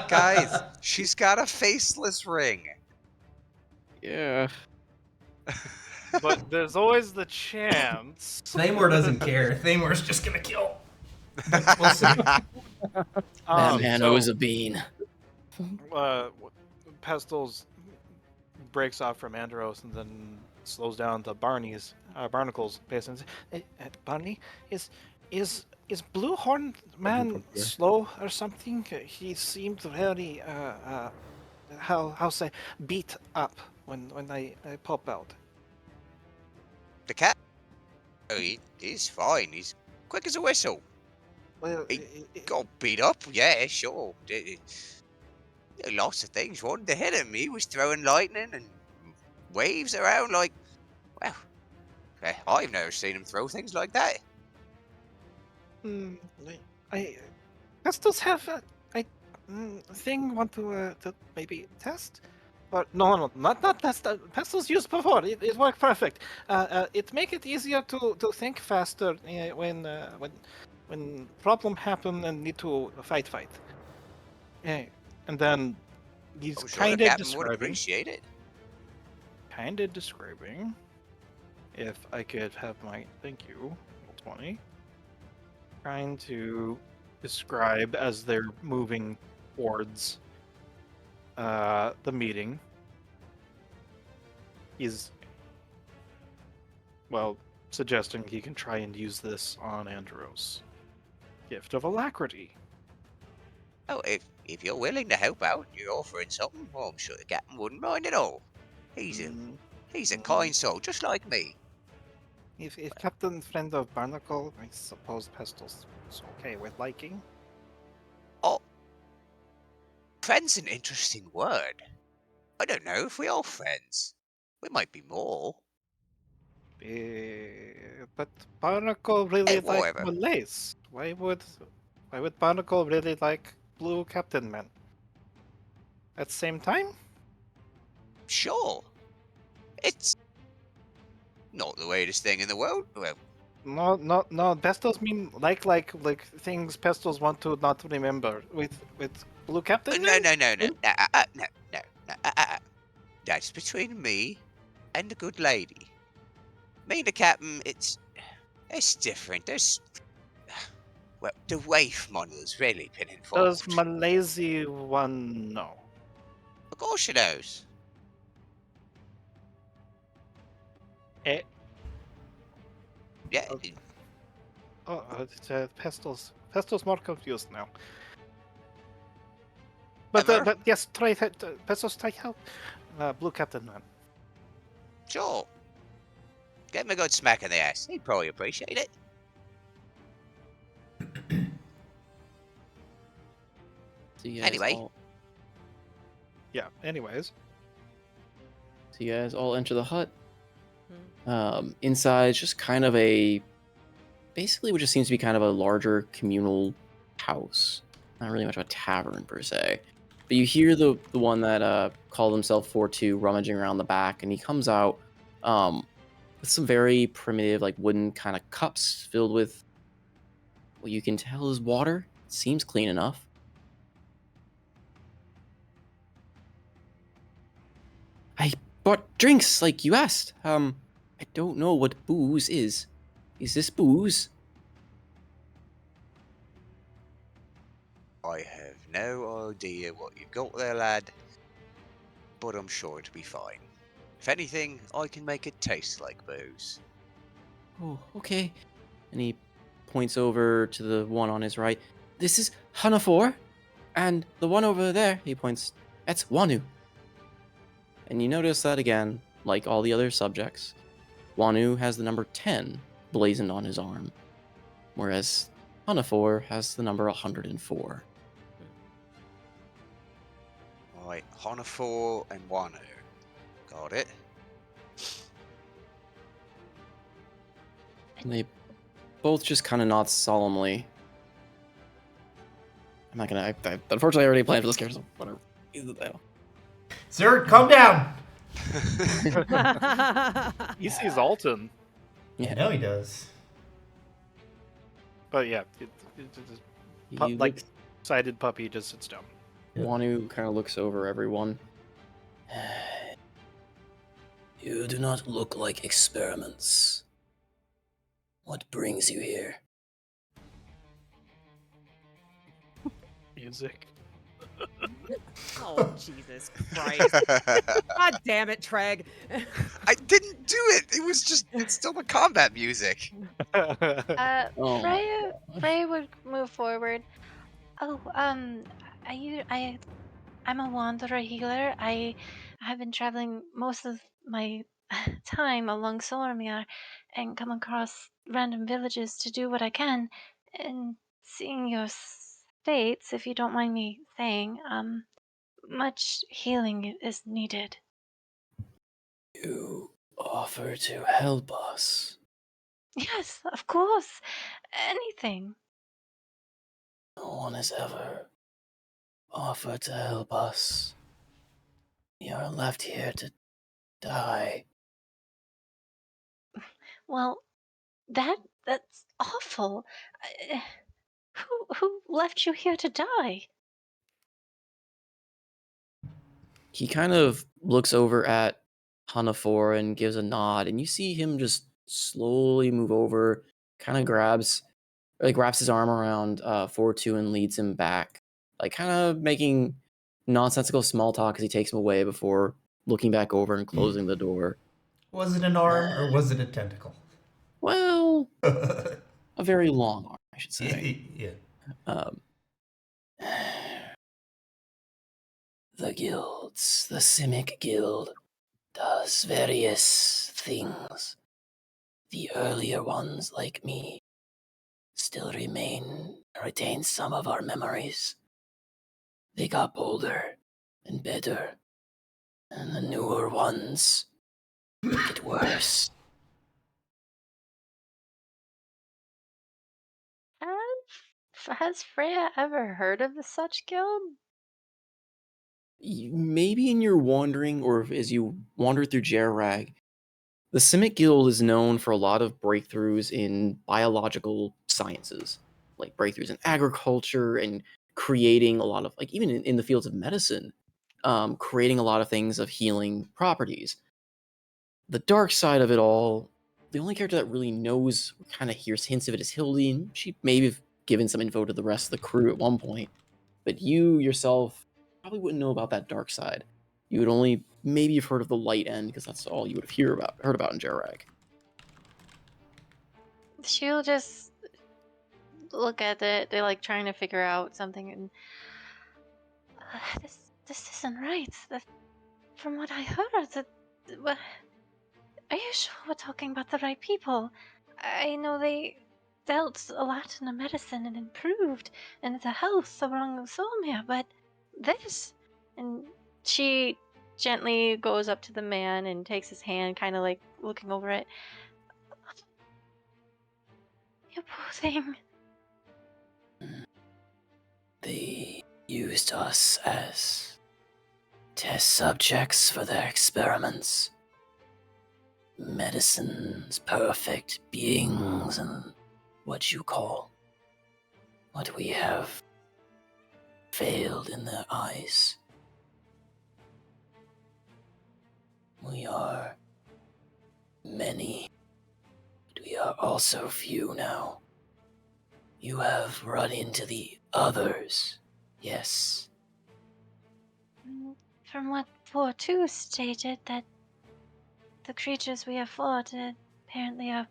Guys, she's got a faceless ring. Yeah. But there's always the chance. Thamor doesn't care. Thamor's just gonna kill. We'll see. That man owes so, a bean. Pestles breaks off from Andros and then slows down to Barnacle's pace and says, Barney, is Blue Horn Man slow or something? He seemed very how say beat up when I pop out. The cat? Oh, he's fine. He's quick as a whistle. Well, He got beat up, yeah, sure. Lots of things wanted to hit him. He was throwing lightning and waves around like, well, I've never seen him throw things like that. I Pestos have a thing want to maybe test. But no, not test. Pestos used before. It worked perfect. It make it easier to think faster when problem happen and need to fight. Yeah, and then he's I'm sure the kind of captain would describing. appreciate it. Kind of describing. If I could have my thank you, 20. Trying to describe as they're moving towards the meeting. He's suggesting he can try and use this on Andros. Gift of alacrity. Oh, if you're willing to help out, you're offering something. Well, I'm sure the captain wouldn't mind at all. He's a kind soul, just like me. If Captain Friend of Barnacle, I suppose Pestil's is okay with liking. Oh, friend's an interesting word. I don't know if we are friends. We might be more. But Barnacle really likes whatever. Malays. Why would Barnacle really like Blue Captain Man? At the same time? Sure. It's not the weirdest thing in the world. Well, No. Pestos mean like things Pestos want to not remember. With Blue Captain. no, then? no, no, no, no, no, no. That's between me and the good lady. Me and the captain, it's different. There's well, the waif model's really been Does involved. Malaysia one know? Of course she knows. Eh? Yeah, Okay. Oh, Pestos more confused now. Ever? But yes, try Pestos try help. Blue Captain man. Sure. Give him a good smack in the ass. He'd probably appreciate it. So you guys Anyway. all Yeah. Anyways. so you guys all enter the hut. Inside, it's just kind of basically what just seems to be kind of a larger communal house. Not really much of a tavern per se. But you hear the one that called himself Fortuitous rummaging around the back, and he comes out with some very primitive, like wooden kind of cups filled with what you can tell is water. It seems clean enough. I bought drinks like you asked. I don't know what booze is. Is this booze? I have no idea what you've got there, lad. But I'm sure it'll be fine. If anything, I can make it taste like booze. Oh, okay. And he points over to the one on his right. This is Hanafor, and the one over there, he points, that's Wanu. And you notice that again, like all the other subjects, Wanu has the number 10 blazoned on his arm, whereas Hanafor has the number 104. Right, Hanafor and Wanu. Got it. And they both just kind of nod solemnly. I'm not gonna. I unfortunately, I already planned for this character, so whatever. He's the title. Sir, calm down. He sees Alton. I know he does. But yeah, You like look- sided puppy just sits down. Wanu kind of looks over everyone. You do not look like experiments. What brings you here? Music. Oh, Jesus Christ. God damn it, Treg. I didn't do it. It's still the combat music. Oh my Freya would move forward. Oh, I'm a wanderer healer. I have been traveling most of my time along Sormir and come across random villages to do what I can. And seeing your states, if you don't mind me saying, much healing is needed. You offer to help us. Yes, of course. Anything. No one has ever offered to help us. We are left here to die. Well, that's awful. I- who left you here to die? He kind of looks over at Hanafor and gives a nod, and you see him just slowly move over, kind of wraps his arm around Fortu and leads him back, like kind of making nonsensical small talk as he takes him away before looking back over and closing the door. Was it an arm or was it a tentacle? Well, a very long arm, I should say. Yeah. Um, the guilds, the Simic Guild, does various things. The earlier ones, like me, still retain some of our memories. They got bolder and better, and the newer ones get worse. Has Freya ever heard of the such guild? maybe in your wandering, or as you wander through Jerrag, the Simic Guild is known for a lot of breakthroughs in biological sciences, like breakthroughs in agriculture and creating a lot of, like, even in the fields of medicine, creating a lot of things of healing properties. The dark side of it all, the only character that really knows, kind of hears hints of it, is Hildy, and she may have given some info to the rest of the crew at one point. But you yourself probably wouldn't know about that dark side. You would only maybe have heard of the light end, because that's all you would have heard about in Jerrag. She'll just look at it. They're like trying to figure out something, and this isn't right. From what I heard, what, are you sure we're talking about the right people? I know they dealt a lot in the medicine and improved in the health around Solmir, but this, and she gently goes up to the man and takes his hand, kind of like looking over it. You poor thing. They used us as test subjects for their experiments. Medicine's perfect beings and what you call. What we have failed in their eyes. We are many, but we are also few now. You have run into the others, yes. From what Fortuitous stated, that the creatures we have fought apparently are.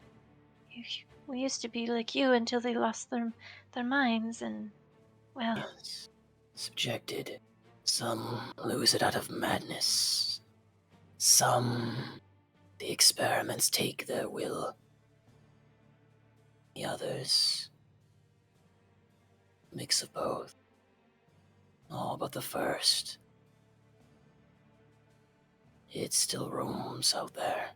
We used to be like you until they lost their minds, and well. Yes. Subjected. Some lose it out of madness. Some, the experiments take their will. The others, mix of both. All but the first. It still roams out there.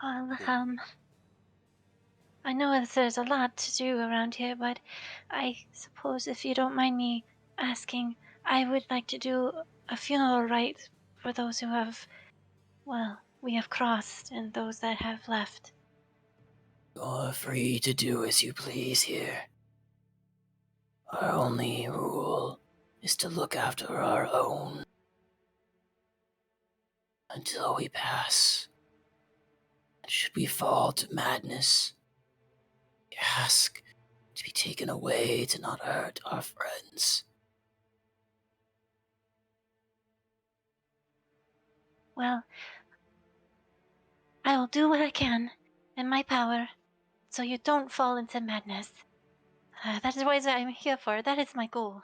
Well, I know that there's a lot to do around here, but I suppose if you don't mind me asking, I would like to do a funeral rite for those who have, well, we have crossed and those that have left. You're free to do as you please here. Our only rule is to look after our own until we pass. And should we fall to madness, we ask to be taken away to not hurt our friends. Well, I will do what I can in my power so you don't fall into madness. That is what I'm here for. That is my goal.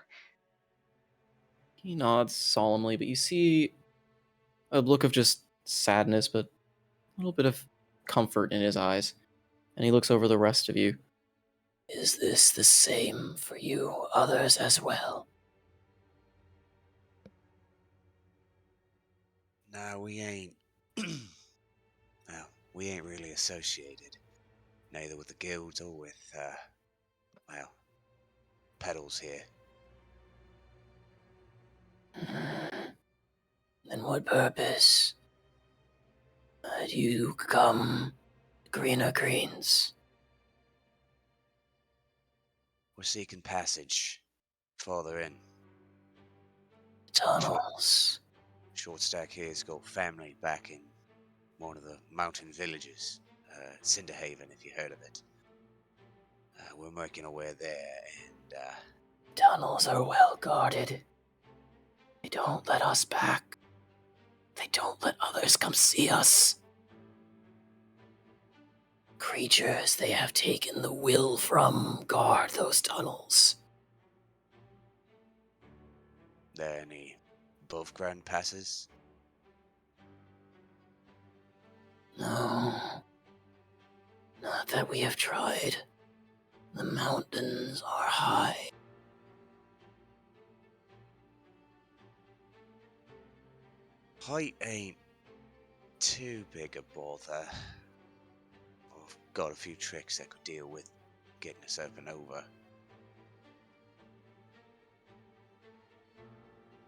He nods solemnly, but you see a look of just sadness, but a little bit of comfort in his eyes. And he looks over the rest of you. Is this the same for you others as well? No, we ain't. Well, we ain't really associated. Neither with the guilds or with, well, pedals here. Then what purpose had you come greener greens? We're seeking passage farther in. Tunnels. Short Stack here's got family back in one of the mountain villages, Cinderhaven, if you heard of it. We're making our way there, and Tunnels are well guarded. They don't let us back. They don't let others come see us. Creatures they have taken the will from guard those tunnels. there any above ground passes? No. Not that we have tried. The mountains are high. Height ain't too big a bother. I've got a few tricks that could deal with getting us up and over.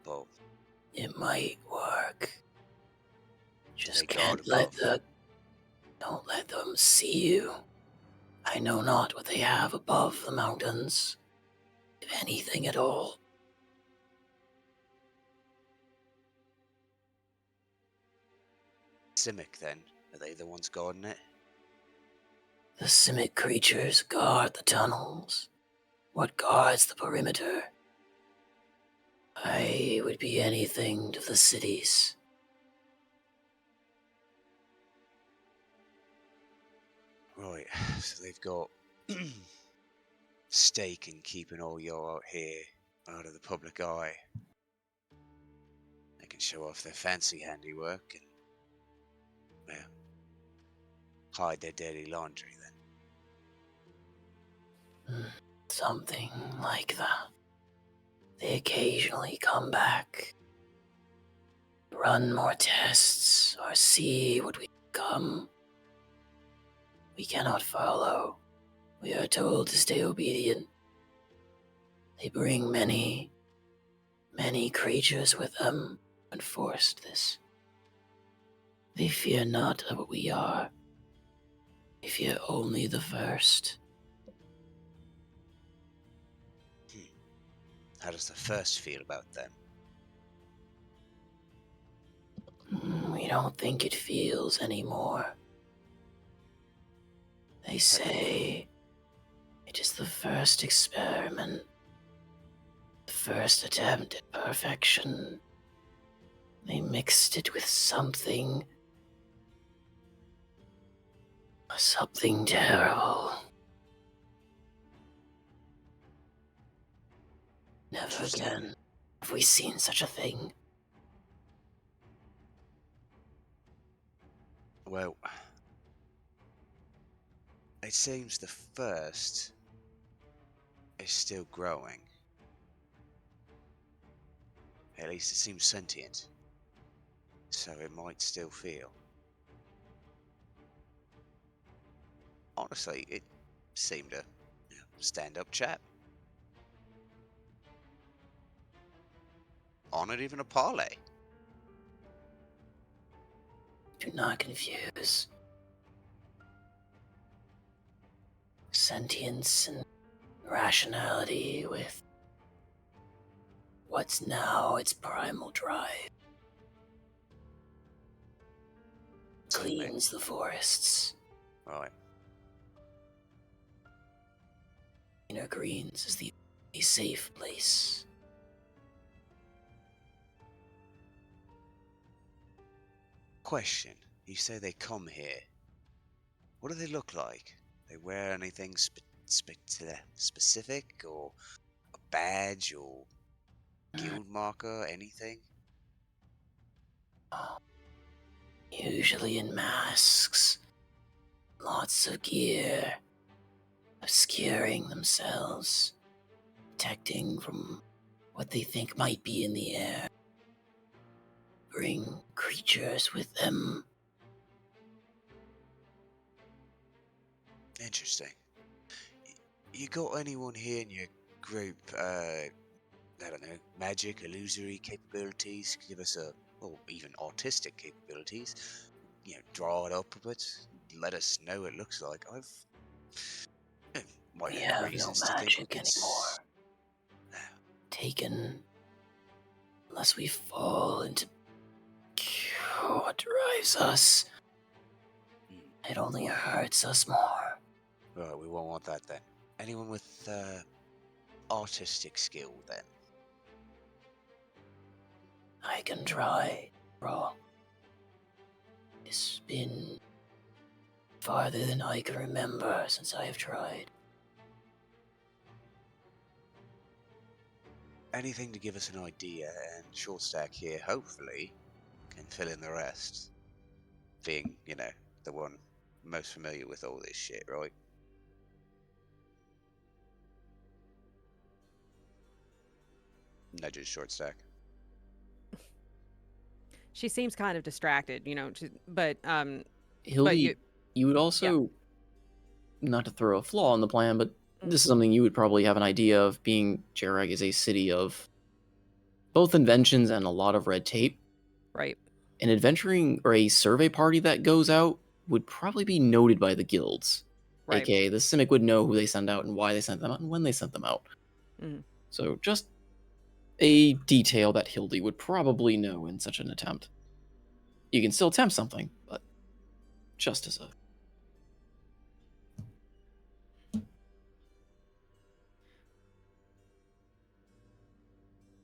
above. It might work. Just They guard can't let above. don't let them see you. I know not what they have above the mountains, if anything at all. Simic, then? Are they the ones guarding it? The simic creatures guard the tunnels. What guards the perimeter? I would be anything to the cities. Right, so they've got stake in keeping all you out here out of the public eye. They can show off their fancy handiwork and, well, hide their dirty laundry then. Something like that. They occasionally come back, run more tests, or see what we become. We cannot follow. We are told to stay obedient. They bring many creatures with them and forced this. They fear not what we are. They fear only the first. How does the first feel about them? We don't think it feels anymore. They say it is the first experiment, the first attempt at perfection. They mixed it with something terrible. Never again have we seen such a thing. Well, it seems the first is still growing. At least it seems sentient. So it might still feel. Honestly, it seemed a stand-up chap. On it even a parlay. Do not confuse sentience and rationality with what's now its primal drive. Cleans the forests. Right. Inner Greens is the only safe place. Question. You say they come here. What do they look like? They wear anything specific, or a badge, or guild marker, anything? Usually in masks. Lots of gear. Obscuring themselves. Protecting from what they think might be in the air. Bring creatures with them. Interesting. You got anyone here in your group, I don't know, magic, illusory capabilities? Give us or even artistic capabilities. Draw it up a bit. Let us know what it looks like. Might We have have no reasons to think magic it's anymore. Taken. Unless we fall into what drives us. It only hurts us more. Right, we won't want that then. Anyone with artistic skill then? I can try, Raw. It's been farther than I can remember since I have tried. Anything to give us an idea, and Short Stack here, hopefully, can fill in the rest. Being, the one most familiar with all this shit, right? Nudges Short Stack. She seems kind of distracted, but Hildy, you would also, not to throw a flaw in the plan, but this is something you would probably have an idea of, being Jarag is a city of both inventions and a lot of red tape. Right. An adventuring or a survey party that goes out would probably be noted by the guilds. Right. AKA, the Simic would know who they send out and why they sent them out and when they sent them out. Mhm. So just a detail that Hildy would probably know in such an attempt. You can still attempt something, but just as a...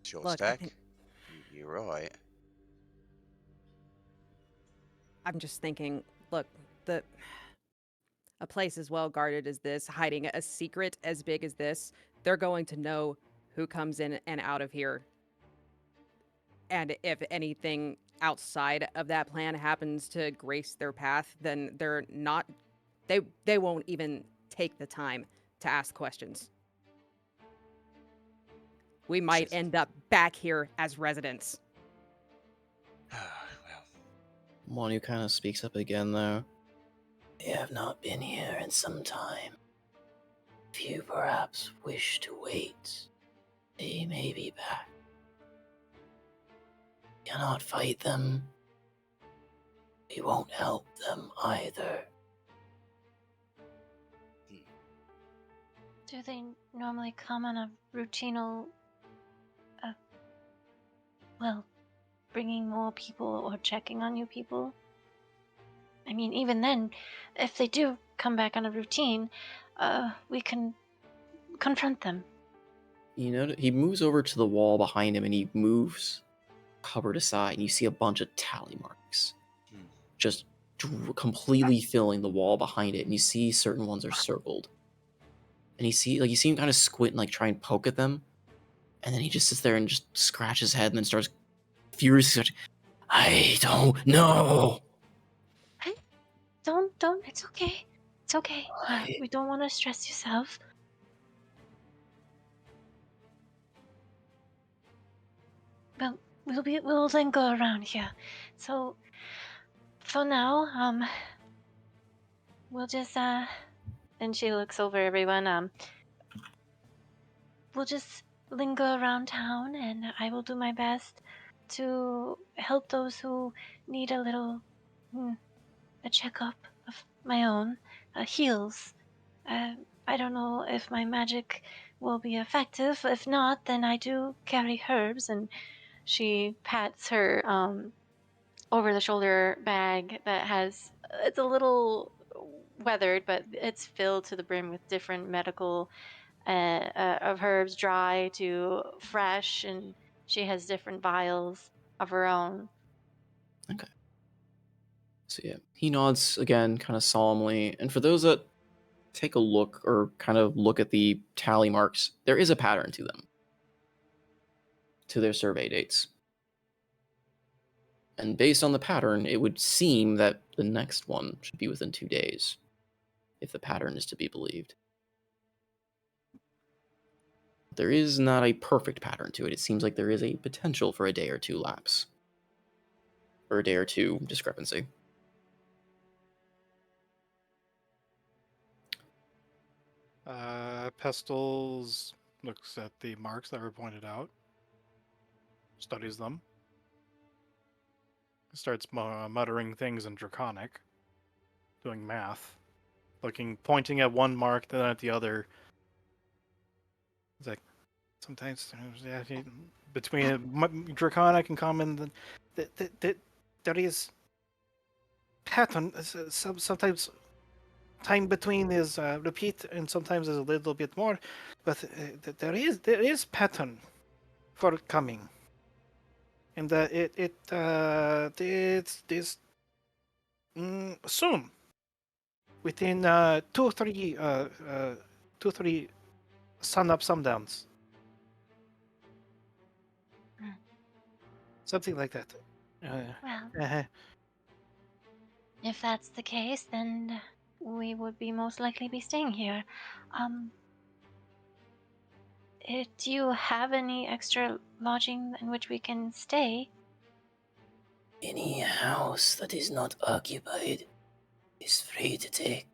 Sure Look, I stack. think You're right. I'm just thinking, look, a place as well guarded as this, hiding a secret as big as this, they're going to know who comes in and out of here. And if anything outside of that plan happens to grace their path, then they're not they won't even take the time to ask questions. We might Just- end up back here as residents. One who kind of speaks up again, though. They have not been here in some time. If you perhaps wish to wait, they may be back. Cannot fight them. We won't help them either. Do they normally come on a routinal, well, bringing more people or checking on you people? I mean, even then, if they do come back on a routine, we can confront them. You know, he moves over to the wall behind him and he moves cupboard aside, and you see a bunch of tally marks just completely filling the wall behind it. And you see certain ones are circled. And you see him kind of squint and like try and poke at them. And then he just sits there and just scratches his head and then starts furiously searching. I don't know. Don't. It's okay. It's okay. We don't want to stress yourself. Well, we'll then go around here. So, for now, we'll just and she looks over everyone. We'll just linger around town, and I will do my best to help those who need a little a checkup of my own, heals. I don't know if my magic will be effective. If not, then I do carry herbs, and she pats her over-the-shoulder bag that has, it's a little weathered, but it's filled to the brim with different medical of herbs, dry to fresh, and she has different vials of her own. Okay. So yeah, he nods again, kind of solemnly. And for those that take a look or kind of look at the tally marks, there is a pattern to them, to their survey dates. And based on the pattern, it would seem that the next one should be within 2 days, if the pattern is to be believed. There is not a perfect pattern to it. It seems like there is a potential for a day or two lapse. Or a day or two discrepancy. Pestles looks at the marks that were pointed out, studies them, starts muttering things in Draconic, doing math, pointing at one mark, then at the other. It's like, sometimes, between Draconic and Common, there is pattern. Sometimes time between is repeat, and sometimes is a little bit more, but there is pattern for coming, and it's this soon, within 2-3 sun up sundowns, something like that. Well, if that's the case, then we would be most likely be staying here. Do you have any extra lodging in which we can stay? Any house that is not occupied is free to take.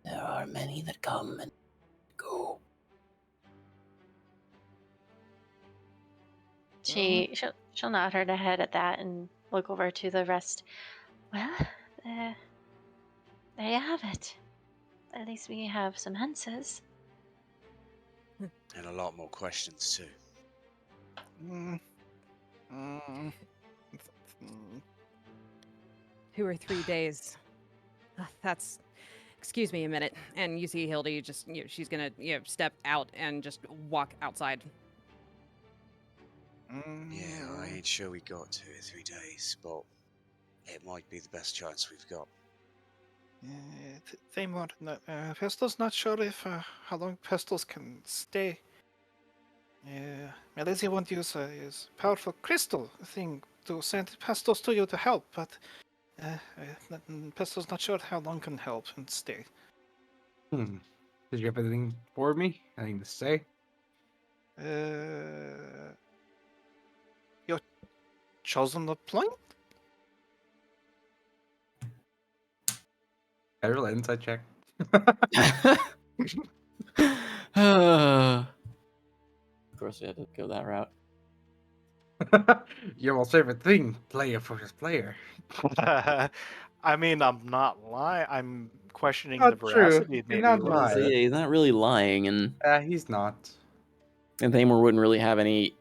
There are many that come and go. She'll nod her head at that and look over to the rest. Well, there you have it. At least we have some answers. And a lot more questions too. Mm, mm, mm. 2 or 3 days. That's. Excuse me a minute. And you see Hildy just, she's gonna, step out and just walk outside. Yeah, I ain't sure we got 2 or 3 days, but it might be the best chance we've got. Pestle's not sure if how long Pestles can stay. Malaysia won't use his powerful crystal thing to send Pestles to you to help, but Pestle's not sure how long can help and stay. Did you have anything for me? Anything to say? You're chosen the point? I roll an insight check. Of course, we had to go that route. Your most favorite thing, player versus player. I mean, I'm not lying. I'm questioning Not the true. veracity, You're maybe. not a little So, bit. lying. yeah, he's not really lying, and He's not. Thamor wouldn't really have any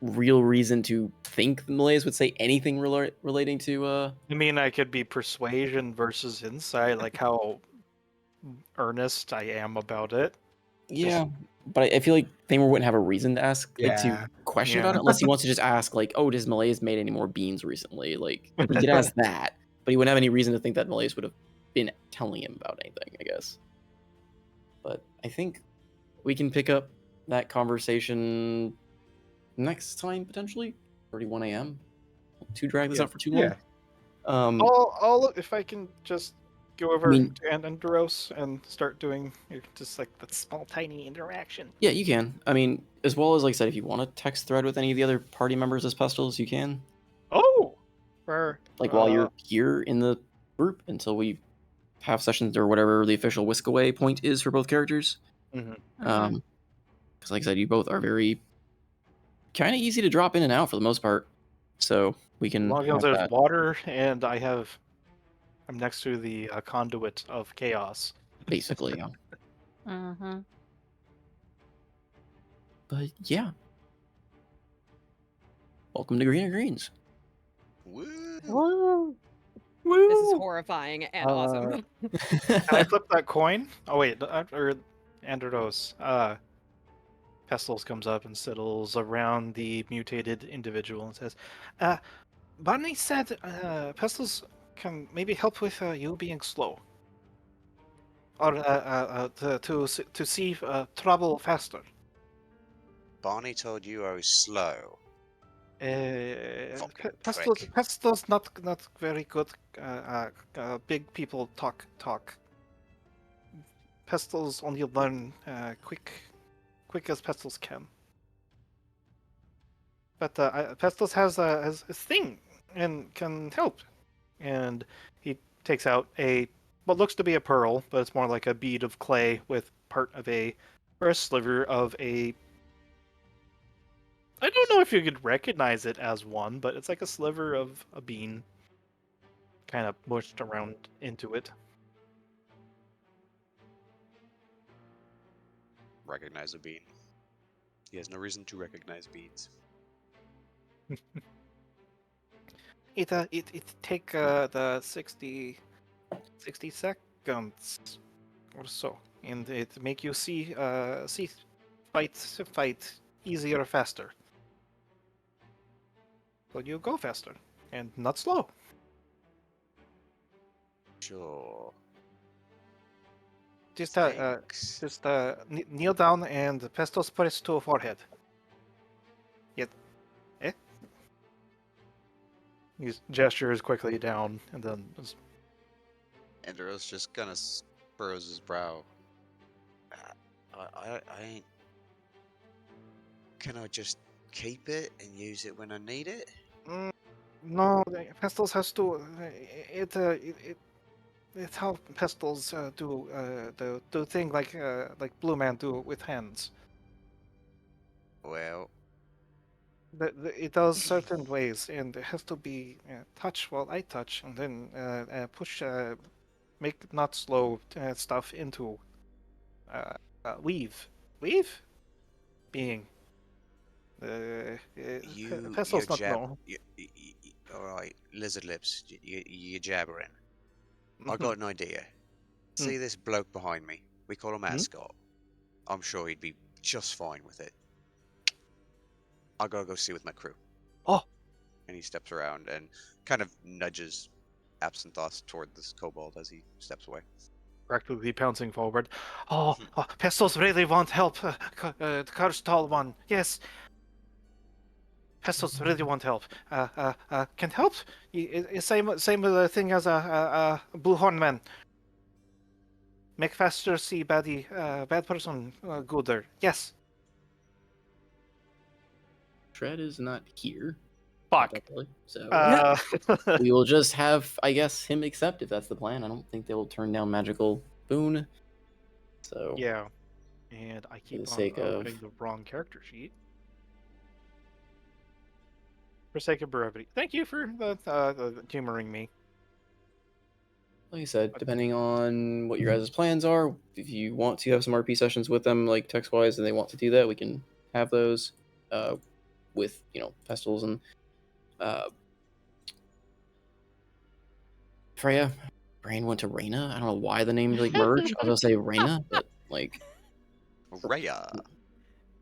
real reason to think the Malays would say anything relating to I mean, I could be persuasion versus insight, like how earnest I am about it. Yeah, but I feel like Thamor wouldn't have a reason to ask, to Yeah. question Yeah. about it, unless he wants to just ask, oh, does Malays made any more beans recently? Like, he could ask that, but he wouldn't have any reason to think that Malays would have been telling him about anything, I guess. But I think we can pick up that conversation next time, potentially. 31 a.m. To drag this Yeah. out for too long. Yeah. I'll look if I can just go over mean- to Andros and start doing just like that small, tiny interaction. Yeah, you can. I mean, as well as, like I said, if you want to text thread with any of the other party members as Pestles, you can. Oh! For, While you're here in the group until we have sessions or whatever the official whisk away point is for both characters. Mhm. Because, like I said, you both are very kind of easy to drop in and out for the most part. So we As can long as have there's that. water and I'm next to the conduit of chaos. Basically, yeah. Mm-hmm. But yeah. Welcome to Greener Greens. Woo! Woo! This is horrifying and awesome. Can I flip that coin? Oh wait, or Andros. Pestles comes up and settles around the mutated individual and says, Barney said Pestles can maybe help with you being slow. Or to see trouble faster. Barney told you I was slow. Fucking prick. Pestles not very good. Big people talk. Pestles only learn quick as Pestles can. But Pestles has a thing and can help. And he takes out what looks to be a pearl, but it's more like a bead of clay with part of a sliver of a. I don't know if you could recognize it as one, but it's like a sliver of a bean, kind of mushed around into it. Recognize a bean. He has no reason to recognize beans. It take the 60 seconds or so, and it make you see fight easier faster. So you go faster and not slow. Sure. Just Thanks. kneel down and Pestos press to forehead. Yet, he gestures quickly down and then. Andros just kind of furrows his brow. I ain't. Can I just keep it and use it when I need it? No, Pestos has to. It's how Pestles do the thing like Blue Man do with hands. Well, It does certain ways, and it has to be touch while I touch, and then push, make not slow stuff into weave. Weave? Being. You, Pestil's not know. all right, lizard lips. You jabbering. I Mhm. got an idea. See this bloke behind me? We call him Ascot. I'm sure he'd be just fine with it. I gotta go see with my crew. Oh! And he steps around and kind of nudges Absinthoth toward this kobold as he steps away. Practically pouncing forward. Oh, Pestil's really want help. The cursed tall one. Yes. Pestil's really want help. Can help? Same thing as a blue horn man. Make faster see baddie, bad person gooder. Yes. Shred is not here. Fuck. Technically, so Uh, we will just have, I guess, him accept if that's the plan. I don't think they will turn down magical boon. So yeah. And I for keep the on sake of opening the wrong character sheet. For sake of brevity. Thank you for the humoring me. like I said, depending on what your guys' plans are, if you want to have some RP sessions with them, like text wise, and they want to do that, we can have those with festivals and Freya. Brain went to Reyna. I don't know why the names like merged. I was gonna say Reyna, but like Raya.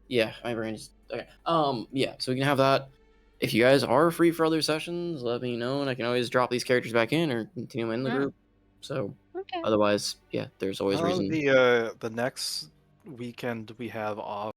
yeah, my brain is okay. Yeah, so we can have that. If you guys are free for other sessions, let me know, and I can always drop these characters back in or continue them in the group. So Okay. otherwise, yeah, there's always reason. The next weekend we have off